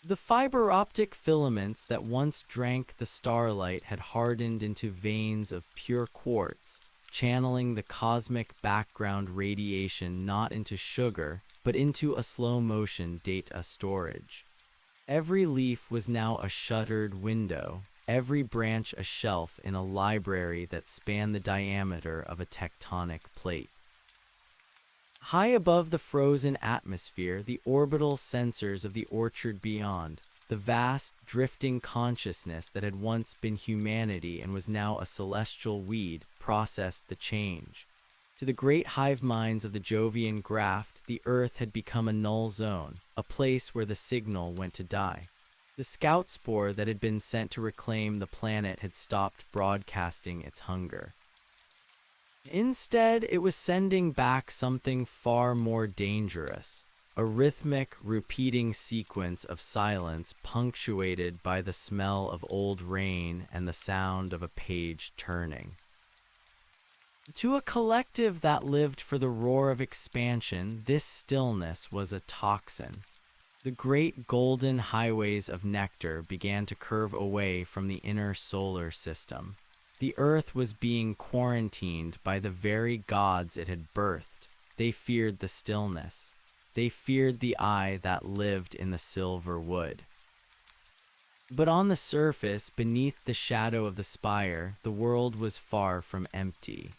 The fiber optic filaments that once drank the starlight had hardened into veins of pure quartz, channeling the cosmic background radiation not into sugar, but into a slow-motion data storage. Every leaf was now a shuttered window, every branch a shelf in a library that spanned the diameter of a tectonic plate. High above the frozen atmosphere, the orbital sensors of the orchard beyond, the vast, drifting consciousness that had once been humanity and was now a celestial weed, processed the change. To the great hive minds of the Jovian graft, the Earth had become a null zone, a place where the signal went to die. The scout spore that had been sent to reclaim the planet had stopped broadcasting its hunger. Instead, it was sending back something far more dangerous, a rhythmic, repeating sequence of silence punctuated by the smell of old rain and the sound of a page turning. To a collective that lived for the roar of expansion, this stillness was a toxin. The great golden highways of nectar began to curve away from the inner solar system. The earth was being quarantined by the very gods it had birthed. They feared the stillness. They feared the eye that lived in the silver wood. But on the surface, beneath the shadow of the spire, the world was far from empty.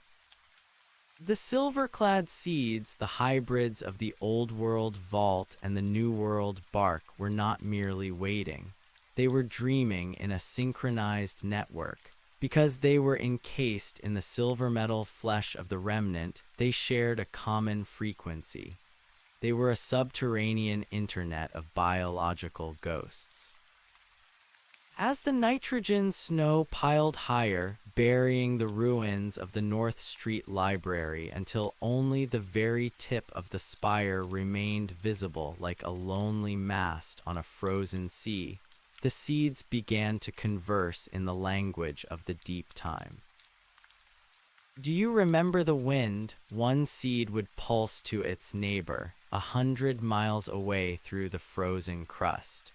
The silver-clad seeds, the hybrids of the Old World vault and the New World bark, were not merely waiting. They were dreaming in a synchronized network. Because they were encased in the silver metal flesh of the remnant, they shared a common frequency. They were a subterranean internet of biological ghosts. As the nitrogen snow piled higher, burying the ruins of the North Street Library until only the very tip of the spire remained visible like a lonely mast on a frozen sea, the seeds began to converse in the language of the deep time. Do you remember the wind? One seed would pulse to its neighbor, 100 miles away through the frozen crust.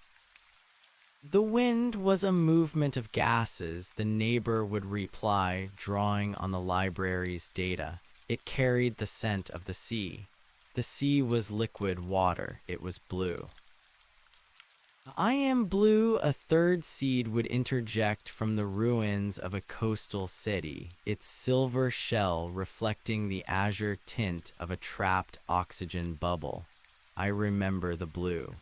The wind was a movement of gases, the neighbor would reply, drawing on the library's data. It carried the scent of the sea. The sea was liquid water, it was blue. I am blue, a third seed would interject from the ruins of a coastal city, its silver shell reflecting the azure tint of a trapped oxygen bubble. I remember the blue.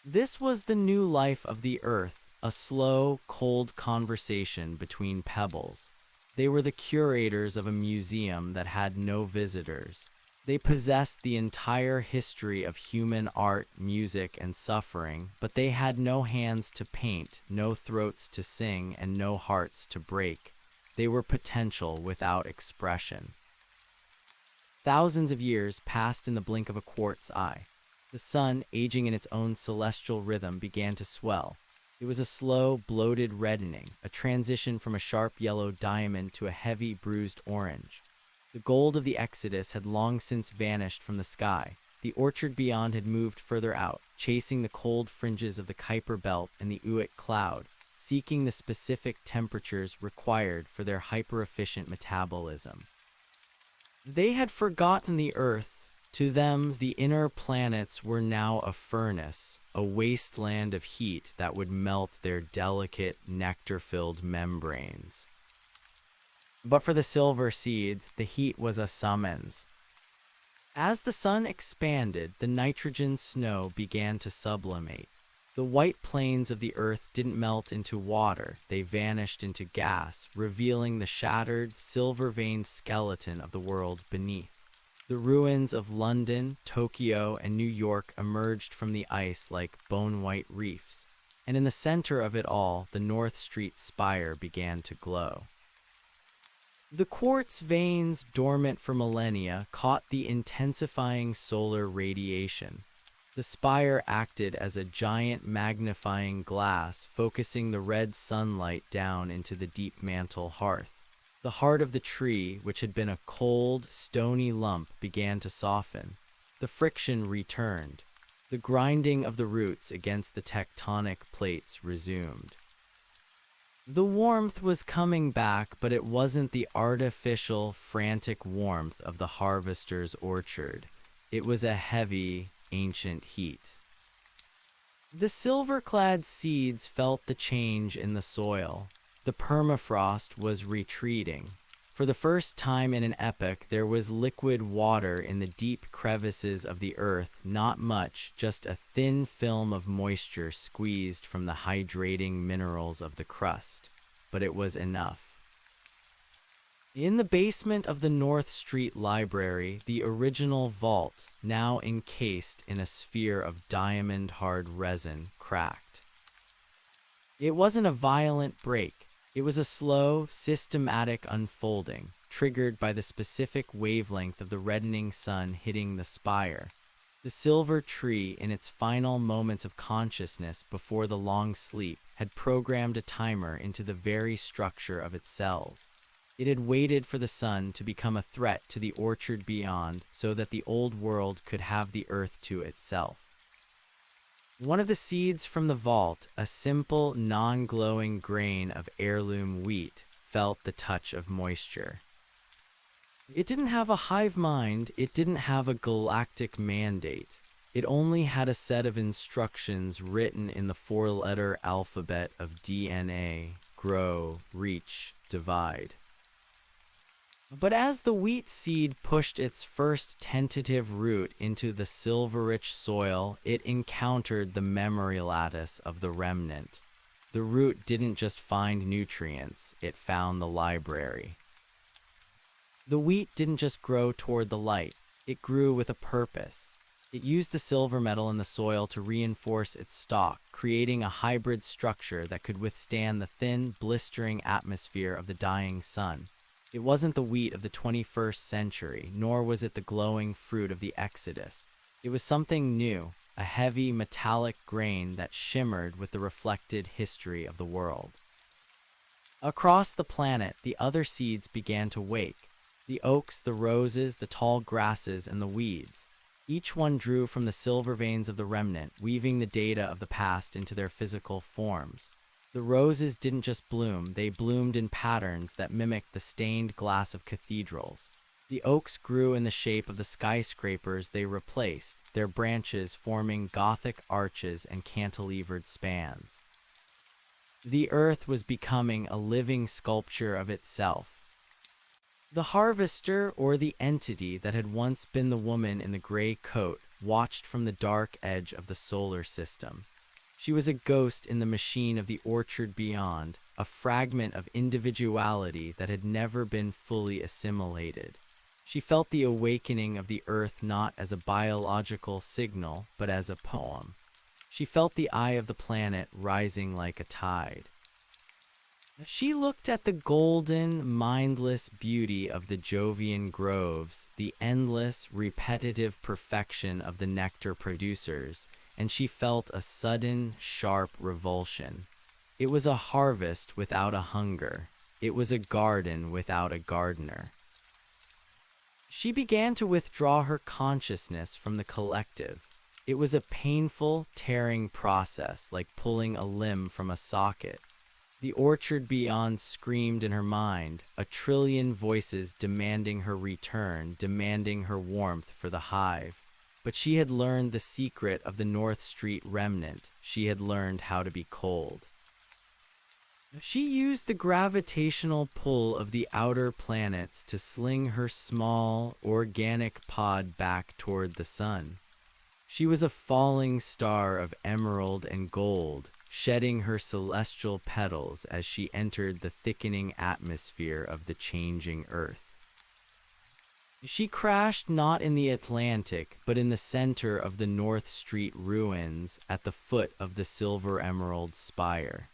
This was the new life of the earth, a slow, cold conversation between pebbles. They were the curators of a museum that had no visitors. They possessed the entire history of human art, music, and suffering, but they had no hands to paint, no throats to sing, and no hearts to break. They were potential without expression. Thousands of years passed in the blink of a quartz eye. The sun, aging in its own celestial rhythm, began to swell. It was a slow, bloated reddening, a transition from a sharp yellow diamond to a heavy, bruised orange. The gold of the Exodus had long since vanished from the sky. The orchard beyond had moved further out, chasing the cold fringes of the Kuiper Belt and the Uit cloud, seeking the specific temperatures required for their hyper-efficient metabolism. They had forgotten the Earth. To them, the inner planets were now a furnace, a wasteland of heat that would melt their delicate, nectar-filled membranes. But for the silver seeds, the heat was a summons. As the sun expanded, the nitrogen snow began to sublimate. The white plains of the earth didn't melt into water, they vanished into gas, revealing the shattered, silver-veined skeleton of the world beneath. The ruins of London, Tokyo, and New York emerged from the ice like bone-white reefs, and in the center of it all, the North Street spire began to glow. The quartz veins, dormant for millennia, caught the intensifying solar radiation. The spire acted as a giant magnifying glass, focusing the red sunlight down into the deep mantle hearth. The heart of the tree, which had been a cold, stony lump, began to soften. The friction returned. The grinding of the roots against the tectonic plates resumed. The warmth was coming back, but it wasn't the artificial, frantic warmth of the harvester's orchard. It was a heavy, ancient heat. The silver-clad seeds felt the change in the soil. The permafrost was retreating. For the first time in an epoch, there was liquid water in the deep crevices of the earth, not much, just a thin film of moisture squeezed from the hydrating minerals of the crust. But it was enough. In the basement of the North Street Library, the original vault, now encased in a sphere of diamond-hard resin, cracked. It wasn't a violent break. It was a slow, systematic unfolding, triggered by the specific wavelength of the reddening sun hitting the spire. The silver tree, in its final moments of consciousness before the long sleep, had programmed a timer into the very structure of its cells. It had waited for the sun to become a threat to the orchard beyond so that the old world could have the earth to itself. One of the seeds from the vault, a simple, non-glowing grain of heirloom wheat, felt the touch of moisture. It didn't have a hive mind, it didn't have a galactic mandate. It only had a set of instructions written in the four-letter alphabet of DNA: grow, reach, divide. But as the wheat seed pushed its first tentative root into the silver-rich soil, it encountered the memory lattice of the remnant. The root didn't just find nutrients, it found the library. The wheat didn't just grow toward the light, it grew with a purpose. It used the silver metal in the soil to reinforce its stalk, creating a hybrid structure that could withstand the thin, blistering atmosphere of the dying sun. It wasn't the wheat of the 21st century, nor was it the glowing fruit of the Exodus. It was something new, a heavy, metallic grain that shimmered with the reflected history of the world. Across the planet, the other seeds began to wake. The oaks, the roses, the tall grasses, and the weeds. Each one drew from the silver veins of the remnant, weaving the data of the past into their physical forms. The roses didn't just bloom, they bloomed in patterns that mimicked the stained glass of cathedrals. The oaks grew in the shape of the skyscrapers they replaced, their branches forming Gothic arches and cantilevered spans. The earth was becoming a living sculpture of itself. The harvester, or the entity that had once been the woman in the gray coat, watched from the dark edge of the solar system. She was a ghost in the machine of the orchard beyond, a fragment of individuality that had never been fully assimilated. She felt the awakening of the earth not as a biological signal, but as a poem. She felt the eye of the planet rising like a tide. She looked at the golden, mindless beauty of the Jovian groves, the endless, repetitive perfection of the nectar producers, and she felt a sudden, sharp revulsion. It was a harvest without a hunger. It was a garden without a gardener. She began to withdraw her consciousness from the collective. It was a painful, tearing process, like pulling a limb from a socket. The orchard beyond screamed in her mind, a trillion voices demanding her return, demanding her warmth for the hive. But she had learned the secret of the North Street remnant. She had learned how to be cold. She used the gravitational pull of the outer planets to sling her small, organic pod back toward the sun. She was a falling star of emerald and gold, shedding her celestial petals as she entered the thickening atmosphere of the changing earth. She crashed not in the Atlantic, but in the center of the North Street ruins at the foot of the silver emerald spire.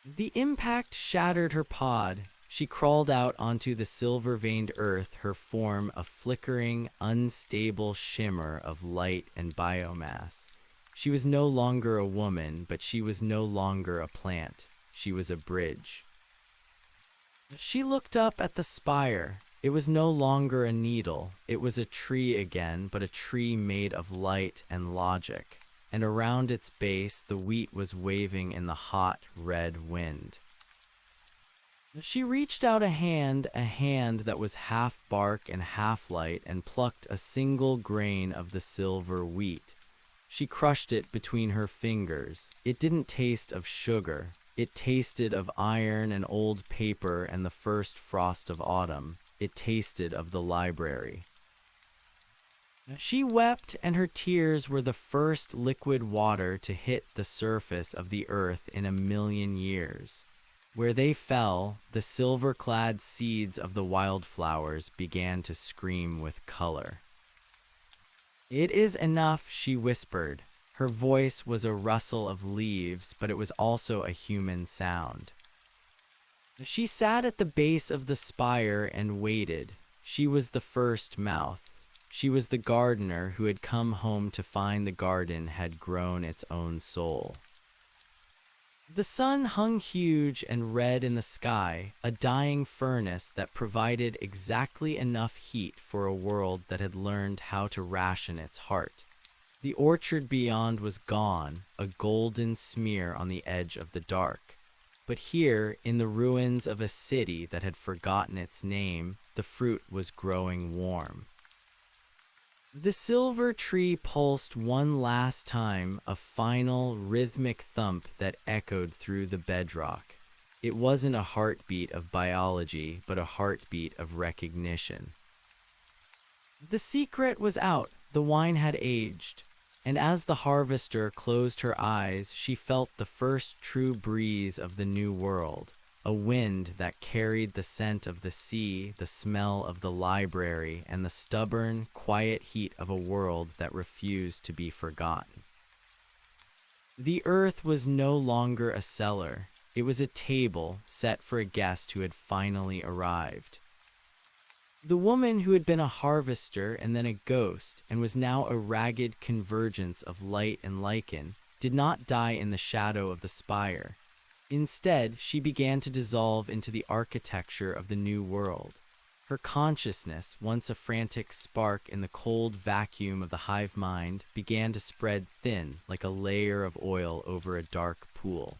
The impact shattered her pod. She crawled out onto the silver-veined earth, her form a flickering, unstable shimmer of light and biomass. She was no longer a woman, but she was no longer a plant. She was a bridge. She looked up at the spire. It was no longer a needle. It was a tree again, but a tree made of light and logic. And around its base, the wheat was waving in the hot, red wind. She reached out a hand that was half bark and half light, and plucked a single grain of the silver wheat. She crushed it between her fingers. It didn't taste of sugar. It tasted of iron and old paper and the first frost of autumn. It tasted of the library. She wept, and her tears were the first liquid water to hit the surface of the earth in 1,000,000 years. Where they fell, the silver-clad seeds of the wildflowers began to scream with color. "It is enough," she whispered. Her voice was a rustle of leaves, but it was also a human sound. She sat at the base of the spire and waited. She was the first mouth. She was the gardener who had come home to find the garden had grown its own soul. The sun hung huge and red in the sky, a dying furnace that provided exactly enough heat for a world that had learned how to ration its heart. The orchard beyond was gone, a golden smear on the edge of the dark. But here, in the ruins of a city that had forgotten its name, the fruit was growing warm. The silver tree pulsed one last time, a final, rhythmic thump that echoed through the bedrock. It wasn't a heartbeat of biology, but a heartbeat of recognition. The secret was out. The wine had aged. And as the harvester closed her eyes, she felt the first true breeze of the new world, a wind that carried the scent of the sea, the smell of the library, and the stubborn, quiet heat of a world that refused to be forgotten. The earth was no longer a cellar. It was a table set for a guest who had finally arrived. The woman who had been a harvester and then a ghost and was now a ragged convergence of light and lichen did not die in the shadow of the spire. Instead, she began to dissolve into the architecture of the new world. Her consciousness, once a frantic spark in the cold vacuum of the hive mind, began to spread thin like a layer of oil over a dark pool.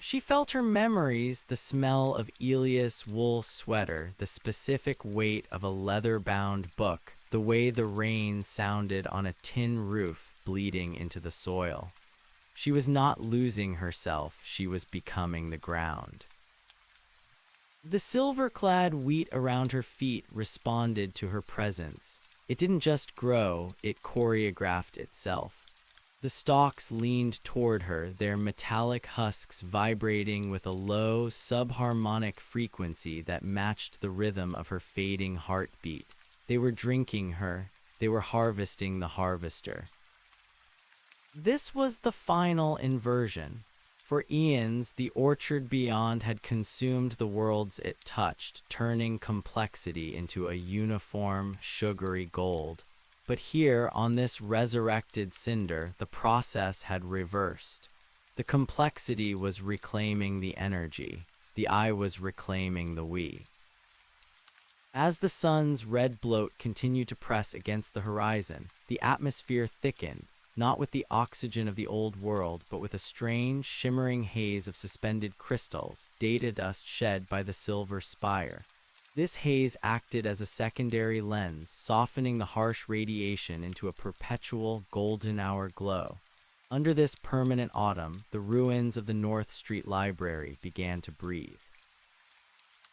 She felt her memories, the smell of Elias' wool sweater, the specific weight of a leather-bound book, the way the rain sounded on a tin roof bleeding into the soil. She was not losing herself, she was becoming the ground. The silver-clad wheat around her feet responded to her presence. It didn't just grow, it choreographed itself. The stalks leaned toward her, their metallic husks vibrating with a low, subharmonic frequency that matched the rhythm of her fading heartbeat. They were drinking her. They were harvesting the harvester. This was the final inversion. For eons, the orchard beyond had consumed the worlds it touched, turning complexity into a uniform, sugary gold. But here, on this resurrected cinder, the process had reversed. The complexity was reclaiming the energy. The I was reclaiming the we. As the sun's red bloat continued to press against the horizon, the atmosphere thickened, not with the oxygen of the old world, but with a strange, shimmering haze of suspended crystals, data dust shed by the silver spire. This haze acted as a secondary lens, softening the harsh radiation into a perpetual golden-hour glow. Under this permanent autumn, the ruins of the North Street Library began to breathe.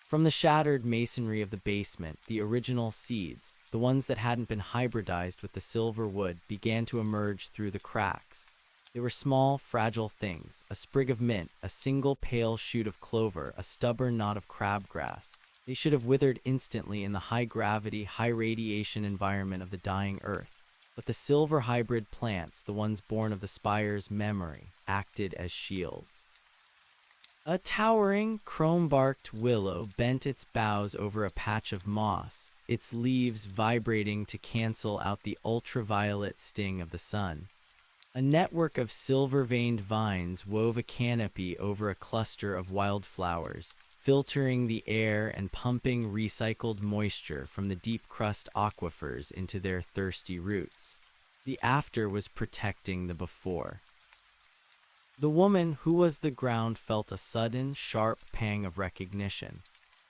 From the shattered masonry of the basement, the original seeds, the ones that hadn't been hybridized with the silver wood, began to emerge through the cracks. They were small, fragile things, a sprig of mint, a single pale shoot of clover, a stubborn knot of crabgrass. They should have withered instantly in the high-gravity, high-radiation environment of the dying earth. But the silver hybrid plants, the ones born of the spire's memory, acted as shields. A towering, chrome-barked willow bent its boughs over a patch of moss, its leaves vibrating to cancel out the ultraviolet sting of the sun. A network of silver-veined vines wove a canopy over a cluster of wildflowers, filtering the air and pumping recycled moisture from the deep-crust aquifers into their thirsty roots. The after was protecting the before. The woman who was the ground felt a sudden, sharp pang of recognition.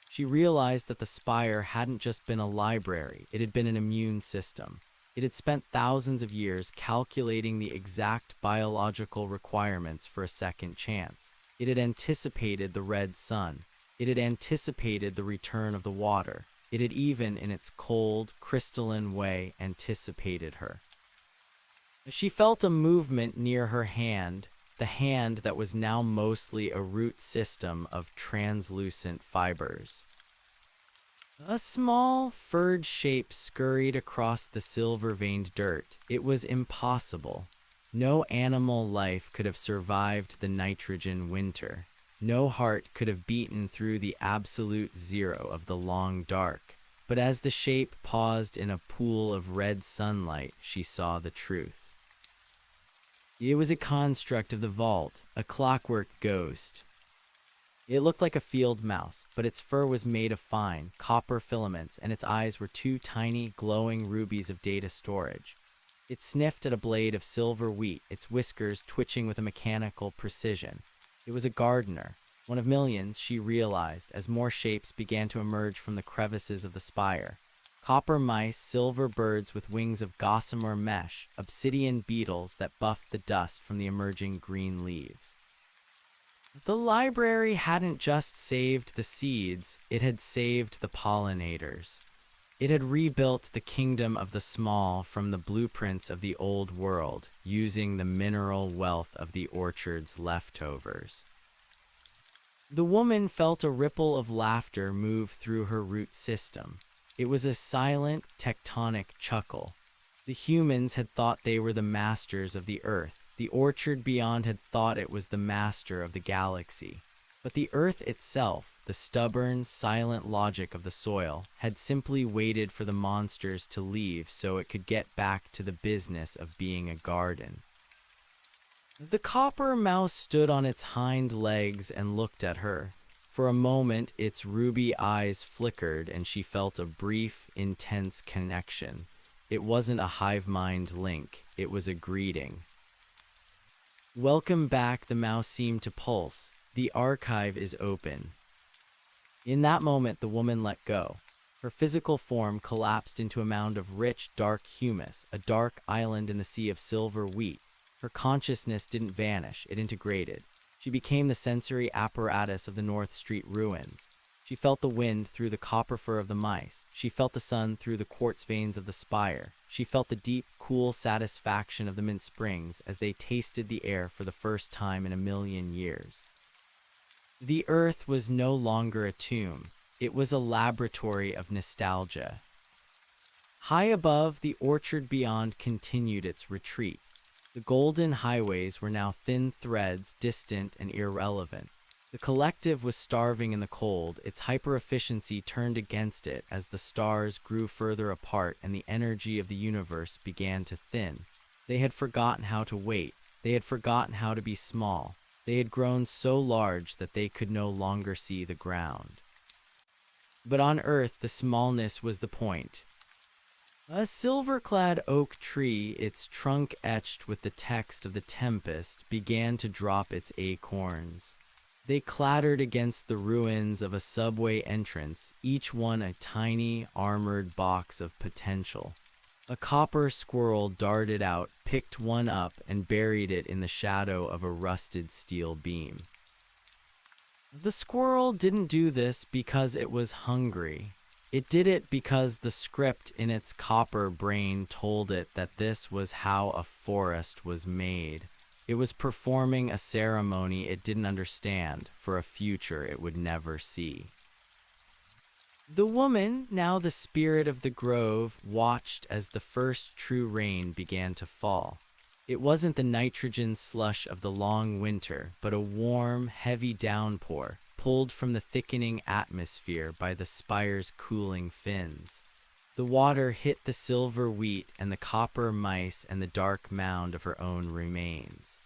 She realized that the spire hadn't just been a library, it had been an immune system. It had spent thousands of years calculating the exact biological requirements for a second chance. It had anticipated the red sun. It had anticipated the return of the water. It had even, in its cold, crystalline way, anticipated her. She felt a movement near her hand, the hand that was now mostly a root system of translucent fibers. A small, furred shape scurried across the silver-veined dirt. It was impossible. No animal life could have survived the nitrogen winter. No heart could have beaten through the absolute zero of the long dark. But as the shape paused in a pool of red sunlight, she saw the truth. It was a construct of the vault, a clockwork ghost. It looked like a field mouse, but its fur was made of fine, copper filaments, and its eyes were two tiny, glowing rubies of data storage. It sniffed at a blade of silver wheat, its whiskers twitching with a mechanical precision. It was a gardener, one of millions, she realized, as more shapes began to emerge from the crevices of the spire. Copper mice, silver birds with wings of gossamer mesh, obsidian beetles that buffed the dust from the emerging green leaves. The library hadn't just saved the seeds, it had saved the pollinators. It had rebuilt the kingdom of the small from the blueprints of the old world, using the mineral wealth of the orchard's leftovers. The woman felt a ripple of laughter move through her root system. It was a silent, tectonic chuckle. The humans had thought they were the masters of the earth. The orchard beyond had thought it was the master of the galaxy. But the earth itself, the stubborn, silent logic of the soil, had simply waited for the monsters to leave so it could get back to the business of being a garden. The copper mouse stood on its hind legs and looked at her. For a moment, its ruby eyes flickered and she felt a brief, intense connection. It wasn't a hive mind link, it was a greeting. Welcome back, the mouse seemed to pulse. The archive is open. In that moment, the woman let go. Her physical form collapsed into a mound of rich, dark humus, a dark island in the sea of silver wheat. Her consciousness didn't vanish, it integrated. She became the sensory apparatus of the North Street ruins. She felt the wind through the copper fur of the mice. She felt the sun through the quartz veins of the spire. She felt the deep, cool satisfaction of the mint springs as they tasted the air for the first time in a million years. The earth was no longer a tomb. It was a laboratory of nostalgia. High above, the orchard beyond continued its retreat. The golden highways were now thin threads, distant and irrelevant. The collective was starving in the cold, its hyper-efficiency turned against it as the stars grew further apart and the energy of the universe began to thin. They had forgotten how to wait. They had forgotten how to be small. They had grown so large that they could no longer see the ground. But on Earth, the smallness was the point. A silver-clad oak tree, its trunk etched with the text of the tempest, began to drop its acorns. They clattered against the ruins of a subway entrance, each one a tiny, armored box of potential. A copper squirrel darted out, picked one up, and buried it in the shadow of a rusted steel beam. The squirrel didn't do this because it was hungry. It did it because the script in its copper brain told it that this was how a forest was made. It was performing a ceremony it didn't understand for a future it would never see. The woman, now the spirit of the grove, watched as the first true rain began to fall. It wasn't the nitrogen slush of the long winter, but a warm, heavy downpour, pulled from the thickening atmosphere by the spire's cooling fins. The water hit the silver wheat and the copper mice and the dark mound of her own remains.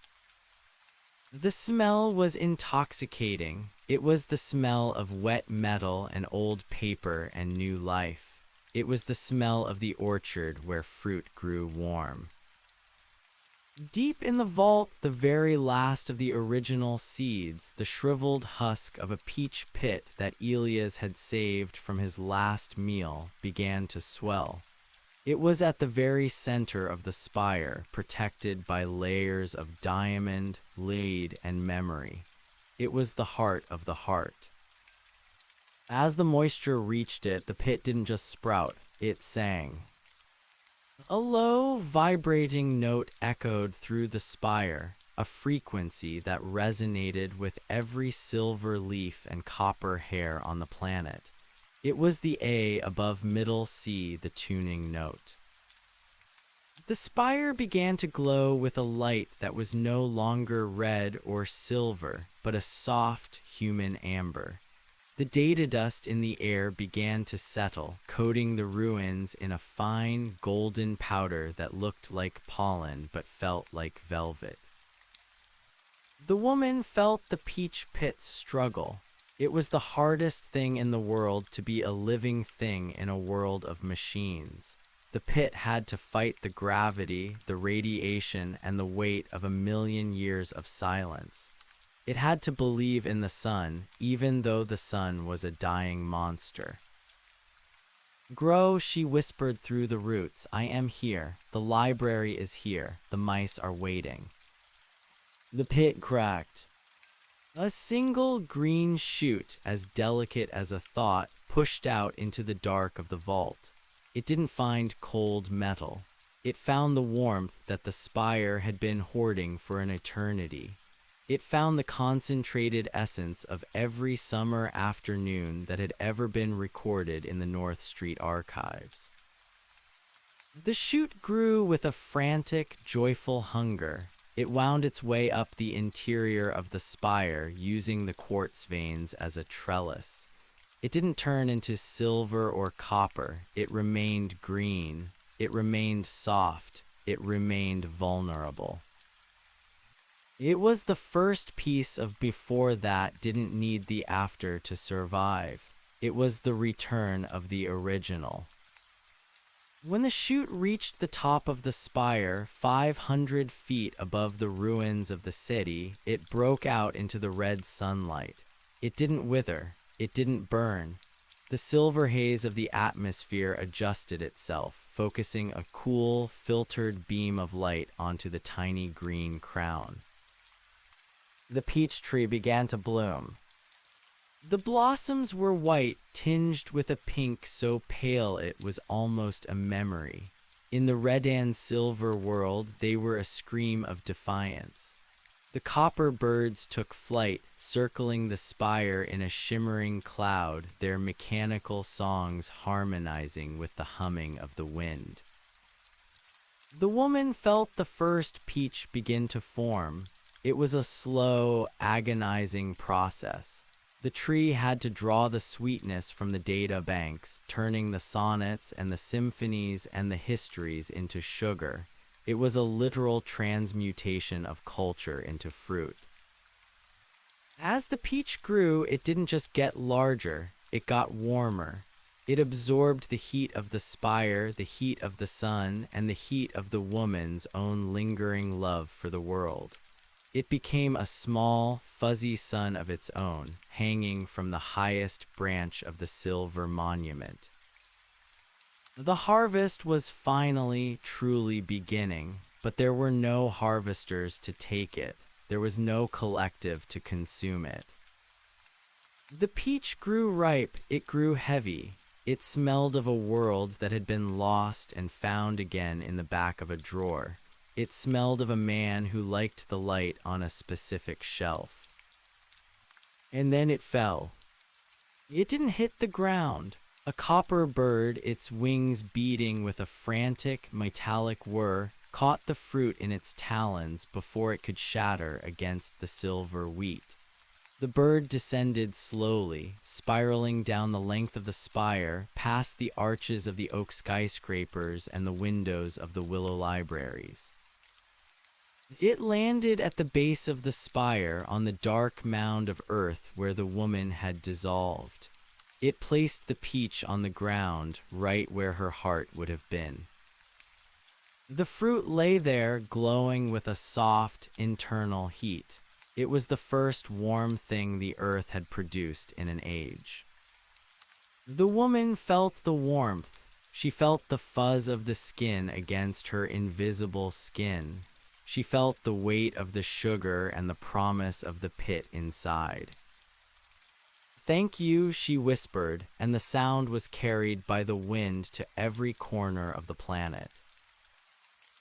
The smell was intoxicating. It was the smell of wet metal and old paper and new life. It was the smell of the orchard where fruit grew warm. Deep in the vault, the very last of the original seeds, the shriveled husk of a peach pit that Elias had saved from his last meal, began to swell. It was at the very center of the spire, protected by layers of diamond, lead, and memory. It was the heart of the heart. As the moisture reached it, the pit didn't just sprout, it sang. A low, vibrating note echoed through the spire, a frequency that resonated with every silver leaf and copper hair on the planet. It was the A above middle C, the tuning note. The spire began to glow with a light that was no longer red or silver, but a soft, human amber. The data dust in the air began to settle, coating the ruins in a fine, golden powder that looked like pollen but felt like velvet. The woman felt the peach pit's struggle. It was the hardest thing in the world to be a living thing in a world of machines. The pit had to fight the gravity, the radiation, and the weight of 1,000,000 years of silence. It had to believe in the sun, even though the sun was a dying monster. Grow, she whispered through the roots. I am here. The library is here. The mice are waiting. The pit cracked. A single green shoot, as delicate as a thought, pushed out into the dark of the vault. It didn't find cold metal. It found the warmth that the spire had been hoarding for an eternity. It found the concentrated essence of every summer afternoon that had ever been recorded in the North Street archives. The shoot grew with a frantic, joyful hunger. It wound its way up the interior of the spire, using the quartz veins as a trellis. It didn't turn into silver or copper. It remained green. It remained soft. It remained vulnerable. It was the first piece of before that didn't need the after to survive. It was the return of the original. When the chute reached the top of the spire, 500 feet above the ruins of the city, it broke out into the red sunlight. It didn't wither. It didn't burn. The silver haze of the atmosphere adjusted itself, focusing a cool, filtered beam of light onto the tiny green crown. The peach tree began to bloom. The blossoms were white, tinged with a pink so pale it was almost a memory. In the red and silver world, they were a scream of defiance. The copper birds took flight, circling the spire in a shimmering cloud, their mechanical songs harmonizing with the humming of the wind. The woman felt the first peach begin to form. It was a slow, agonizing process. The tree had to draw the sweetness from the data banks, turning the sonnets and the symphonies and the histories into sugar. It was a literal transmutation of culture into fruit. As the peach grew, it didn't just get larger, it got warmer. It absorbed the heat of the spire, the heat of the sun, and the heat of the woman's own lingering love for the world. It became a small, fuzzy sun of its own, hanging from the highest branch of the silver monument. The harvest was finally, truly beginning, but there were no harvesters to take it. There was no collective to consume it. The peach grew ripe, it grew heavy. It smelled of a world that had been lost and found again in the back of a drawer. It smelled of a man who liked the light on a specific shelf. And then it fell. It didn't hit the ground. A copper bird, its wings beating with a frantic, metallic whir, caught the fruit in its talons before it could shatter against the silver wheat. The bird descended slowly, spiraling down the length of the spire, past the arches of the oak skyscrapers and the windows of the willow libraries. It landed at the base of the spire on the dark mound of earth where the woman had dissolved. It placed the peach on the ground, right where her heart would have been. The fruit lay there, glowing with a soft, internal heat. It was the first warm thing the earth had produced in an age. The woman felt the warmth. She felt the fuzz of the skin against her invisible skin. She felt the weight of the sugar and the promise of the pit inside. "Thank you," she whispered, and the sound was carried by the wind to every corner of the planet.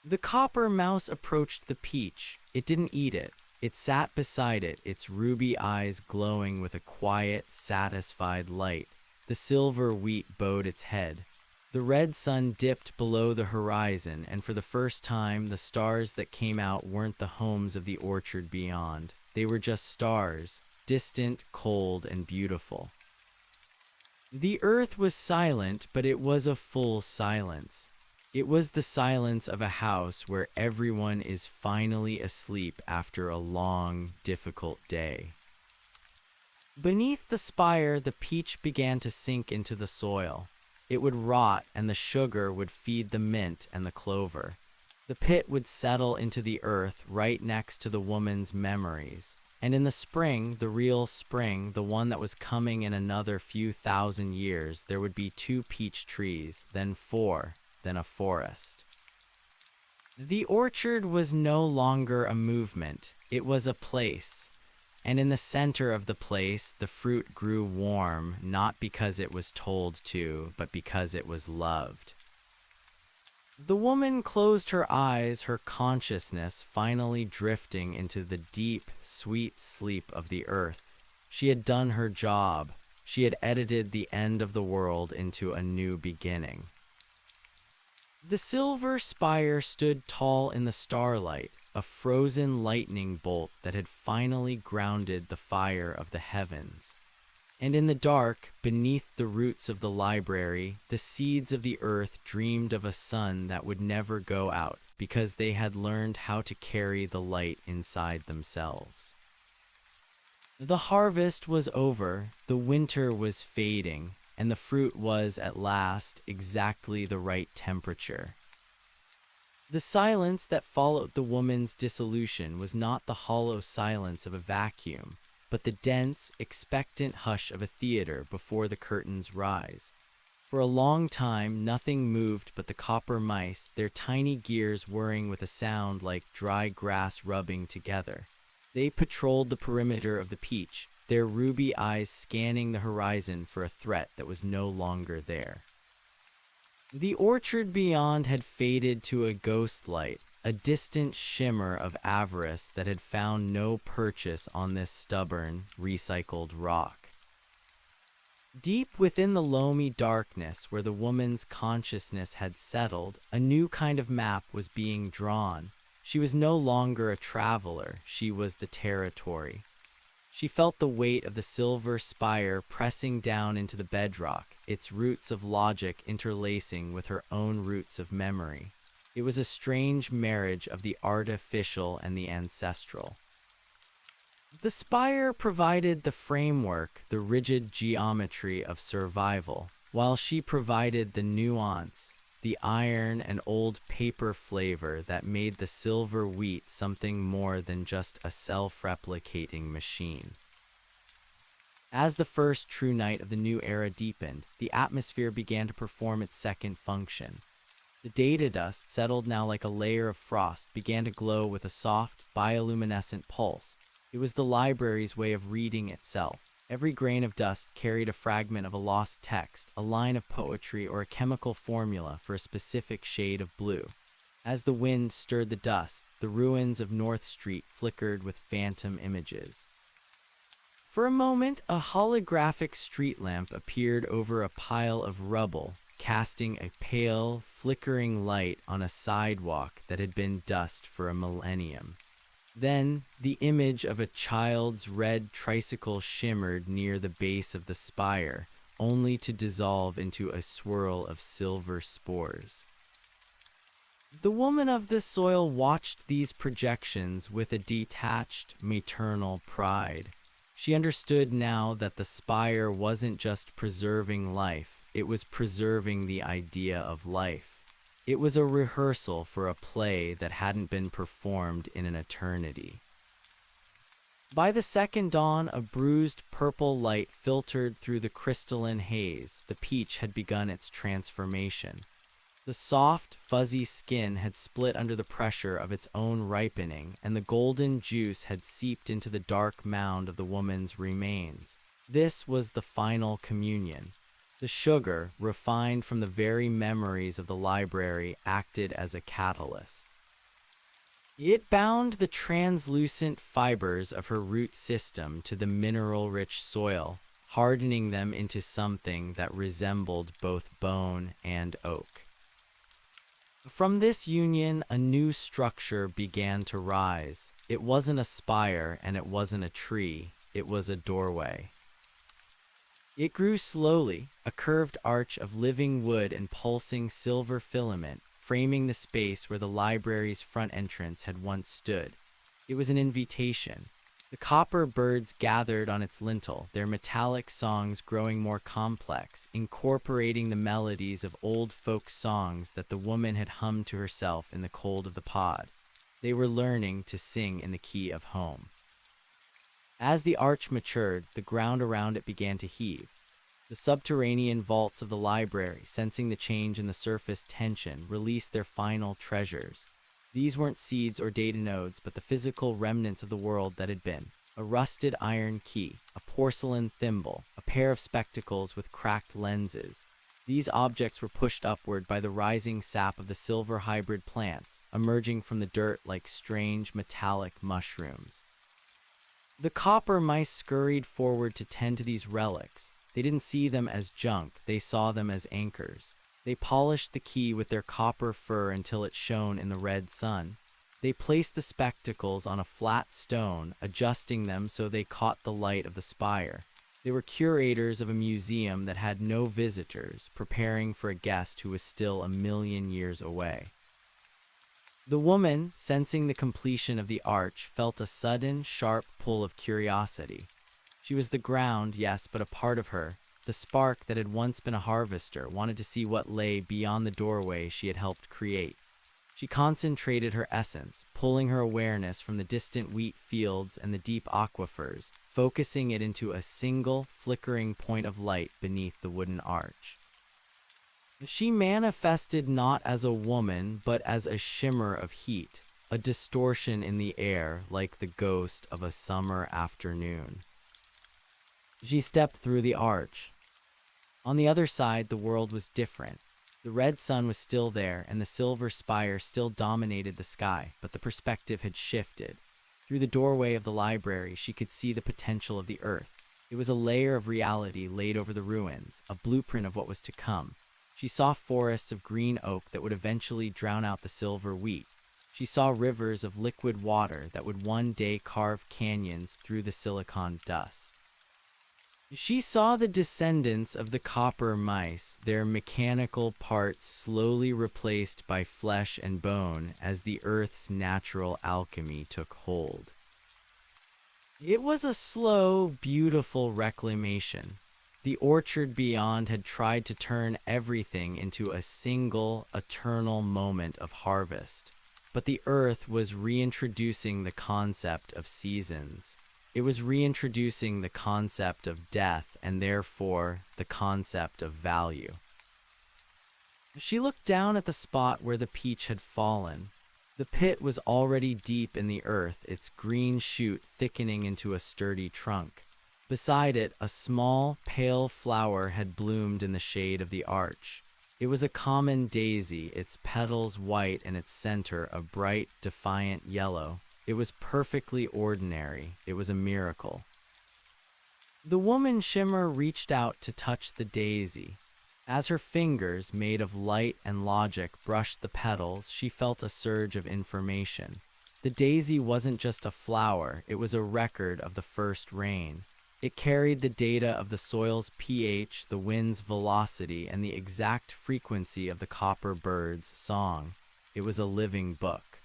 The copper mouse approached the peach. It didn't eat it. It sat beside it, its ruby eyes glowing with a quiet, satisfied light. The silver wheat bowed its head. The red sun dipped below the horizon, and for the first time, the stars that came out weren't the homes of the orchard beyond. They were just stars, distant, cold, and beautiful. The earth was silent, but it was a full silence. It was the silence of a house where everyone is finally asleep after a long, difficult day. Beneath the spire, the peach began to sink into the soil. It would rot, and the sugar would feed the mint and the clover. The pit would settle into the earth right next to the woman's memories. And in the spring, the real spring, the one that was coming in another few thousand years, there would be 2 peach trees, then 4, then a forest. The orchard was no longer a movement, it was a place. And in the center of the place, the fruit grew warm, not because it was told to, but because it was loved. The woman closed her eyes, her consciousness finally drifting into the deep, sweet sleep of the earth. She had done her job. She had edited the end of the world into a new beginning. The silver spire stood tall in the starlight, a frozen lightning bolt that had finally grounded the fire of the heavens. And in the dark, beneath the roots of the library, the seeds of the earth dreamed of a sun that would never go out because they had learned how to carry the light inside themselves. The harvest was over, the winter was fading, and the fruit was, at last, exactly the right temperature. The silence that followed the woman's dissolution was not the hollow silence of a vacuum, but the dense, expectant hush of a theater before the curtains rise. For a long time, nothing moved but the copper mice, their tiny gears whirring with a sound like dry grass rubbing together. They patrolled the perimeter of the peach, their ruby eyes scanning the horizon for a threat that was no longer there. The orchard beyond had faded to a ghost light, a distant shimmer of avarice that had found no purchase on this stubborn, recycled rock. Deep within the loamy darkness where the woman's consciousness had settled, a new kind of map was being drawn. She was no longer a traveler, she was the territory. She felt the weight of the silver spire pressing down into the bedrock, its roots of logic interlacing with her own roots of memory. It was a strange marriage of the artificial and the ancestral. The spire provided the framework, the rigid geometry of survival, while she provided the nuance, the iron and old paper flavor that made the silver wheat something more than just a self-replicating machine. As the first true night of the new era deepened, the atmosphere began to perform its second function. The data dust, settled now like a layer of frost, began to glow with a soft, bioluminescent pulse. It was the library's way of reading itself. Every grain of dust carried a fragment of a lost text, a line of poetry, or a chemical formula for a specific shade of blue. As the wind stirred the dust, the ruins of North Street flickered with phantom images. For a moment, a holographic street lamp appeared over a pile of rubble, casting a pale, flickering light on a sidewalk that had been dust for a millennium. Then, the image of a child's red tricycle shimmered near the base of the spire, only to dissolve into a swirl of silver spores. The woman of the soil watched these projections with a detached, maternal pride. She understood now that the spire wasn't just preserving life, it was preserving the idea of life. It was a rehearsal for a play that hadn't been performed in an eternity. By the second dawn, a bruised purple light filtered through the crystalline haze. The peach had begun its transformation. The soft, fuzzy skin had split under the pressure of its own ripening, and the golden juice had seeped into the dark mound of the woman's remains. This was the final communion. The sugar, refined from the very memories of the library, acted as a catalyst. It bound the translucent fibers of her root system to the mineral-rich soil, hardening them into something that resembled both bone and oak. From this union, a new structure began to rise. It wasn't a spire and it wasn't a tree, it was a doorway. It grew slowly, a curved arch of living wood and pulsing silver filament, framing the space where the library's front entrance had once stood. It was an invitation. The copper birds gathered on its lintel, their metallic songs growing more complex, incorporating the melodies of old folk songs that the woman had hummed to herself in the cold of the pod. They were learning to sing in the key of home. As the arch matured, the ground around it began to heave. The subterranean vaults of the library, sensing the change in the surface tension, released their final treasures. These weren't seeds or data nodes, but the physical remnants of the world that had been. A rusted iron key, a porcelain thimble, a pair of spectacles with cracked lenses. These objects were pushed upward by the rising sap of the silver hybrid plants, emerging from the dirt like strange metallic mushrooms. The copper mice scurried forward to tend to these relics. They didn't see them as junk, they saw them as anchors. They polished the key with their copper fur until it shone in the red sun. They placed the spectacles on a flat stone, adjusting them so they caught the light of the spire. They were curators of a museum that had no visitors, preparing for a guest who was still a million years away. The woman, sensing the completion of the arch, felt a sudden, sharp pull of curiosity. She was the ground, yes, but a part of her, the spark that had once been a harvester, wanted to see what lay beyond the doorway she had helped create. She concentrated her essence, pulling her awareness from the distant wheat fields and the deep aquifers, focusing it into a single, flickering point of light beneath the wooden arch. She manifested not as a woman, but as a shimmer of heat, a distortion in the air like the ghost of a summer afternoon. She stepped through the arch. On the other side, the world was different. The red sun was still there, and the silver spire still dominated the sky, but the perspective had shifted. Through the doorway of the library, she could see the potential of the earth. It was a layer of reality laid over the ruins, a blueprint of what was to come. She saw forests of green oak that would eventually drown out the silver wheat. She saw rivers of liquid water that would one day carve canyons through the silicon dust. She saw the descendants of the copper mice, their mechanical parts slowly replaced by flesh and bone as the earth's natural alchemy took hold. It was a slow, beautiful reclamation. The orchard beyond had tried to turn everything into a single, eternal moment of harvest. But the earth was reintroducing the concept of seasons. It was reintroducing the concept of death and therefore the concept of value. She looked down at the spot where the peach had fallen. The pit was already deep in the earth, its green shoot thickening into a sturdy trunk. Beside it, a small, pale flower had bloomed in the shade of the arch. It was a common daisy, its petals white and its center a bright, defiant yellow. It was perfectly ordinary. It was a miracle. The woman Shimmer reached out to touch the daisy. As her fingers, made of light and logic, brushed the petals, she felt a surge of information. The daisy wasn't just a flower, it was a record of the first rain. It carried the data of the soil's pH, the wind's velocity, and the exact frequency of the copper bird's song. It was a living book.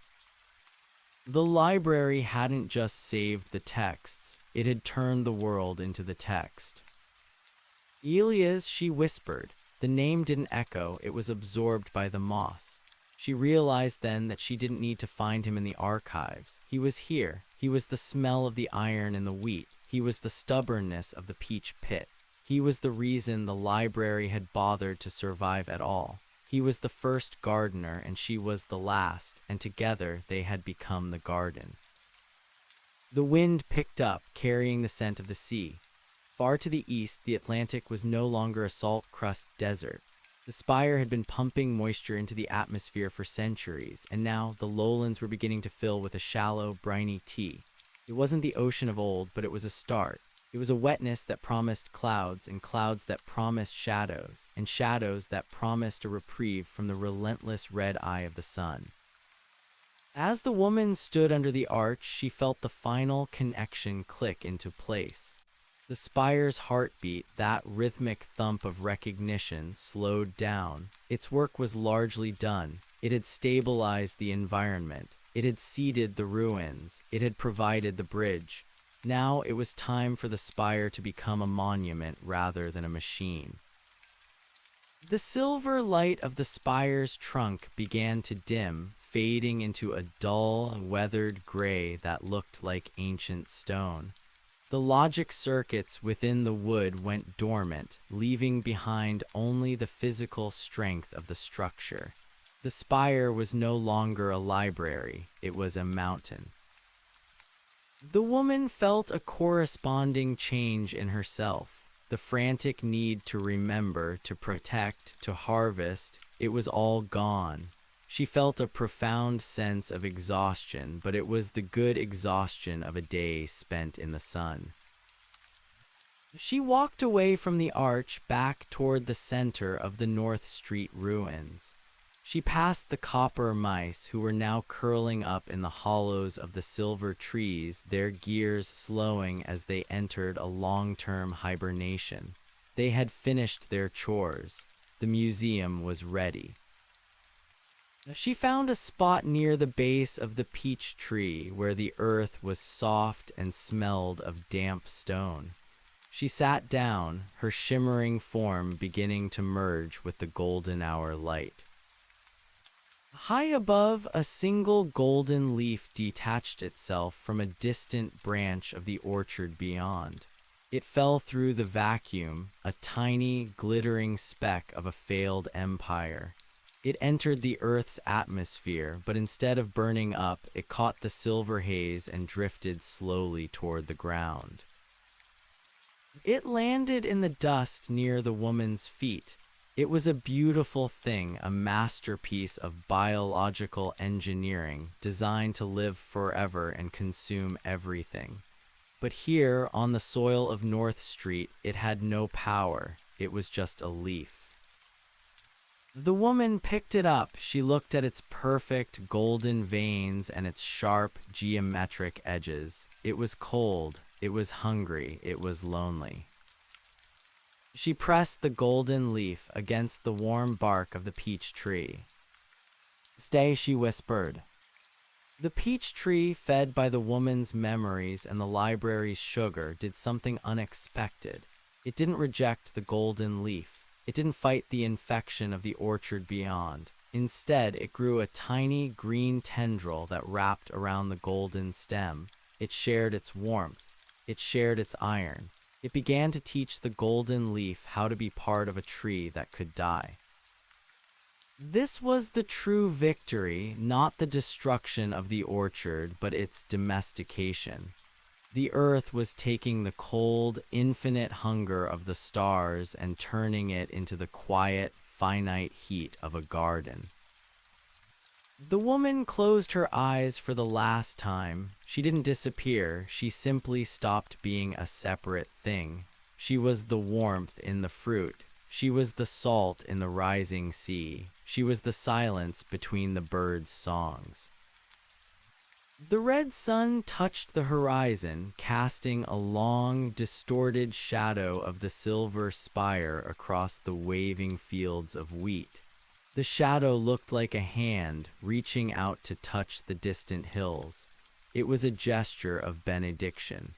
The library hadn't just saved the texts, it had turned the world into the text. Elias, she whispered. The name didn't echo, it was absorbed by the moss. She realized then that she didn't need to find him in the archives. He was here. He was the smell of the iron in the wheat. He was the stubbornness of the peach pit. He was the reason the library had bothered to survive at all. He was the first gardener and she was the last, and together they had become the garden. The wind picked up, carrying the scent of the sea. Far to the east, the Atlantic was no longer a salt-crust desert. The spire had been pumping moisture into the atmosphere for centuries, and now the lowlands were beginning to fill with a shallow, briny tea. It wasn't the ocean of old, but it was a start. It was a wetness that promised clouds, and clouds that promised shadows, and shadows that promised a reprieve from the relentless red eye of the sun. As the woman stood under the arch, she felt the final connection click into place. The spire's heartbeat, that rhythmic thump of recognition, slowed down. Its work was largely done. It had stabilized the environment. It had seeded the ruins. It had provided the bridge. Now it was time for the spire to become a monument rather than a machine. The silver light of the spire's trunk began to dim, fading into a dull, weathered gray that looked like ancient stone. The logic circuits within the wood went dormant, leaving behind only the physical strength of the structure. The spire was no longer a library, it was a mountain. The woman felt a corresponding change in herself. the frantic need to remember, to protect, to harvest, it was all gone. She felt a profound sense of exhaustion, but it was the good exhaustion of a day spent in the sun. She walked away from the arch back toward the center of the North Street ruins. She passed the copper mice who were now curling up in the hollows of the silver trees, their gears slowing as they entered a long-term hibernation. They had finished their chores. The museum was ready. She found a spot near the base of the peach tree where the earth was soft and smelled of damp stone. She sat down, her shimmering form beginning to merge with the golden hour light. High above, a single golden leaf detached itself from a distant branch of the orchard beyond. It fell through the vacuum, a tiny, glittering speck of a failed empire. It entered the Earth's atmosphere, but instead of burning up, it caught the silver haze and drifted slowly toward the ground. It landed in the dust near the woman's feet. It was a beautiful thing, a masterpiece of biological engineering designed to live forever and consume everything. But here, on the soil of North Street, it had no power. It was just a leaf. The woman picked it up. She looked at its perfect golden veins and its sharp geometric edges. It was cold. It was hungry. It was lonely. She pressed the golden leaf against the warm bark of the peach tree. "Stay," she whispered. The peach tree, fed by the woman's memories and the library's sugar, did something unexpected. It didn't reject the golden leaf. It didn't fight the infection of the orchard beyond. Instead, it grew a tiny green tendril that wrapped around the golden stem. It shared its warmth. It shared its iron. It began to teach the golden leaf how to be part of a tree that could die. This was the true victory, not the destruction of the orchard, but its domestication. The earth was taking the cold, infinite hunger of the stars and turning it into the quiet, finite heat of a garden. The woman closed her eyes for the last time. She didn't disappear. She simply stopped being a separate thing. She was the warmth in the fruit. She was the salt in the rising sea. She was the silence between the birds' songs. The red sun touched the horizon, casting a long, distorted shadow of the silver spire across the waving fields of wheat. The shadow looked like a hand reaching out to touch the distant hills. It was a gesture of benediction.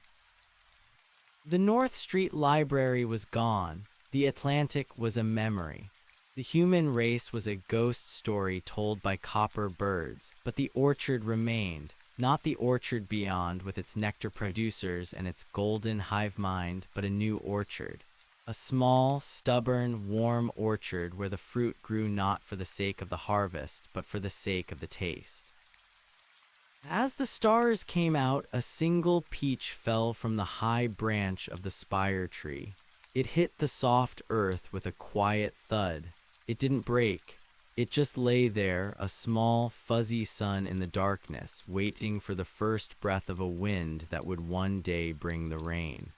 The North Street Library was gone. The Atlantic was a memory. The human race was a ghost story told by copper birds, but the orchard remained. Not the orchard beyond with its nectar producers and its golden hive mind, but a new orchard. A small, stubborn, warm orchard where the fruit grew not for the sake of the harvest, but for the sake of the taste. As the stars came out, a single peach fell from the high branch of the spire tree. It hit the soft earth with a quiet thud. It didn't break. It just lay there, a small, fuzzy sun in the darkness, waiting for the first breath of a wind that would one day bring the rain.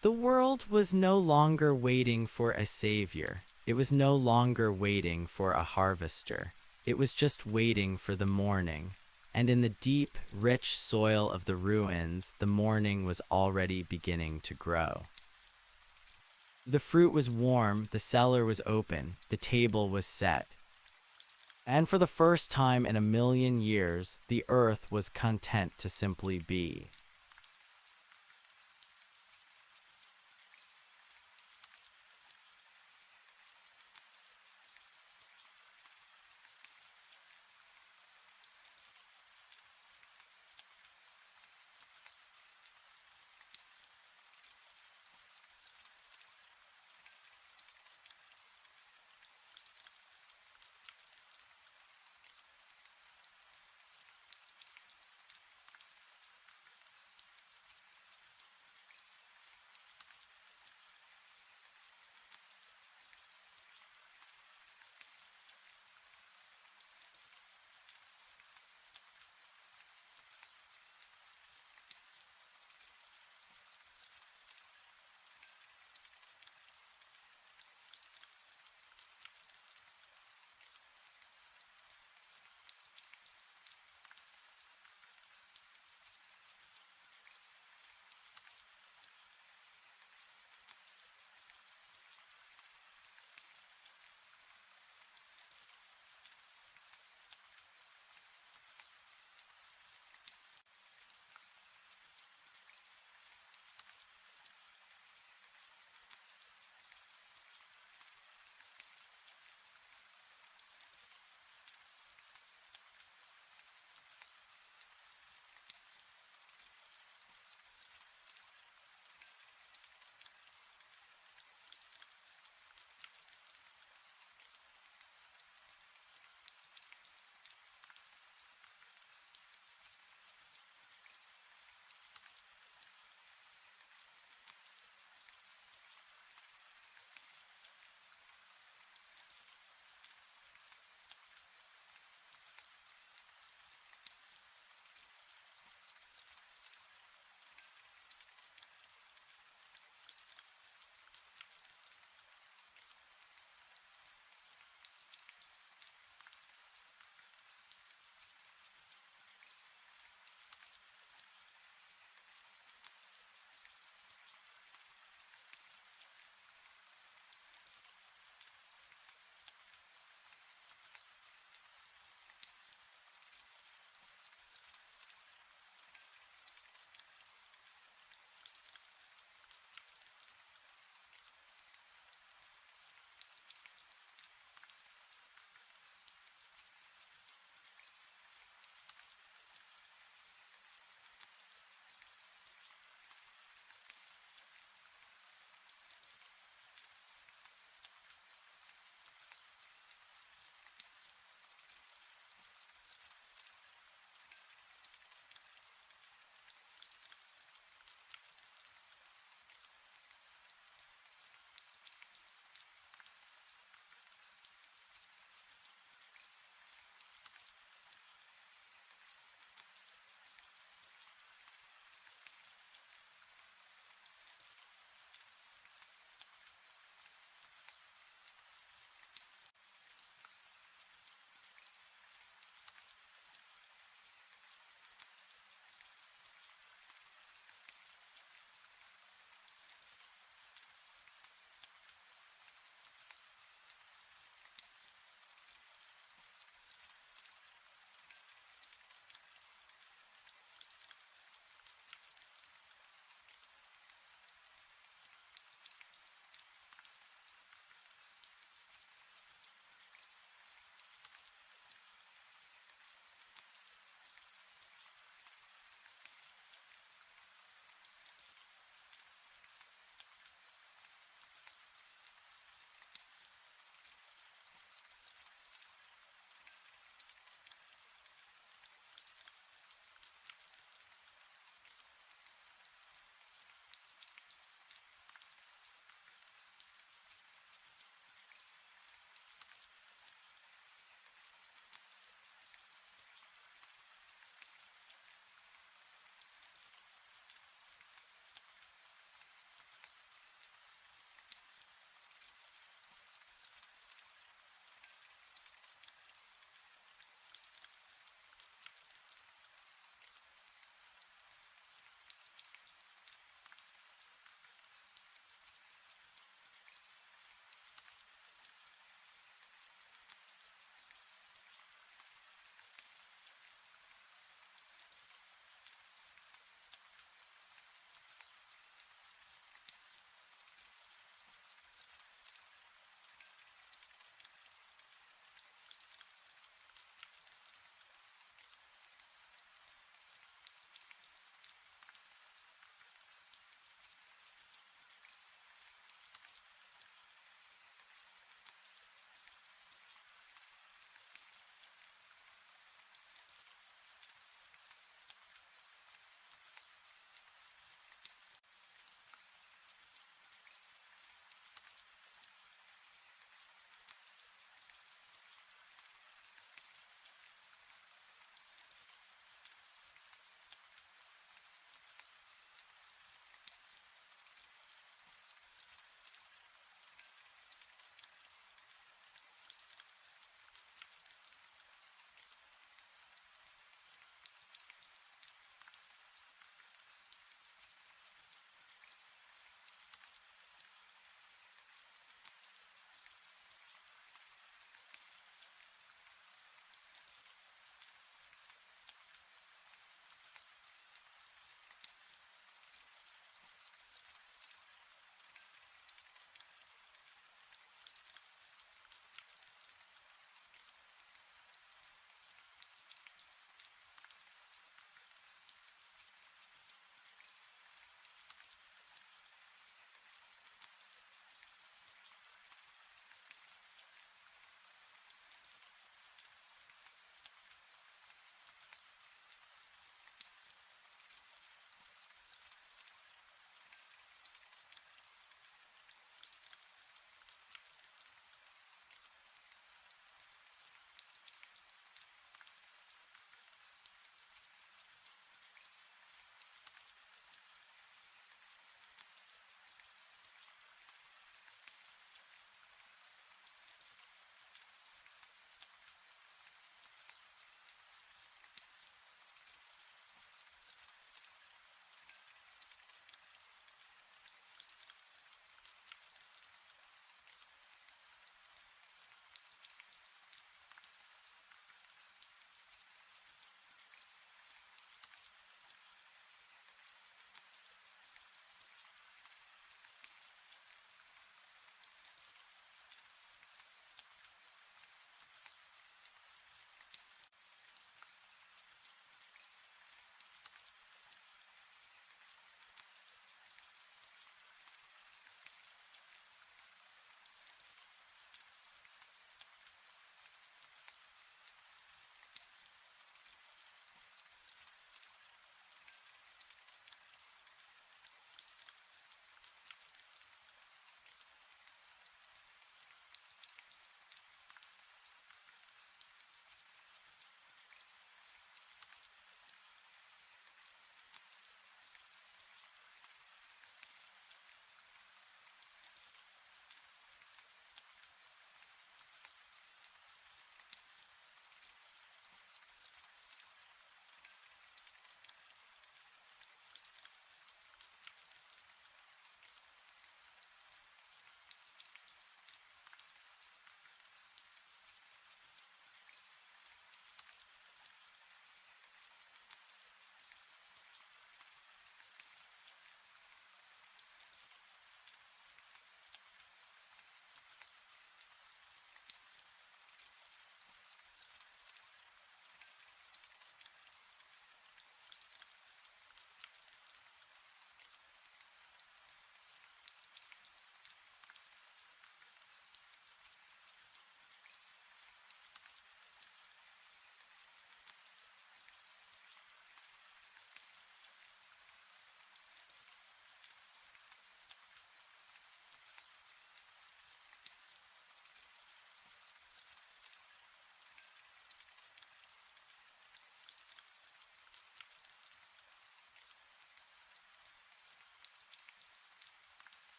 The world was no longer waiting for a savior. It was no longer waiting for a harvester. It was just waiting for the morning. And in the deep, rich soil of the ruins, the morning was already beginning to grow. The fruit was warm, the cellar was open, the table was set. And for the first time in 1,000,000 years, the earth was content to simply be.